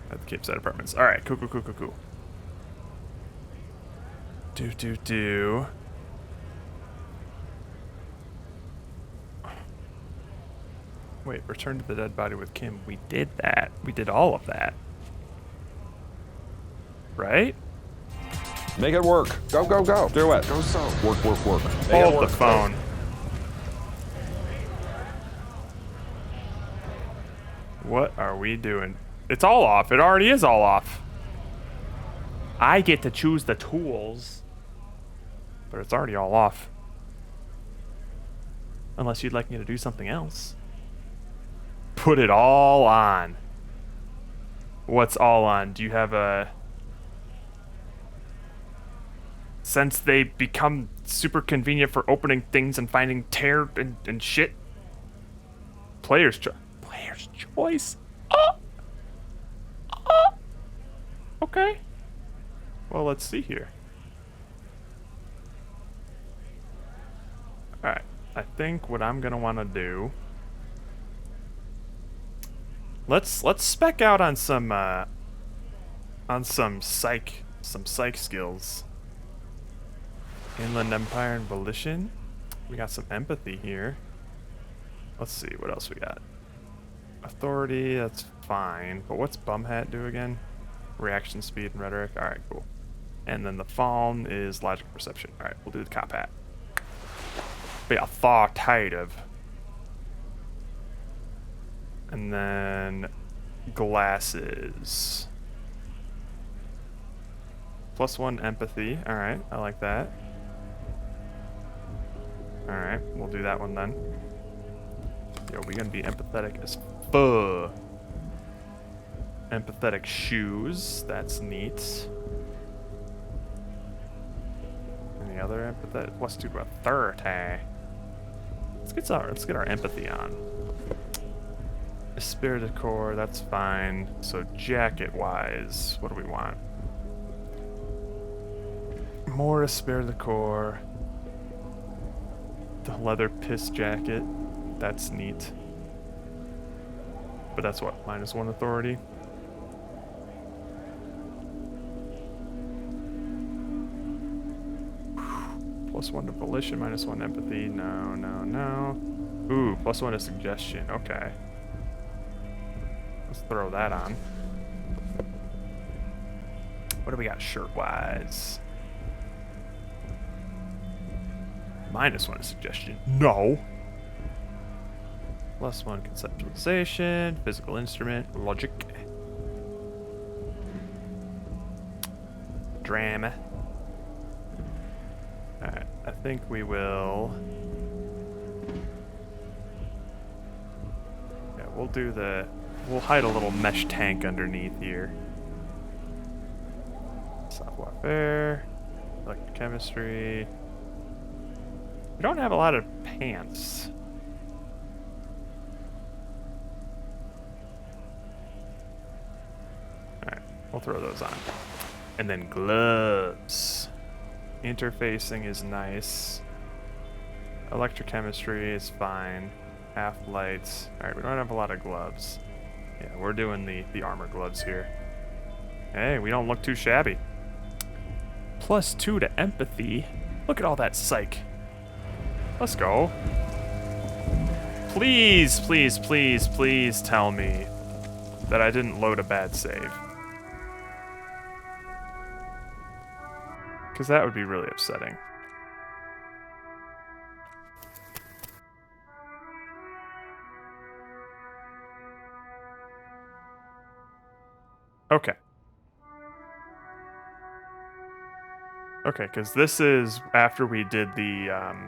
At the Cape Side Apartments. Alright, cool. Do. Wait, return to the dead body with Kim. We did that. We did all of that. Right? Make it work. Go. Do it. Go so. Work. Make it Hold the work. phone. What are we doing? It's all off. It already is all off. I get to choose the tools. But it's already all off. Unless you'd like me to do something else. Put it all on. What's all on? Do you have a... since they become super convenient for opening things and finding tear and shit. Player's choice. Okay. Well, let's see here. Alright. I think what I'm gonna want to do... Let's spec out on some psych skills. Inland Empire and Volition. We got some empathy here. Let's see what else we got. Authority, that's fine. But what's Bumhat do again? Reaction speed and rhetoric. Alright, cool. And then the Falm is logical perception. Alright, we'll do the cop hat. Be authoritative. And then glasses. +1 empathy. Alright, I like that. Alright, we'll do that one then. Yo, we gonna be empathetic as fuck. Empathetic shoes. That's neat. Any other empathetic? +2 authority. Let's get our empathy on. Spirited core, that's fine. So jacket-wise, what do we want? More spirited core. The leather piss jacket. That's neat. But that's what? -1 authority? +1 to volition, -1 empathy. No, no, no. Ooh, +1 to suggestion. Okay. Let's throw that on. What do we got shirt-wise? -1 to suggestion. No! +1 conceptualization, physical instrument, logic. Drama. Alright, I think we will... Yeah, we'll do the... We'll hide a little mesh tank underneath here. Savoir-faire, electrochemistry. We don't have a lot of pants. Alright, we'll throw those on. And then gloves. Interfacing is nice. Electrochemistry is fine. Half lights. Alright, we don't have a lot of gloves. Yeah, we're doing the armor gloves here. Hey, we don't look too shabby. +2 to empathy. Look at all that psych. Let's go. Please, please, please, please tell me that I didn't load a bad save. Because that would be really upsetting. Okay. Okay, because this is after we did the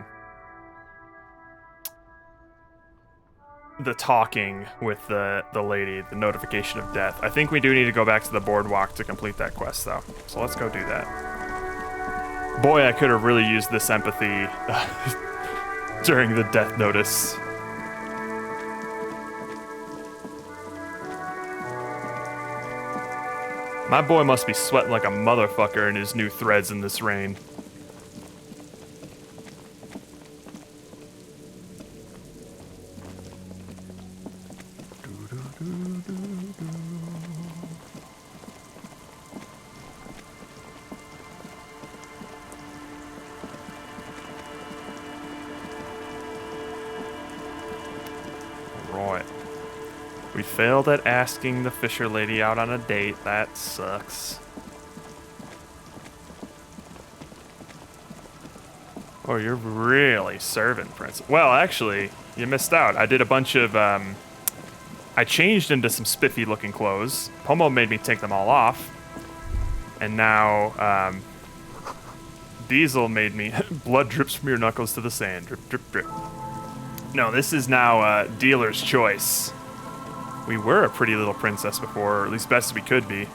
talking with the lady, the notification of death. I think we do need to go back to the boardwalk to complete that quest, though. So let's go do that. Boy, I could have really used this empathy during the death notice. My boy must be sweating like a motherfucker in his new threads in this rain. Right. We failed at asking the Fisher lady out on a date. That sucks. Oh, you're really serving, Prince. Well, actually, you missed out. I did a bunch of, I changed into some spiffy-looking clothes. Pomo made me take them all off. And now, Diesel made me... Blood drips from your knuckles to the sand. Drip, drip, drip. No, this is now, dealer's choice. We were a pretty little princess before, or at least best we could be.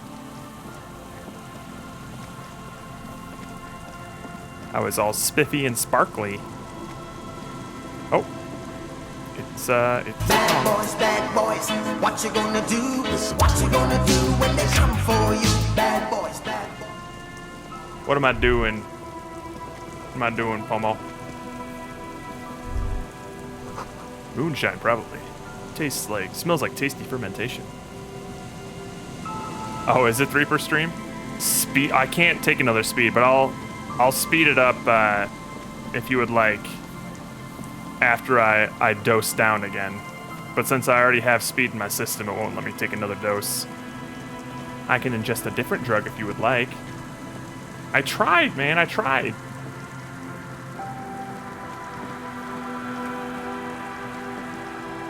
I was all spiffy and sparkly. Oh. It's Bad boys, what you gonna do? What you gonna do when they come for you? Bad boys, bad boys. What am I doing? What am I doing, Pomo? Moonshine, probably. Smells like tasty fermentation. Oh, is it 3 per stream? Speed. I can't take another speed, but I'll speed it up if you would like. After I dose down again. But since I already have speed in my system, it won't let me take another dose. I can ingest a different drug if you would like. I tried, man, I tried.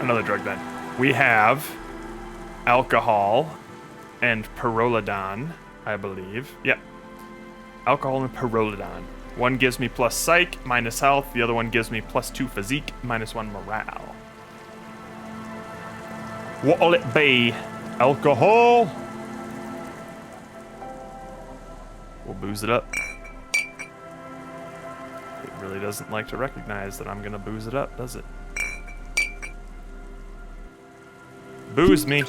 Another drug then. We have alcohol and pyrrolidon, I believe. Yep. Alcohol and pyrrolidon. One gives me plus psych, minus health. The other one gives me plus 2 physique, minus 1 morale. What'll it be? Alcohol? We'll booze it up. It really doesn't like to recognize that I'm gonna booze it up, does it? Booze me.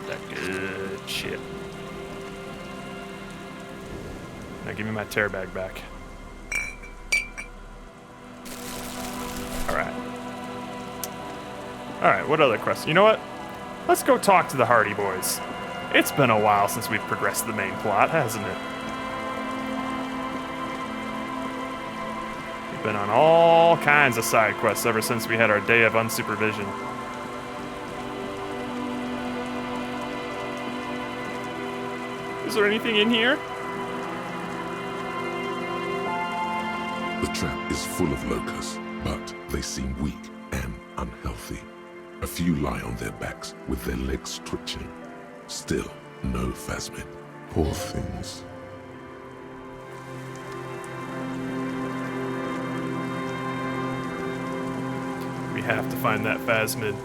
That good shit. Now give me my tear bag back. Alright. Alright, what other quests? You know what? Let's go talk to the Hardy Boys. It's been a while since we've progressed the main plot, hasn't it? We've been on all kinds of side quests ever since we had our day of unsupervision. Is there anything in here? The trap is full of locusts, but they seem weak and unhealthy. A few lie on their backs with their legs twitching. Still, no phasmid. Poor things. We have to find that phasmid.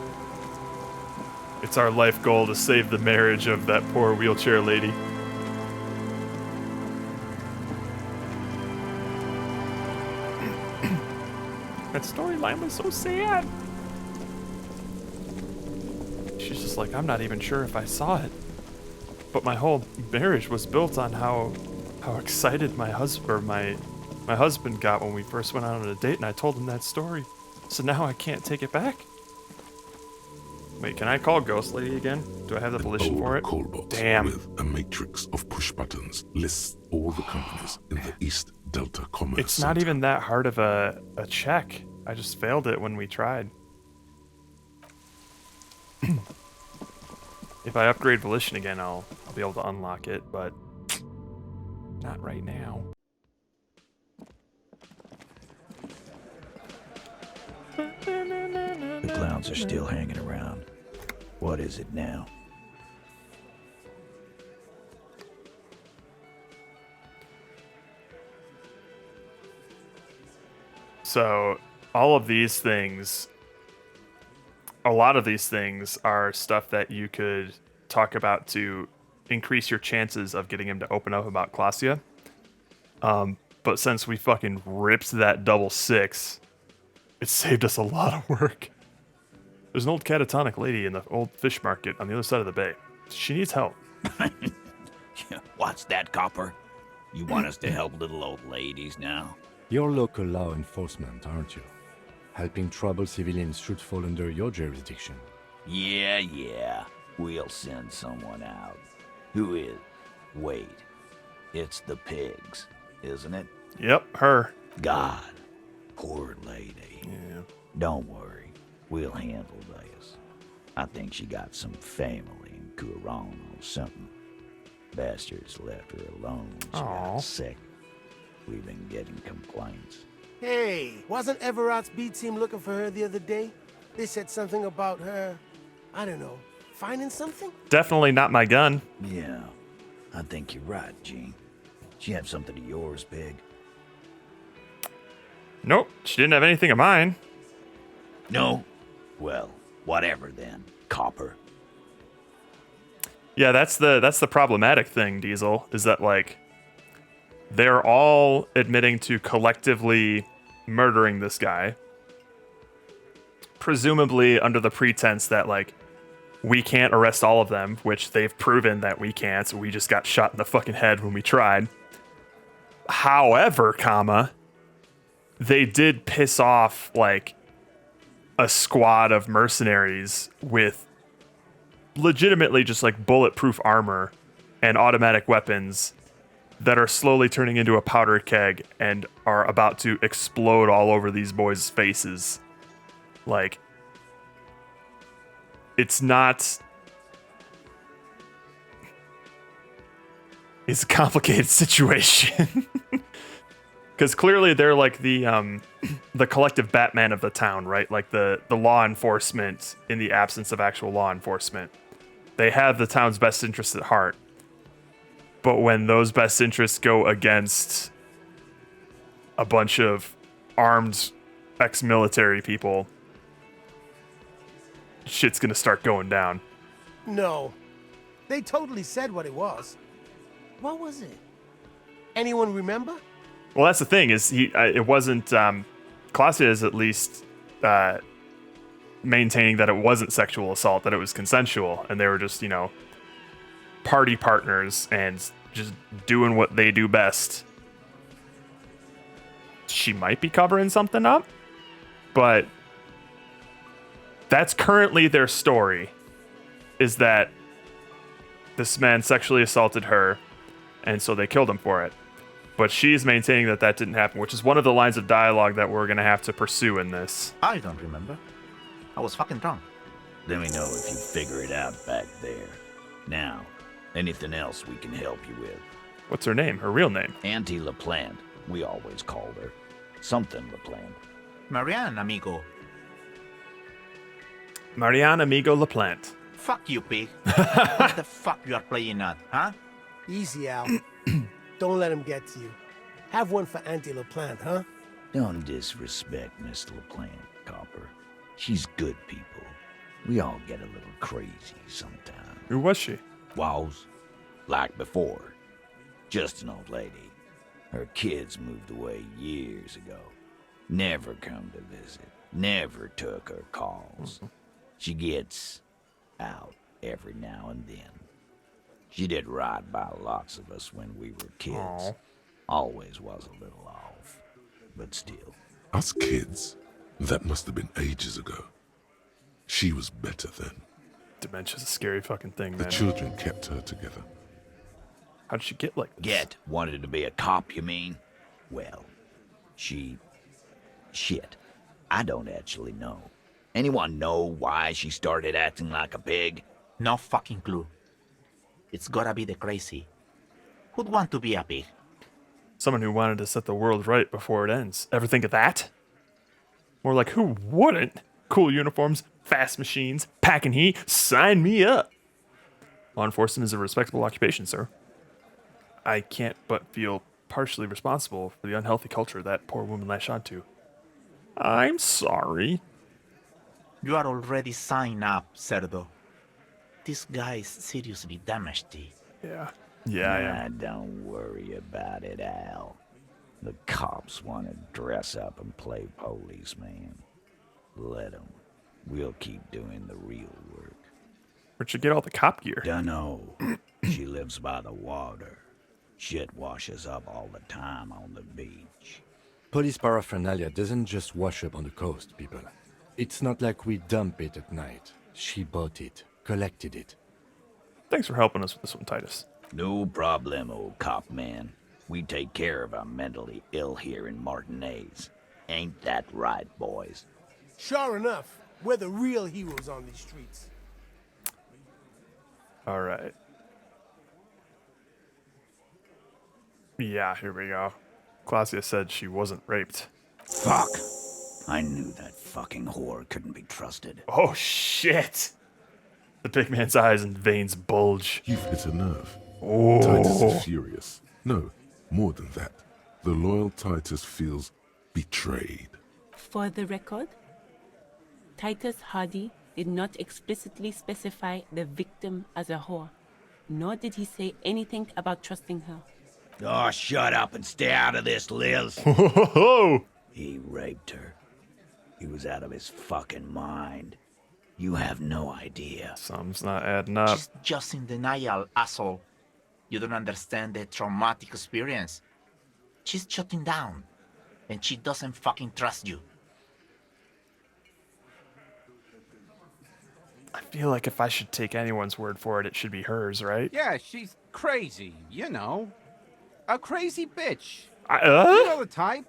It's our life goal to save the marriage of that poor wheelchair lady. That storyline was so sad. She's just like, I'm not even sure if I saw it. But my whole marriage was built on how excited my husband got when we first went out on a date, and I told him that story. So now I can't take it back? Wait, can I call Ghost Lady again? Do I have the volition for it? Call box Damn. with a matrix of push buttons lists all the companies in the East Delta Commerce It's not Center. even that hard of a check. I just failed it when we tried. If I upgrade Volition again, I'll be able to unlock it, but not right now. The clowns are still hanging around. What is it now? So, all of these things, a lot of these things are stuff that you could talk about to increase your chances of getting him to open up about Clausia. But since we fucking ripped that double 6, it saved us a lot of work. There's an old catatonic lady in the old fish market on the other side of the bay. She needs help. What's that, Copper? You want us to help little old ladies now? You're local law enforcement, aren't you? Helping troubled civilians should fall under your jurisdiction. Yeah. We'll send someone out. Who is? Wait. It's the pigs, isn't it? Yep, her. God. Poor lady. Yeah. Don't worry. We'll handle this. I think she got some family in Kuron or something. Bastards left her alone when she Aw. got sick. We've been getting complaints. Hey, wasn't Everott's B team looking for her the other day? They said something about her, I don't know, finding something? Definitely not my gun. Yeah, I think you're right, Gene. She have something of yours, Big? Nope, she didn't have anything of mine. No? Well, whatever then, Copper. Yeah, that's the problematic thing, Diesel, is that like they're all admitting to collectively murdering this guy, presumably under the pretense that like we can't arrest all of them, which they've proven that we can't. So we just got shot in the fucking head when we tried. However, they did piss off like a squad of mercenaries with legitimately just like bulletproof armor and automatic weapons that are slowly turning into a powder keg and are about to explode all over these boys' faces. Like, it's not... It's a complicated situation. Because clearly they're like the collective Batman of the town, right? Like the law enforcement in the absence of actual law enforcement. They have the town's best interests at heart. But when those best interests go against a bunch of armed ex-military people, shit's gonna start going down. No. They totally said what it was. What was it? Anyone remember? Well, that's the thing, is it wasn't... Klaasje is at least maintaining that it wasn't sexual assault, that it was consensual, and they were just, party partners and just doing what they do best. She might be covering something up, but that's currently their story, is that this man sexually assaulted her, and so they killed him for it. But she's maintaining that that didn't happen, which is one of the lines of dialogue that we're going to have to pursue in this. I don't remember. I was fucking drunk. Let me know if you figure it out back there. Now, anything else we can help you with? What's her name? Her real name? Auntie LaPlante. We always called her. Something LaPlante. Marianne, amigo. Marianne Amigo LaPlante. Fuck you, pig. What the fuck you are playing at, huh? Easy, Al. Don't let him get to you. Have one for Auntie LaPlante, huh? Don't disrespect Miss LaPlante, Copper. She's good people. We all get a little crazy sometimes. Who was she? Was. Like before. Just an old lady. Her kids moved away years ago. Never come to visit. Never took her calls. She gets out every now and then. She did right by lots of us when we were kids. Aww. Always was a little off. But still. Us kids? That must have been ages ago. She was better then. Dementia's a scary fucking thing, The man. children kept her together. How'd she get like this? Get wanted to be a cop, you mean? Well, shit. I don't actually know. Anyone know why she started acting like a pig? No fucking clue. It's gotta be the crazy. Who'd want to be a pig? Someone who wanted to set the world right before it ends. Ever think of that? More like, who wouldn't? Cool uniforms, fast machines, packing heat, sign me up. Law enforcement is a respectable occupation, sir. I can't but feel partially responsible for the unhealthy culture that poor woman latched onto. I'm sorry. You are already signed up, Cerdo. This guy is seriously damaged. Yeah. Yeah, I am. Don't worry about it, Al. The cops want to dress up and play policeman. Let them. We'll keep doing the real work. Where'd you get all the cop gear? Dunno. She lives by the water. Shit washes up all the time on the beach. Police paraphernalia doesn't just wash up on the coast, people. It's not like we dump it at night. She bought it, collected it. Thanks for helping us with this one, Titus. No problem, old cop man. We take care of our mentally ill here in Martinez. Ain't that right, boys? Sure enough, we're the real heroes on these streets. All right. Yeah, here we go. Klaasje said she wasn't raped. Fuck. I knew that fucking whore couldn't be trusted. Oh, shit. The big man's eyes and veins bulge. You've hit a nerve. Oh. Titus is furious. No, more than that. The loyal Titus feels betrayed. For the record, Titus Hardy did not explicitly specify the victim as a whore. nor did he say anything about trusting her. Oh, shut up and stay out of this, Liz. He raped her. He was out of his fucking mind. You have no idea. Something's not adding up. She's just in denial, asshole. You don't understand the traumatic experience. She's shutting down, and she doesn't fucking trust you. I feel like if I should take anyone's word for it, it should be hers, right? Yeah, she's crazy, you know. A crazy bitch. You Uh? know the type.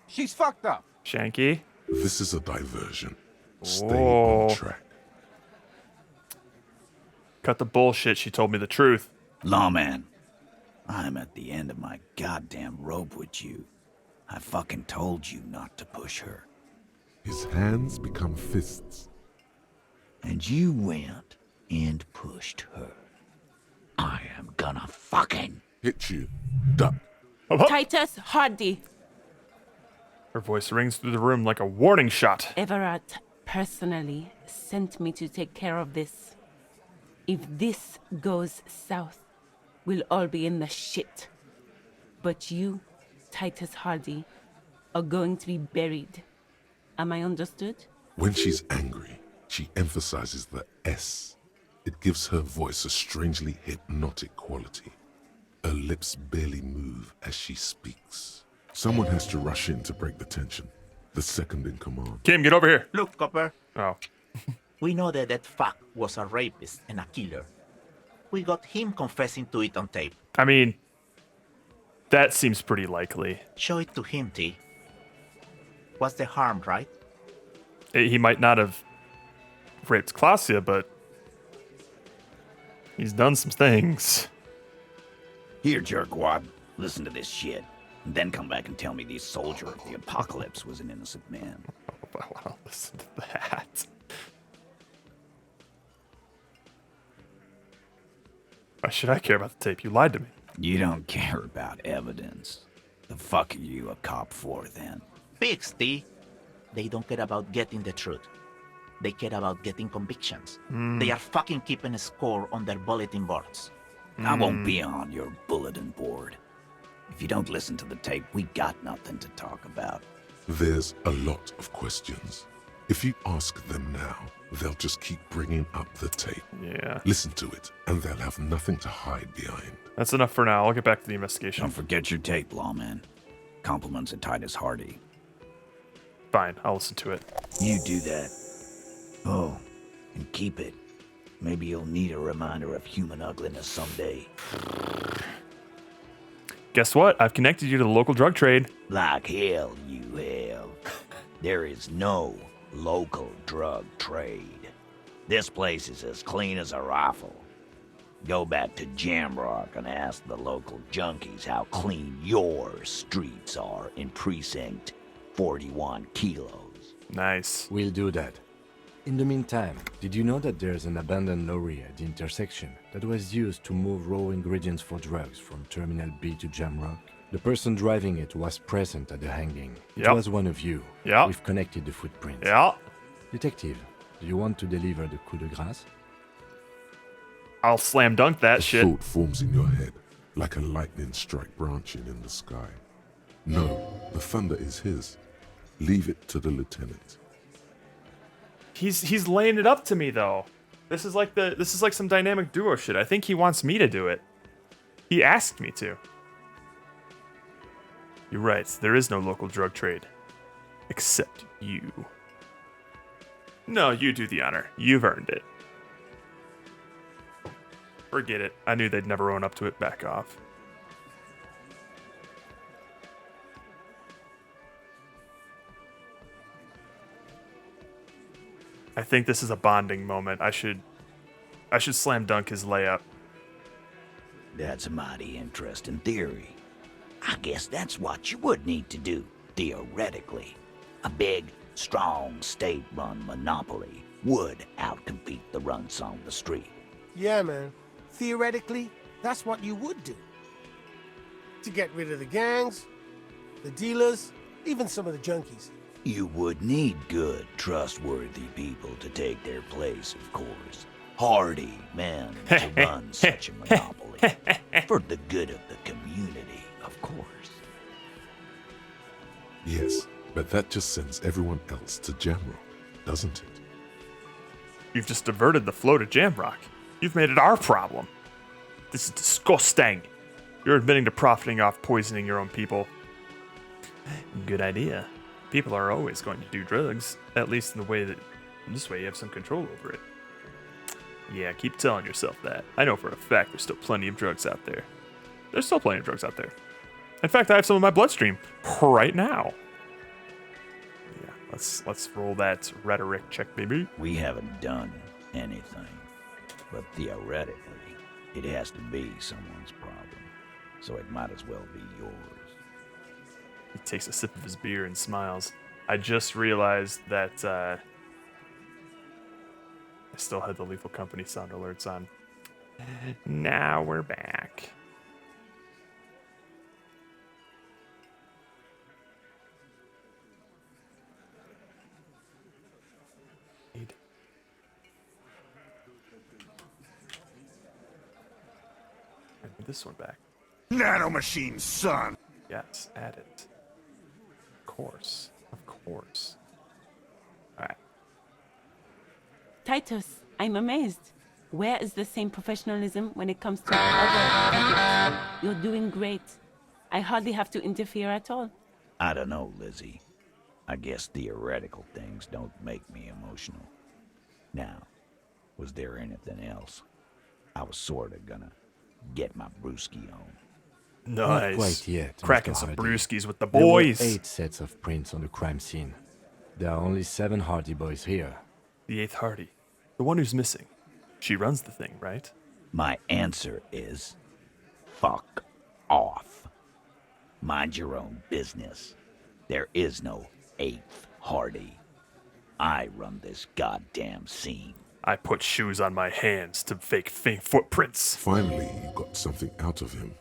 She's fucked up. Shanky? This is a diversion. Stay Whoa. on track. Cut the bullshit, she told me the truth. Lawman, I'm at the end of my goddamn rope with you. I fucking told you not to push her. His hands become fists. And you went and pushed her. I am gonna fucking hit you. Duck. Titus Hardy. Her voice rings through the room like a warning shot. Everett personally sent me to take care of this. If this goes south, we'll all be in the shit. But you, Titus Hardy, are going to be buried. Am I understood? When she's angry, she emphasizes the S. It gives her voice a strangely hypnotic quality. Her lips barely move as she speaks. Someone has to rush in to break the tension. The second in command. Kim, get over here. Look, Copper. Oh. We know that that fuck was a rapist and a killer. We got him confessing to it on tape. I mean, that seems pretty likely. Show it to him, T. What's the harm, right? He might not have raped Klasia, but he's done some things. Here, jerkwad, listen to this shit. And then come back and tell me the soldier of the apocalypse was an innocent man. I want to listen to that. Why should I care about the tape? You lied to me. You don't care about evidence. The fuck are you a cop for, then? Pigs, T. They don't care about getting the truth. They care about getting convictions. They are fucking keeping a score on their bulletin boards. I won't be on your bulletin board. If you don't listen to the tape, we got nothing to talk about. There's a lot of questions. If you ask them now, they'll just keep bringing up the tape. Yeah. Listen to it, and they'll have nothing to hide behind. That's enough for now. I'll get back to the investigation. Don't forget your tape, lawman. Compliments of Titus Hardy. Fine, I'll listen to it. You do that. Oh, and keep it. Maybe you'll need a reminder of human ugliness someday. Guess what? I've connected you to the local drug trade. Like hell you have. There is no local drug trade. This place is as clean as a rifle. Go back to Jamrock and ask the local junkies how clean your streets are in Precinct 41 Kilos. Nice. We'll do that. In the meantime, did you know that there's an abandoned lorry at the intersection that was used to move raw ingredients for drugs from Terminal B to Jamrock? The person driving it was present at the hanging. It Yep. was one of you. Yeah. We've connected the footprints. Yeah. Detective, do you want to deliver the coup de grâce? I'll slam dunk that A shit. thought forms in your head, like a lightning strike branching in the sky. No, the thunder is his. Leave it to the lieutenant. He's laying it up to me though. This is like some dynamic duo shit. I think he wants me to do it. He asked me to. You're right. There is no local drug trade. Except you. No, you do the honor. You've earned it. Forget it. I knew they'd never own up to it. Back off. I think this is a bonding moment. I should slam dunk his layup. That's a mighty interesting theory. I guess that's what you would need to do, theoretically. A big, strong, state-run monopoly would outcompete the runts on the street. Yeah, man. Theoretically, that's what you would do. To get rid of the gangs, the dealers, even some of the junkies. You would need good, trustworthy people to take their place, of course. hardy men to run such a monopoly. For the good of the community, of course. Yes, but that just sends everyone else to Jamrock, doesn't it? You've just diverted the flow to Jamrock. You've made it our problem. This is disgusting. You're admitting to profiting off poisoning your own people. Good idea. People are always going to do drugs, at least in the way that this way you have some control over it. Yeah, keep telling yourself that. I know for a fact there's still plenty of drugs out there. There's still plenty of drugs out there. In fact, I have some in my bloodstream right now. Yeah, let's roll that rhetoric check, baby. We haven't done anything, but theoretically, it has to be someone's problem, so it might as well be yours. He takes a sip of his beer and smiles. I just realized that I still had the Lethal Company sound alerts on. Now we're back. This one back. Nanomachine, son! Yes, add it. Of course. Alright. Titus, I'm amazed. Where is the same professionalism when it comes to other topics? You're doing great. I hardly have to interfere at all. I don't know, Lizzie. I guess theoretical things don't make me emotional. Now, was there anything else? I was sorta gonna get my brewski on. Nice. Not quite yet. Cracking Mr. some Hardy. brewskis with the There were boys. 8 sets of prints on the crime scene. There are only 7 Hardy boys here. The 8th Hardy. The one who's missing. She runs the thing, right? My answer is fuck off. Mind your own business. There is no 8th Hardy. I run this goddamn scene. I put shoes on my hands to fake footprints. Finally, you got something out of him.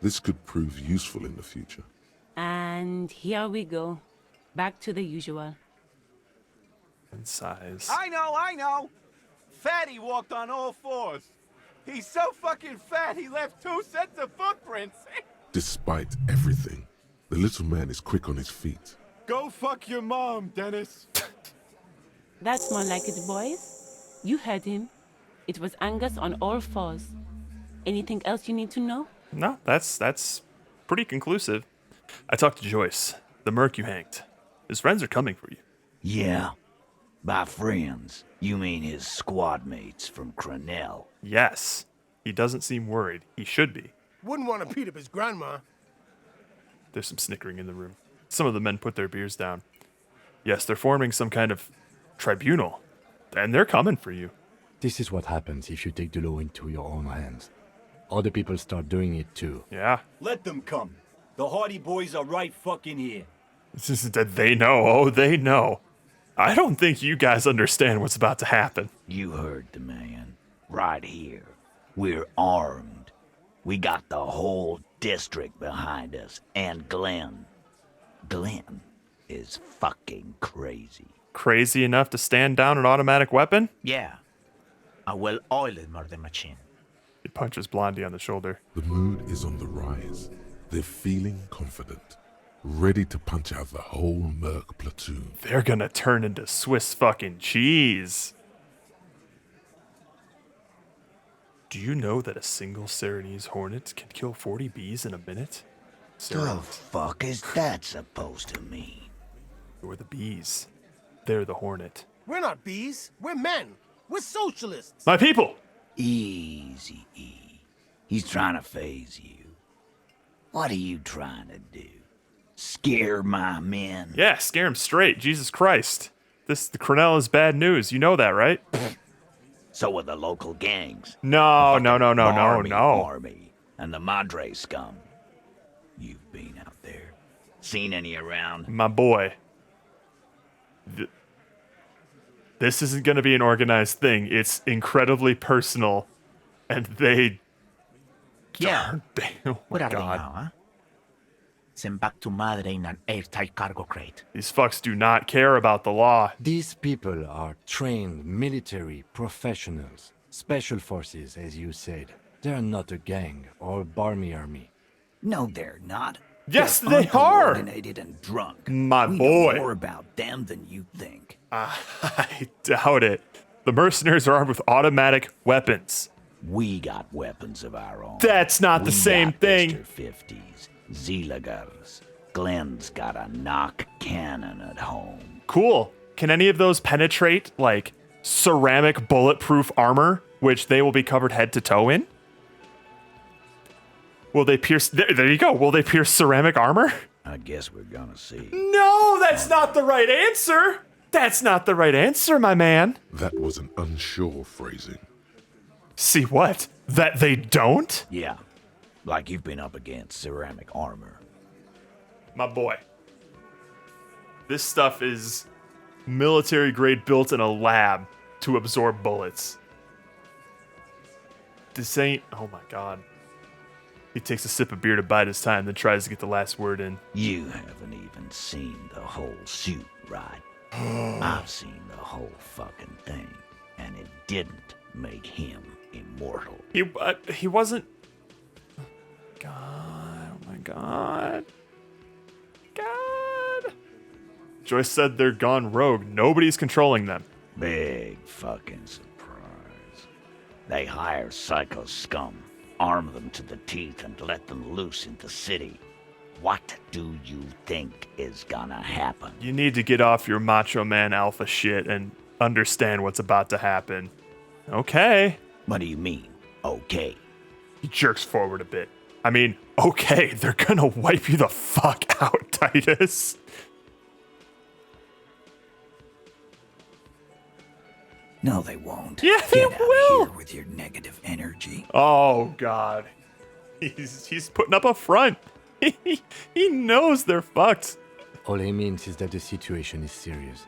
This could prove useful in the future. And here we go. Back to the usual. And size. I know! Fatty walked on all 4s. He's so fucking fat he left 2 sets of footprints. Despite everything, the little man is quick on his feet. Go fuck your mom, Dennis. That's more like it, boys. You heard him. It was Angus on all 4s. Anything else you need to know? No, that's pretty conclusive. I talked to Joyce, the merc you hanged. His friends are coming for you. Yeah. By friends, you mean his squad mates from Crenell? Yes. He doesn't seem worried. He should be. Wouldn't want to beat up his grandma. There's some snickering in the room. Some of the men put their beers down. Yes, they're forming some kind of tribunal. And they're coming for you. This is what happens if you take the law into your own hands. Other people start doing it too. Yeah. Let them come. The Hardy boys are right fucking here. This is that they know. Oh, they know. I don't think you guys understand what's about to happen. You heard the man. Right here. We're armed. We got the whole district behind us. And Glenn. Glenn is fucking crazy. Crazy enough to stand down an automatic weapon? Yeah. A well-oiled murder machine. He punches Blondie on the shoulder. The mood is on the rise. They're feeling confident, ready to punch out the whole merc platoon. They're gonna turn into Swiss fucking cheese. Do you know that a single Serenese hornet can kill 40 bees in a minute? The fuck is that supposed to mean? You're the bees. They're the hornet. We're not bees. We're men. We're socialists. My people! Easy, E. He's trying to phase you. What are you trying to do? Scare my men? Yeah, scare him straight. Jesus Christ. The Crenell is bad news. You know that, right? So are the local gangs. No. Army and the Madre scum. You've been out there. Seen any around? My boy. This isn't going to be an organized thing. It's incredibly personal. And they... Yeah. Oh Where my are they God. now, huh? Sent back to Madre in an airtight cargo crate. These fucks do not care about the law. These people are trained military professionals. Special forces, as you said. They're not a gang or a barmy army. No, they're not. Yes, They're they are. uncoordinated and drunk. My we boy. know more about them than you think. I doubt it. The mercenaries are armed with automatic weapons. We got weapons of our own. That's not the We same got thing. Mr. 50s, Zeelagers. Glenn's got a knock cannon at home. Cool. Can any of those penetrate, like, ceramic bulletproof armor, which they will be covered head to toe in? Will they pierce... There you go. Will they pierce ceramic armor? I guess we're gonna see. No, that's not the right answer. That's not the right answer, my man. That was an unsure phrasing. See what? That they don't? Yeah, like you've been up against ceramic armor. My boy. This stuff is military grade, built in a lab to absorb bullets. This ain't... Oh my god. He takes a sip of beer to bide his time, then tries to get the last word in. You haven't even seen the whole suit, right? I've seen the whole fucking thing, and it didn't make him immortal. He wasn't... God, oh my god. God. Joyce said they're gone rogue. Nobody's controlling them. Big fucking surprise. They hire psycho scum, arm them to the teeth, and let them loose in the city. What do you think is gonna happen? You need to get off your Macho Man alpha shit and understand what's about to happen. Okay. What do you mean, okay? He jerks forward a bit. I mean, okay, they're gonna wipe you the fuck out, Titus. No, they won't. Yeah, they Get out will. of here with your negative energy. Oh, God. He's putting up a front. He knows they're fucked. All he means is that the situation is serious.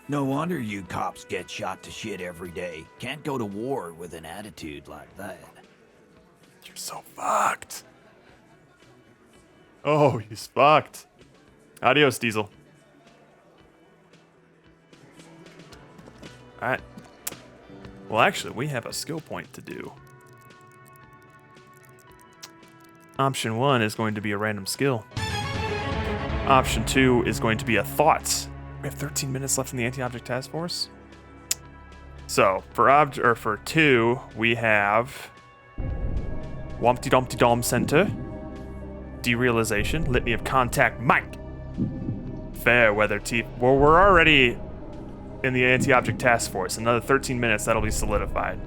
No wonder you cops get shot to shit every day. Can't go to war with an attitude like that. You're so fucked. Oh, he's fucked. Adios, Diesel. Alright. Well, actually, we have a skill point to do. Option 1 is going to be a random skill. Option 2 is going to be a thought. We have 13 minutes left in the anti-object task force. So, for 2, we have Wompty Dumpty Dom Center, Derealization, Litany of Contact Mike, Fairweather Teeth. Well, we're already in the anti-object task force. Another 13 minutes, that'll be solidified.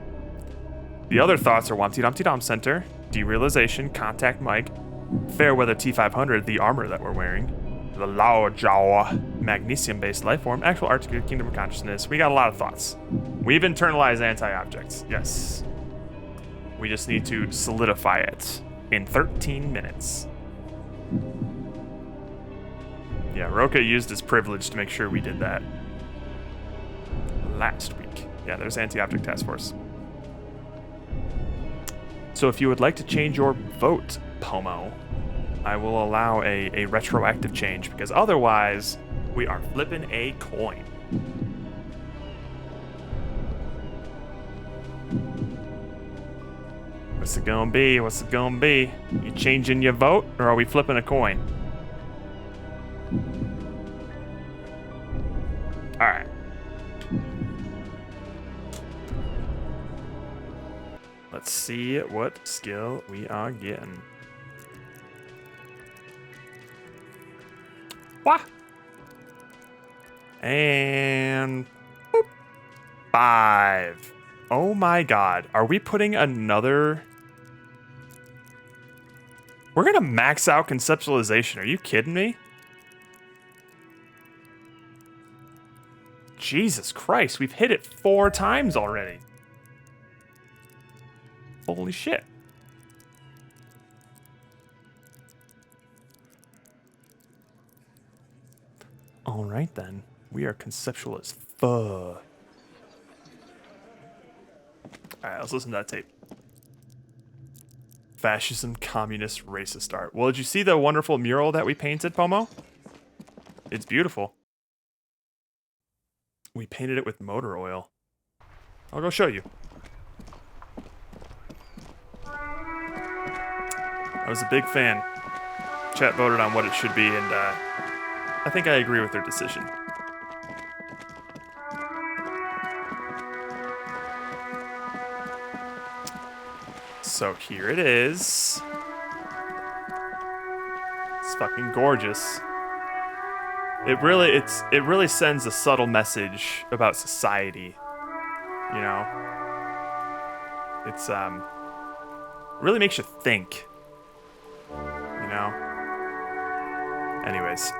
The other thoughts are Wompty Dumpty Dom Center, Derealization, Contact Mike, Fairweather T500, the armor that we're wearing, the Lao Jawa, magnesium-based life form, actual Arctic Kingdom of Consciousness. We got a lot of thoughts. We've internalized anti-objects, yes. We just need to solidify it in 13 minutes. Yeah, Roka used his privilege to make sure we did that last week. Yeah, there's anti-object task force. So if you would like to change your vote, Pomo, I will allow a retroactive change, because otherwise we are flipping a coin. What's it gonna be? What's it gonna be? You changing your vote, or are we flipping a coin? Alright. Let's see what skill we are getting. Wah! And boop. 5. Oh my god. Are we putting another... We're gonna max out conceptualization. Are you kidding me? Jesus Christ, we've hit it 4 times already. Holy shit. Alright then. We are conceptual as fuck. Alright, let's listen to that tape. Fascism, communist, racist art. Well, did you see the wonderful mural that we painted, Pomo? It's beautiful. We painted it with motor oil. I'll go show you. I was a big fan. Chat voted on what it should be, and I think I agree with their decision. So here it is. It's fucking gorgeous. It really sends a subtle message about society. You know? It's really makes you think. You know? Anyways.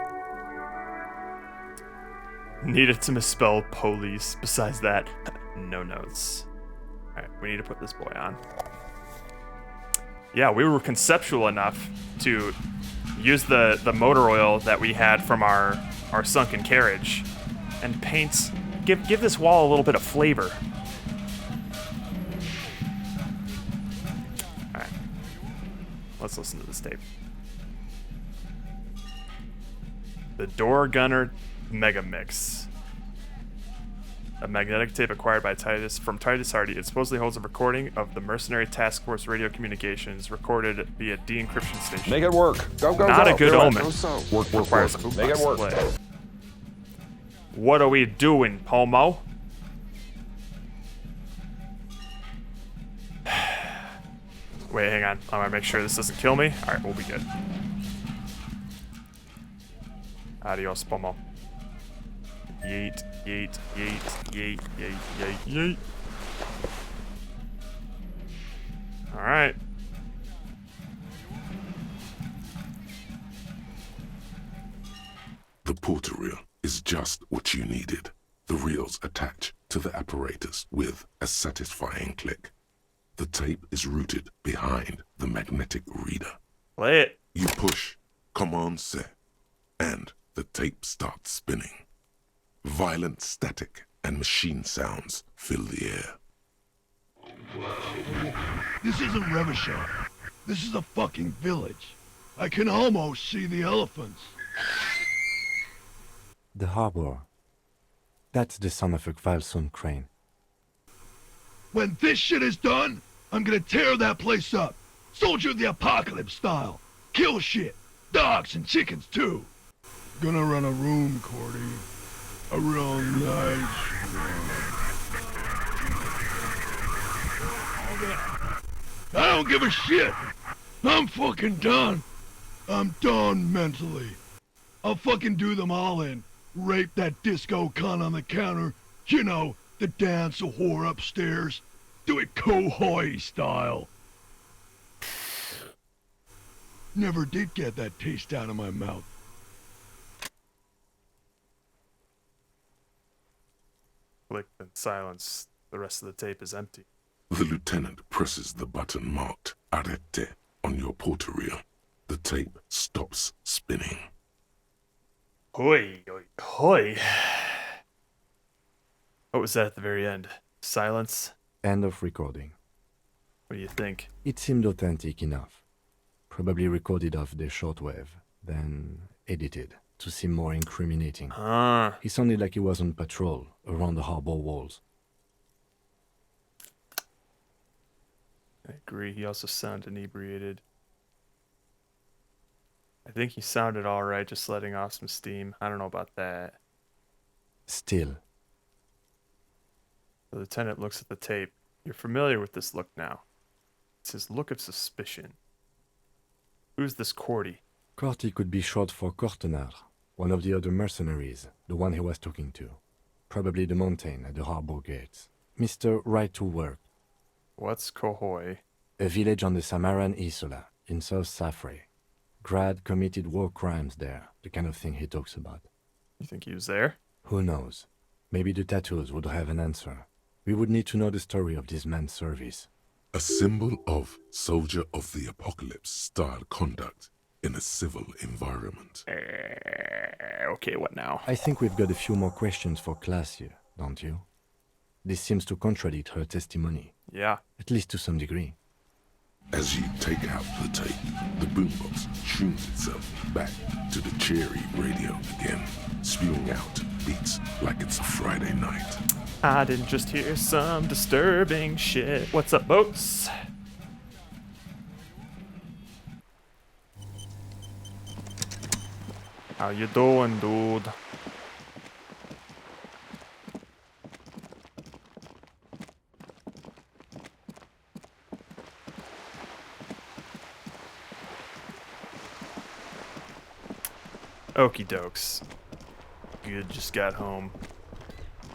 Needed to misspell police. Besides that, no notes. Alright, we need to put this boy on. Yeah, we were conceptual enough to use the motor oil that we had from our sunken carriage and paint, give this wall a little bit of flavor. Alright. Let's listen to this tape. The Door Gunner Mega Mix. A magnetic tape acquired by from Titus Hardy. It supposedly holds a recording of the Mercenary Task Force radio communications recorded via de-encryption station. Make it work. Go, go, Not go. a good Do it. omen. Go so. Work. Requires a Make it work. play. What are we doing, Pomo? Wait, hang on. I want to make sure this doesn't kill me. Alright, we'll be good. Adios, Pomo. Yeet, yeet, yeet, yeet, yeet, yeet, yeet. Alright. The porter reel is just what you needed. The reels attach to the apparatus with a satisfying click. The tape is routed behind the magnetic reader. Play it. You push Command C, and the tape starts spinning. Violent static and machine sounds fill the air. This isn't Revachol. This is a fucking village. I can almost see the elephants. The harbor. That's the son of a Kvalson crane. When this shit is done, I'm gonna tear that place up. Soldier of the Apocalypse style. Kill shit. Dogs and chickens too. Gonna run a room, Cordy. A real nice room. I don't give a shit. I'm fucking done. I'm done mentally. I'll fucking do them all in. Rape that disco cunt on the counter. You know, the dance a whore upstairs. Do it Kohoi style. Never did get that taste out of my mouth. Click and silence. The rest of the tape is empty. The lieutenant presses the button marked Arrete on your porter reel. The tape stops spinning. Hoi, hoi, hoi. What was that at the very end? Silence? End of recording. What do you think? It seemed authentic enough. Probably recorded off the shortwave, then edited to seem more incriminating. He sounded like he was on patrol around the harbor walls. I agree. He also sounded inebriated. I think he sounded alright, just letting off some steam. I don't know about that. Still. The lieutenant looks at the tape. You're familiar with this look now. It's his look of suspicion. Who's this Cordy? Corty could be short for Cortenard, one of the other mercenaries, the one he was talking to. Probably the mountain at the harbor gates. Mr. Right to Work. What's Kohoi? A village on the Samaran Isola, in South Safre. Grad committed war crimes there, the kind of thing he talks about. You think he was there? Who knows? Maybe the tattoos would have an answer. We would need to know the story of this man's service. A symbol of Soldier of the Apocalypse style conduct in a civil environment. Okay, what now? I think we've got a few more questions for class here, don't you? This seems to contradict her testimony. Yeah. At least to some degree. As you take out the tape, the boombox tunes itself back to the cheery radio again, spewing out beats like it's a Friday night. I didn't just hear some disturbing shit. What's up, boats? How you doing, dude? Okie dokes. Good, just got home.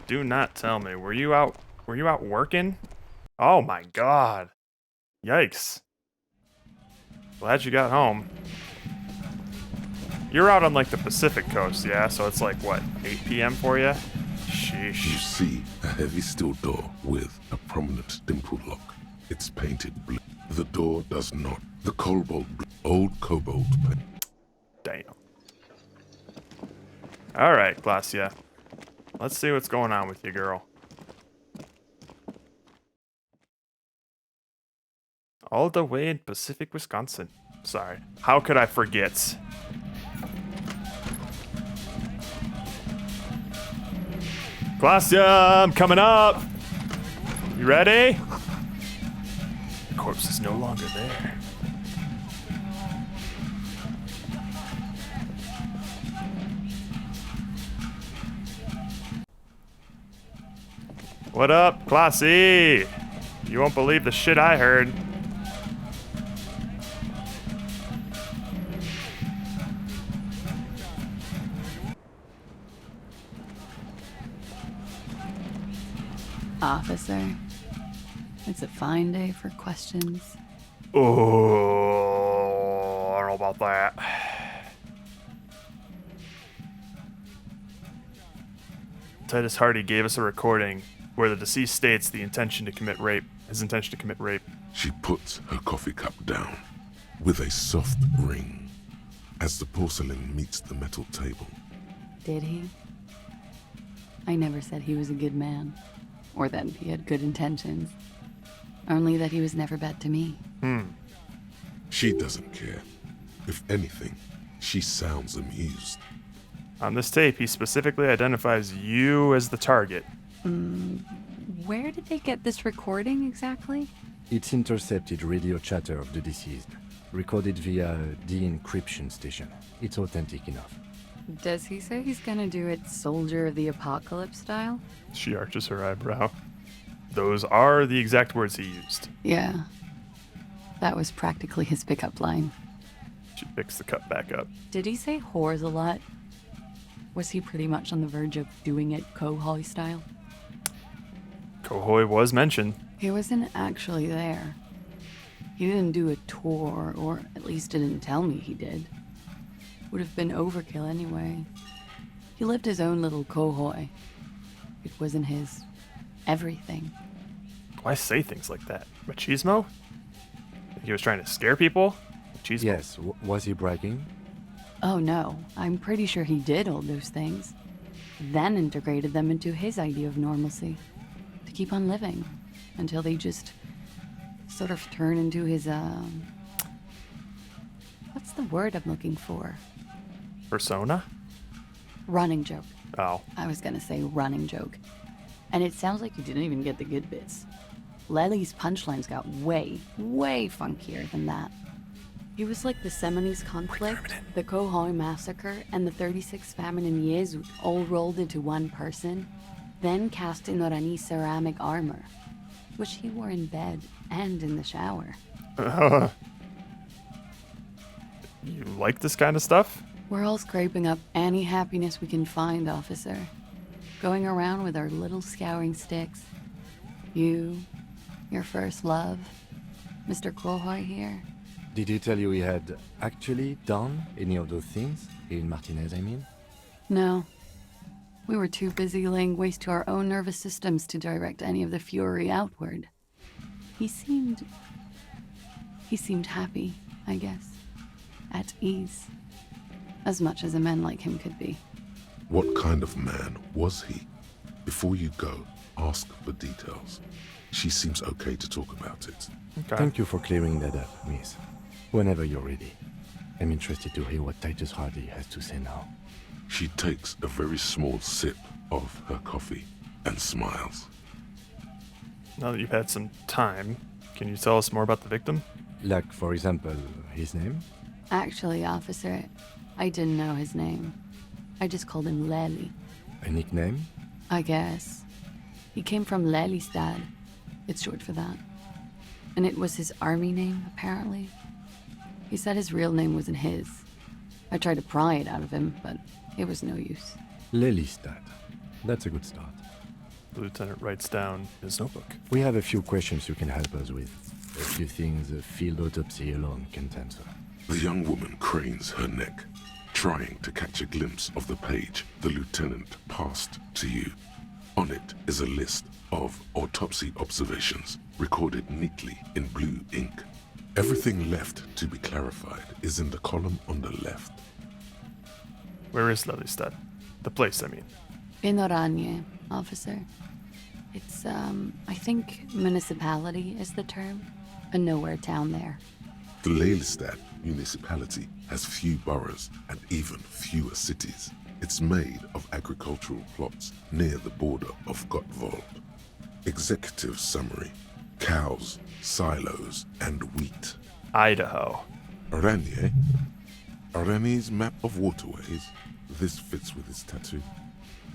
Do not tell me. Were you out working? Oh my god. Yikes. Glad you got home. You're out on like the Pacific coast, yeah? So it's like what, 8 p.m. for you? Sheesh. You see a heavy steel door with a prominent dimple lock. It's painted blue. The door does not. The cobalt blue. Old cobalt paint. Damn. Alright, Glacia. Let's see what's going on with you, girl. All the way in Pacific, Wisconsin. Sorry. How could I forget? Glacia, I'm coming up! You ready? The corpse is no longer there. What up, Classy? You won't believe the shit I heard. Officer, it's a fine day for questions. Oh, I don't know about that. Titus Hardy gave us a recording where the deceased states his intention to commit rape. She puts her coffee cup down with a soft ring as the porcelain meets the metal table. Did he? I never said he was a good man, or that he had good intentions. Only that he was never bad to me. She doesn't care. If anything, she sounds amused. On this tape, he specifically identifies you as the target. Where did they get this recording exactly? It's intercepted radio chatter of the deceased, recorded via the encryption station. It's authentic enough. Does he say he's gonna do it Soldier of the Apocalypse style? She arches her eyebrow. Those are the exact words he used. Yeah. That was practically his pickup line. She picks the cup back up. Did he say whores a lot? Was he pretty much on the verge of doing it Kohoi style? Kohoi was mentioned. He wasn't actually there. He didn't do a tour, or at least didn't tell me he did. Would have been overkill anyway. He lived his own little Kohoi. It wasn't his everything. Why say things like that? Machismo? He was trying to scare people? Machismo? Yes, was he bragging? Oh no, I'm pretty sure he did all those things. Then integrated them into his idea of normalcy. To keep on living. Until they just sort of turn into his, what's the word I'm looking for? Persona? Running joke. Oh. I was gonna say running joke. And it sounds like you didn't even get the good bits. Lely's punchlines got way, way funkier than that. He was like the Seminese conflict, the Kohoi massacre, and the 36 famine in Yezut all rolled into one person, then cast in Orani ceramic armor, which he wore in bed and in the shower. You like this kind of stuff? We're all scraping up any happiness we can find, officer. Going around with our little scouring sticks. You, your first love, Mr. Kohoi here. Did he tell you he had actually done any of those things? In Martinez, I mean? No. We were too busy laying waste to our own nervous systems to direct any of the fury outward. He seemed happy, I guess. At ease. As much as a man like him could be. What kind of man was he? Before you go, ask for details. She seems okay to talk about it. Okay. Thank you for clearing that up, miss. Whenever you're ready. I'm interested to hear what Titus Hardy has to say now. She takes a very small sip of her coffee and smiles. Now that you've had some time, can you tell us more about the victim? Like, for example, his name? Actually, officer, I didn't know his name. I just called him Lely. A nickname? I guess. He came from Lelystad. It's short for that. And it was his army name, apparently. He said his real name wasn't his. I tried to pry it out of him, but it was no use. Lelystad. That's a good start. The lieutenant writes down his notebook. We have a few questions you can help us with. A few things a field autopsy alone can't answer. The young woman cranes her neck, trying to catch a glimpse of the page the lieutenant passed to you. On it is a list of autopsy observations recorded neatly in blue ink. Everything left to be clarified is in the column on the left. Where is Lelystad? The place, I mean. In Oranje, officer. It's, I think municipality is the term. A nowhere town there. The Lelystad municipality has few boroughs and even fewer cities. It's made of agricultural plots near the border of Gottwald. Executive summary: cows, silos, and wheat. Idaho. Oranje? Oranje's map of waterways. This fits with his tattoo.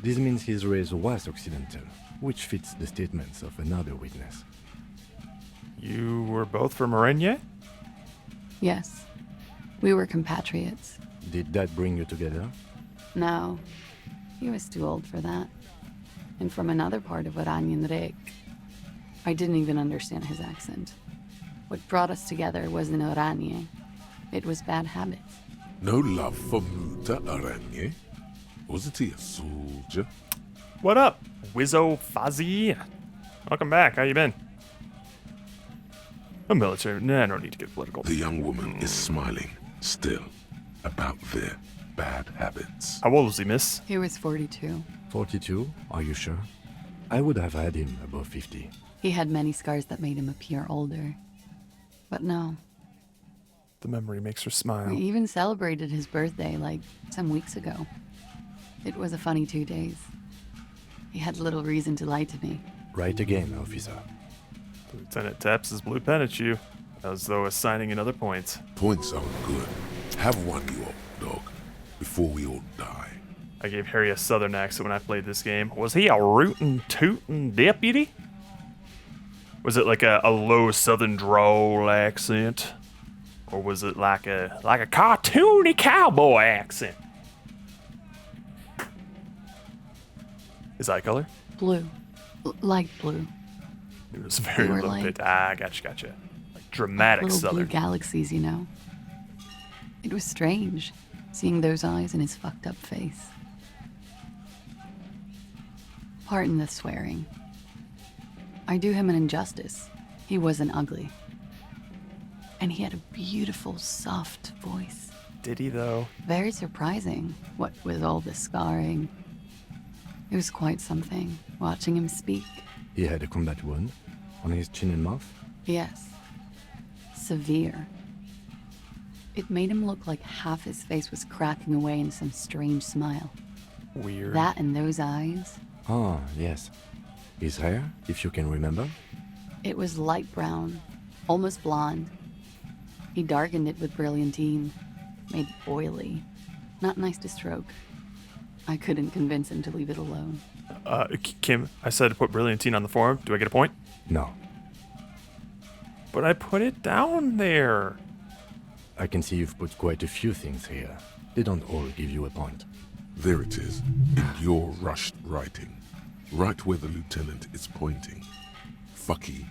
This means his race was Occidental, which fits the statements of another witness. You were both from Oranje? Yes. We were compatriots. Did that bring you together? No. He was too old for that. And from another part of Oranjenrek. I didn't even understand his accent. What brought us together wasn't Oranje. It was bad habits. No love for Muta Oranje? Wasn't he a soldier? What up, Wizzo Fuzzy? Welcome back. How you been? A military. Nah, I don't need to get political. The young woman is smiling, still, about their bad habits. How old was he, miss? He was 42. 42? Are you sure? I would have had him above 50. He had many scars that made him appear older. But no. The memory makes her smile. We even celebrated his birthday, like, some weeks ago. It was a funny 2 days. He had little reason to lie to me. Right again, officer. The lieutenant taps his blue pen at you, as though assigning another point. Points are good. Have one, you old dog, before we all die. I gave Harry a southern accent when I played this game. Was he a rootin' tootin' deputy? Was it like a low southern drawl accent? Or was it like a cartoony cowboy accent? His eye color? Blue. Light blue. It was very They were little like- bit. Gotcha. Like dramatic Little southern. blue galaxies, you know? It was strange, seeing those eyes in his fucked up face. Pardon the swearing. I do him an injustice. He wasn't ugly. And he had a beautiful, soft voice. Did he, though? Very surprising, what with all the scarring. It was quite something, watching him speak. He had a combat wound on his chin and mouth? Yes. Severe. It made him look like half his face was cracking away in some strange smile. Weird. That and those eyes, Ah, yes. His hair, if you can remember? it was light brown, almost blonde. He darkened it with brilliantine, made it oily. Not nice to stroke. I couldn't convince him to leave it alone. Kim, I said to put brilliantine on the forum. Do I get a point? No. But I put it down there. I can see you've put quite a few things here. They don't all give you a point. There it is, in your rushed writing. Right where the lieutenant is pointing. Fucky.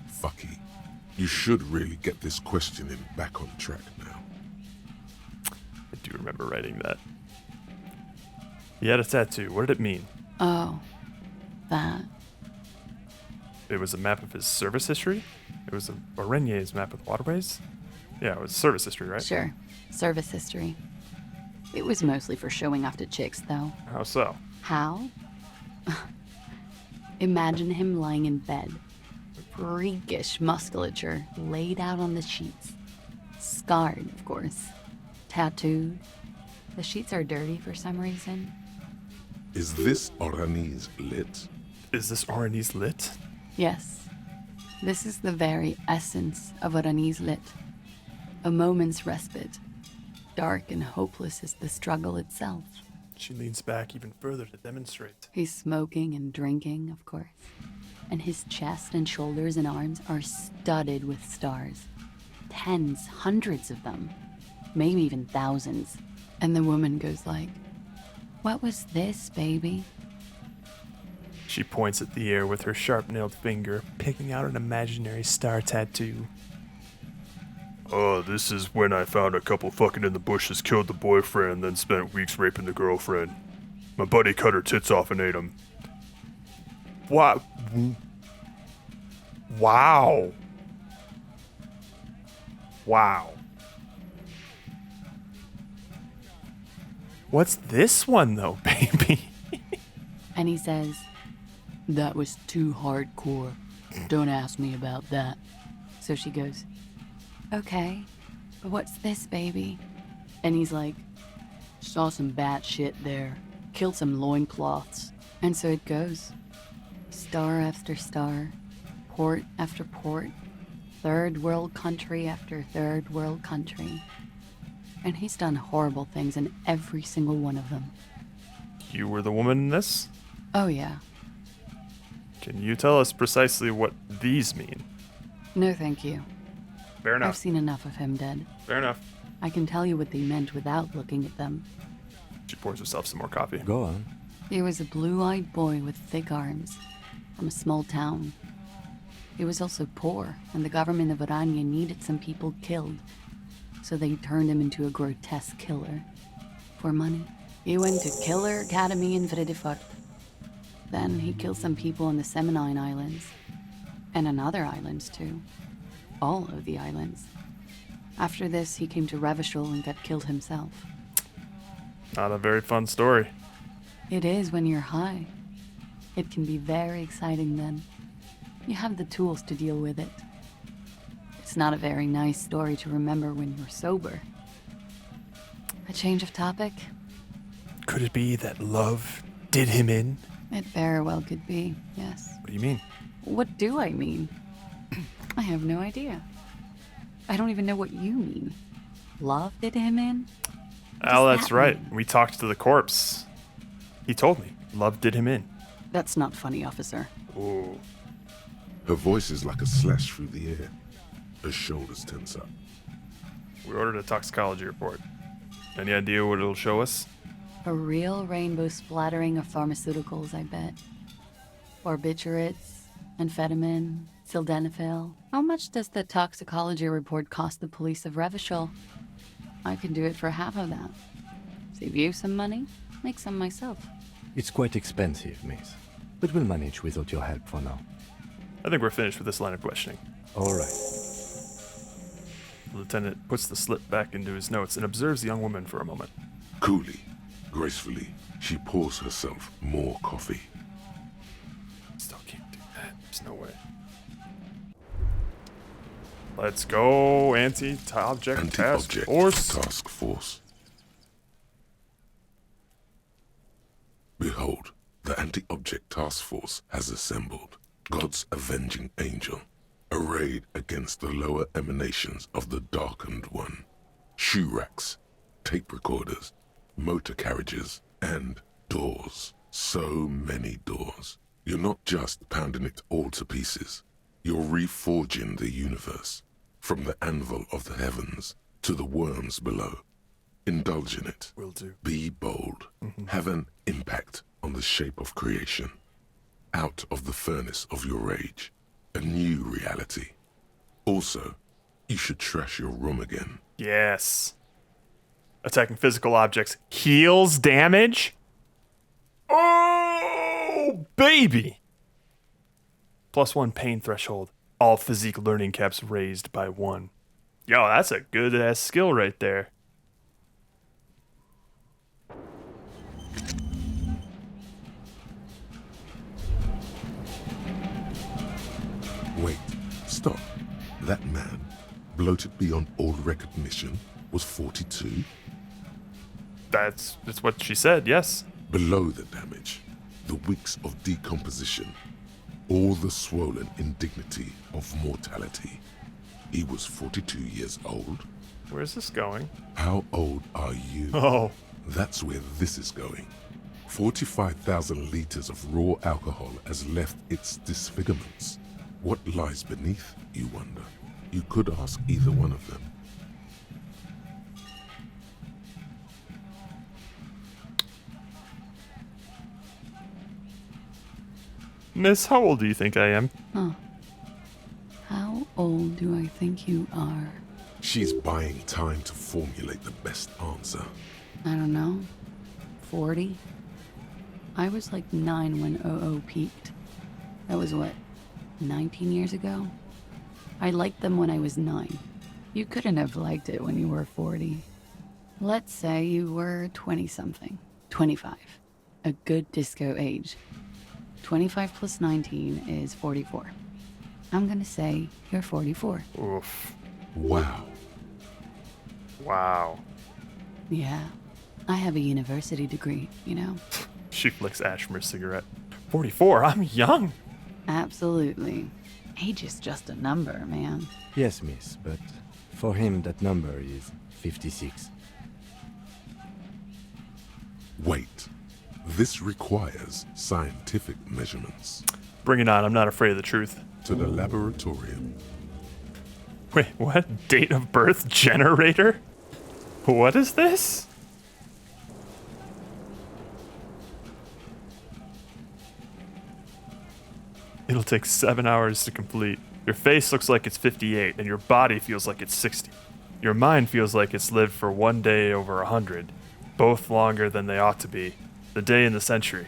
You should really get this questioning back on track now. I do remember writing that. He had a tattoo. What did it mean? Oh, that. It was a map of his service history? It was Oranje's map of waterways? Yeah, it was service history, right? Sure. Service history. It was mostly for showing off to chicks, though. How so? How? Imagine him lying in bed. Freakish musculature laid out on the sheets. Scarred, of course. Tattooed. The sheets are dirty for some reason. Is this Oranje's lit? Is this Oranje's lit? Yes. This is the very essence of Oranje's lit. A moment's respite. dark and hopeless as the struggle itself. She leans back even further to demonstrate. He's smoking and drinking, of course. And his chest and shoulders and arms are studded with stars. Tens, hundreds of them. Maybe even thousands. And the woman goes like, "What was this, baby?" She points at the air with her sharp-nailed finger, picking out an imaginary star tattoo. Oh, this is when I found a couple fucking in the bushes, killed the boyfriend, then spent weeks raping the girlfriend. My buddy cut her tits off and ate them. Wow. Wow. Wow. What's this one, though, baby? And he says, "That was too hardcore. Don't ask me about that." So she goes, "Okay, but what's this, baby?" And he's like, "Saw some bat shit there. Killed some loincloths." And so it goes. Star after star, port after port, third world country after third world country. And he's done horrible things in every single one of them. You were the woman in this? Oh yeah. Can you tell us precisely what these mean? No thank you. Fair enough. I've seen enough of him dead. Fair enough. I can tell you what they meant without looking at them. She pours herself some more coffee. Go on. He was a blue-eyed boy with thick arms, from a small town. He was also poor, and the government of Orania needed some people killed, so they turned him into a grotesque killer. For money. He went to Killer Academy in Vredefort. Then he killed some people on the Semenine Islands, and on other islands too. All of the islands. After this, he came to Revachol and got killed himself. Not a very fun story. It is when you're high. It can be very exciting then. You have the tools to deal with it. It's not a very nice story to remember when you're sober. A change of topic? Could it be that love did him in? It very well could be, yes. What do you mean? What do I mean? I have no idea. I don't even know what you mean. Love did him in? Oh, that's right. We talked to the corpse. He told me. Love did him in. That's not funny, officer. Ooh. Her voice is like a slash through the air. Her shoulders tense up. We ordered a toxicology report. Any idea what it'll show us? A real rainbow splattering of pharmaceuticals, I bet. Barbiturates, amphetamine, sildenafil. How much does the toxicology report cost the police of Revachol? I can do it for half of that. Save you some money, make some myself. It's quite expensive, miss. But we'll manage without your help for now. I think we're finished with this line of questioning. All right. The lieutenant puts the slip back into his notes and observes the young woman for a moment. Coolly, gracefully, she pours herself more coffee. Still can't do that. There's no way. Let's go, Anti-Object Task Force. Task Force. Behold, the Anti-Object Task Force has assembled. God's avenging angel, arrayed against the lower emanations of the Darkened One. Shoe racks, tape recorders, motor carriages, and doors. So many doors. You're not just pounding it all to pieces. You're reforging the universe, from the anvil of the heavens to the worms below. Indulge in it. Will do. Be bold. Have an impact on the shape of creation. Out of the furnace of your rage. A new reality. Also, you should trash your room again. Yes. Attacking physical objects heals damage? Oh, baby! +1 pain threshold. All physique learning caps raised by 1. Yo, that's a good-ass skill right there. Wait, stop. That man, bloated beyond all recognition, was 42? That's what she said, yes. Below the damage, the weeks of decomposition, all the swollen indignity of mortality. He was 42 years old, Where's this going? How old are you? Oh. That's where this is going. 45,000 liters of raw alcohol has left its disfigurements. What lies beneath, you wonder? You could ask either one of them. Miss, how old do you think I am? Huh. How old do I think you are? She's buying time to formulate the best answer. I don't know. 40? I was like 9 when OO peaked. That was what, 19 years ago? I liked them when I was 9. You couldn't have liked it when you were 40. Let's say you were 20-something. 25. A good disco age. 25 plus 19 is 44. I'm gonna say you're 44. Oof. Wow. Wow. Yeah. I have a university degree, you know? She flicks ash from her cigarette. 44? I'm young. Absolutely. Age is just a number, man. Yes, miss, but for him that number is 56. Wait. This requires scientific measurements. Bring it on, I'm not afraid of the truth. To the laboratorium. Wait, what? Date of birth generator? What is this? It'll take 7 hours to complete. Your face looks like it's 58, and your body feels like it's 60. Your mind feels like it's lived for 1 day over 100, both longer than they ought to be, the day and the century.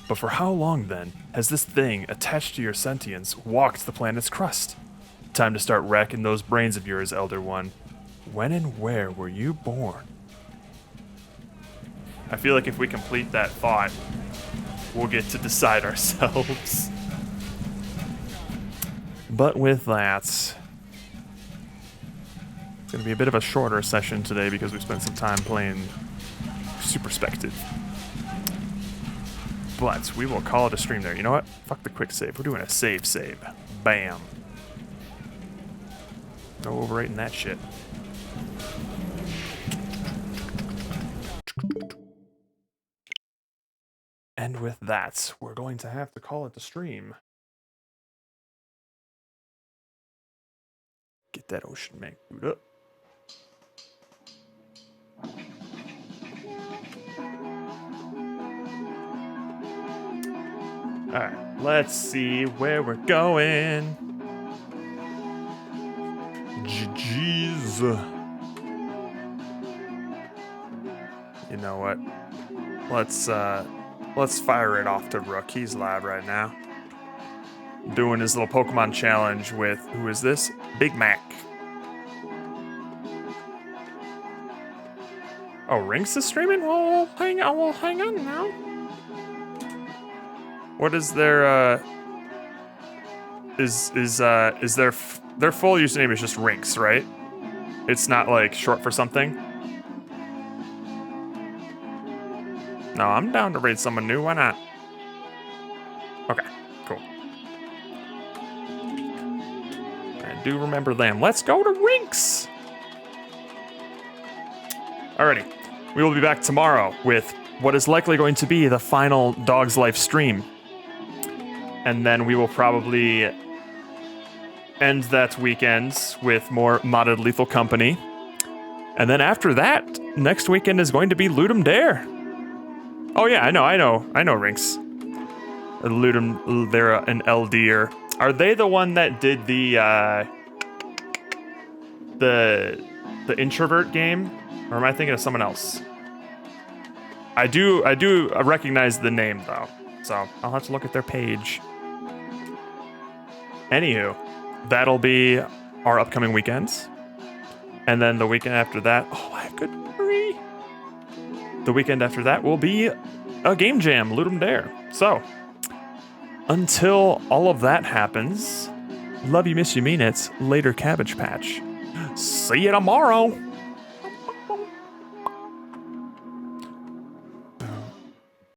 But for how long, then, has this thing attached to your sentience walked the planet's crust? Time to start racking those brains of yours, Elder One. When and where were you born? I feel like if we complete that thought, we'll get to decide ourselves. But with that, it's going to be a bit of a shorter session today because we spent some time playing Superspective. But we will call it a stream there. You know what? Fuck the quick save. We're doing a save. Bam. No overwriting that shit. And with that, we're going to have to call it the stream. Get that Ocean Man boot up. Alright, let's see where we're going. Jeez. You know what? Let's fire it off to Rook. He's live right now. Doing his little Pokemon challenge with, who is this? Big Mac. Oh, Rinks is streaming? Well, hang on now. What is their is their full username is just Rinks, right? It's not like short for something. No, I'm down to raid someone new. Why not? Okay, cool. I do remember them. Let's go to Rinks. Alrighty, we will be back tomorrow with what is likely going to be the final Dog's Life stream. And then we will probably end that weekend with more modded Lethal Company. And then after that, next weekend is going to be Ludum Dare. Oh yeah, I know Rinks. Ludum, they're an LDer. Are they the one that did the introvert game? Or am I thinking of someone else? I do recognize the name though. So I'll have to look at their page. Anywho, that'll be our upcoming weekends. And then the weekend after that, oh, I have good memory. The weekend after that will be a game jam, Ludum Dare. So, until all of that happens, love you, miss you, mean it. Later, Cabbage Patch. See you tomorrow.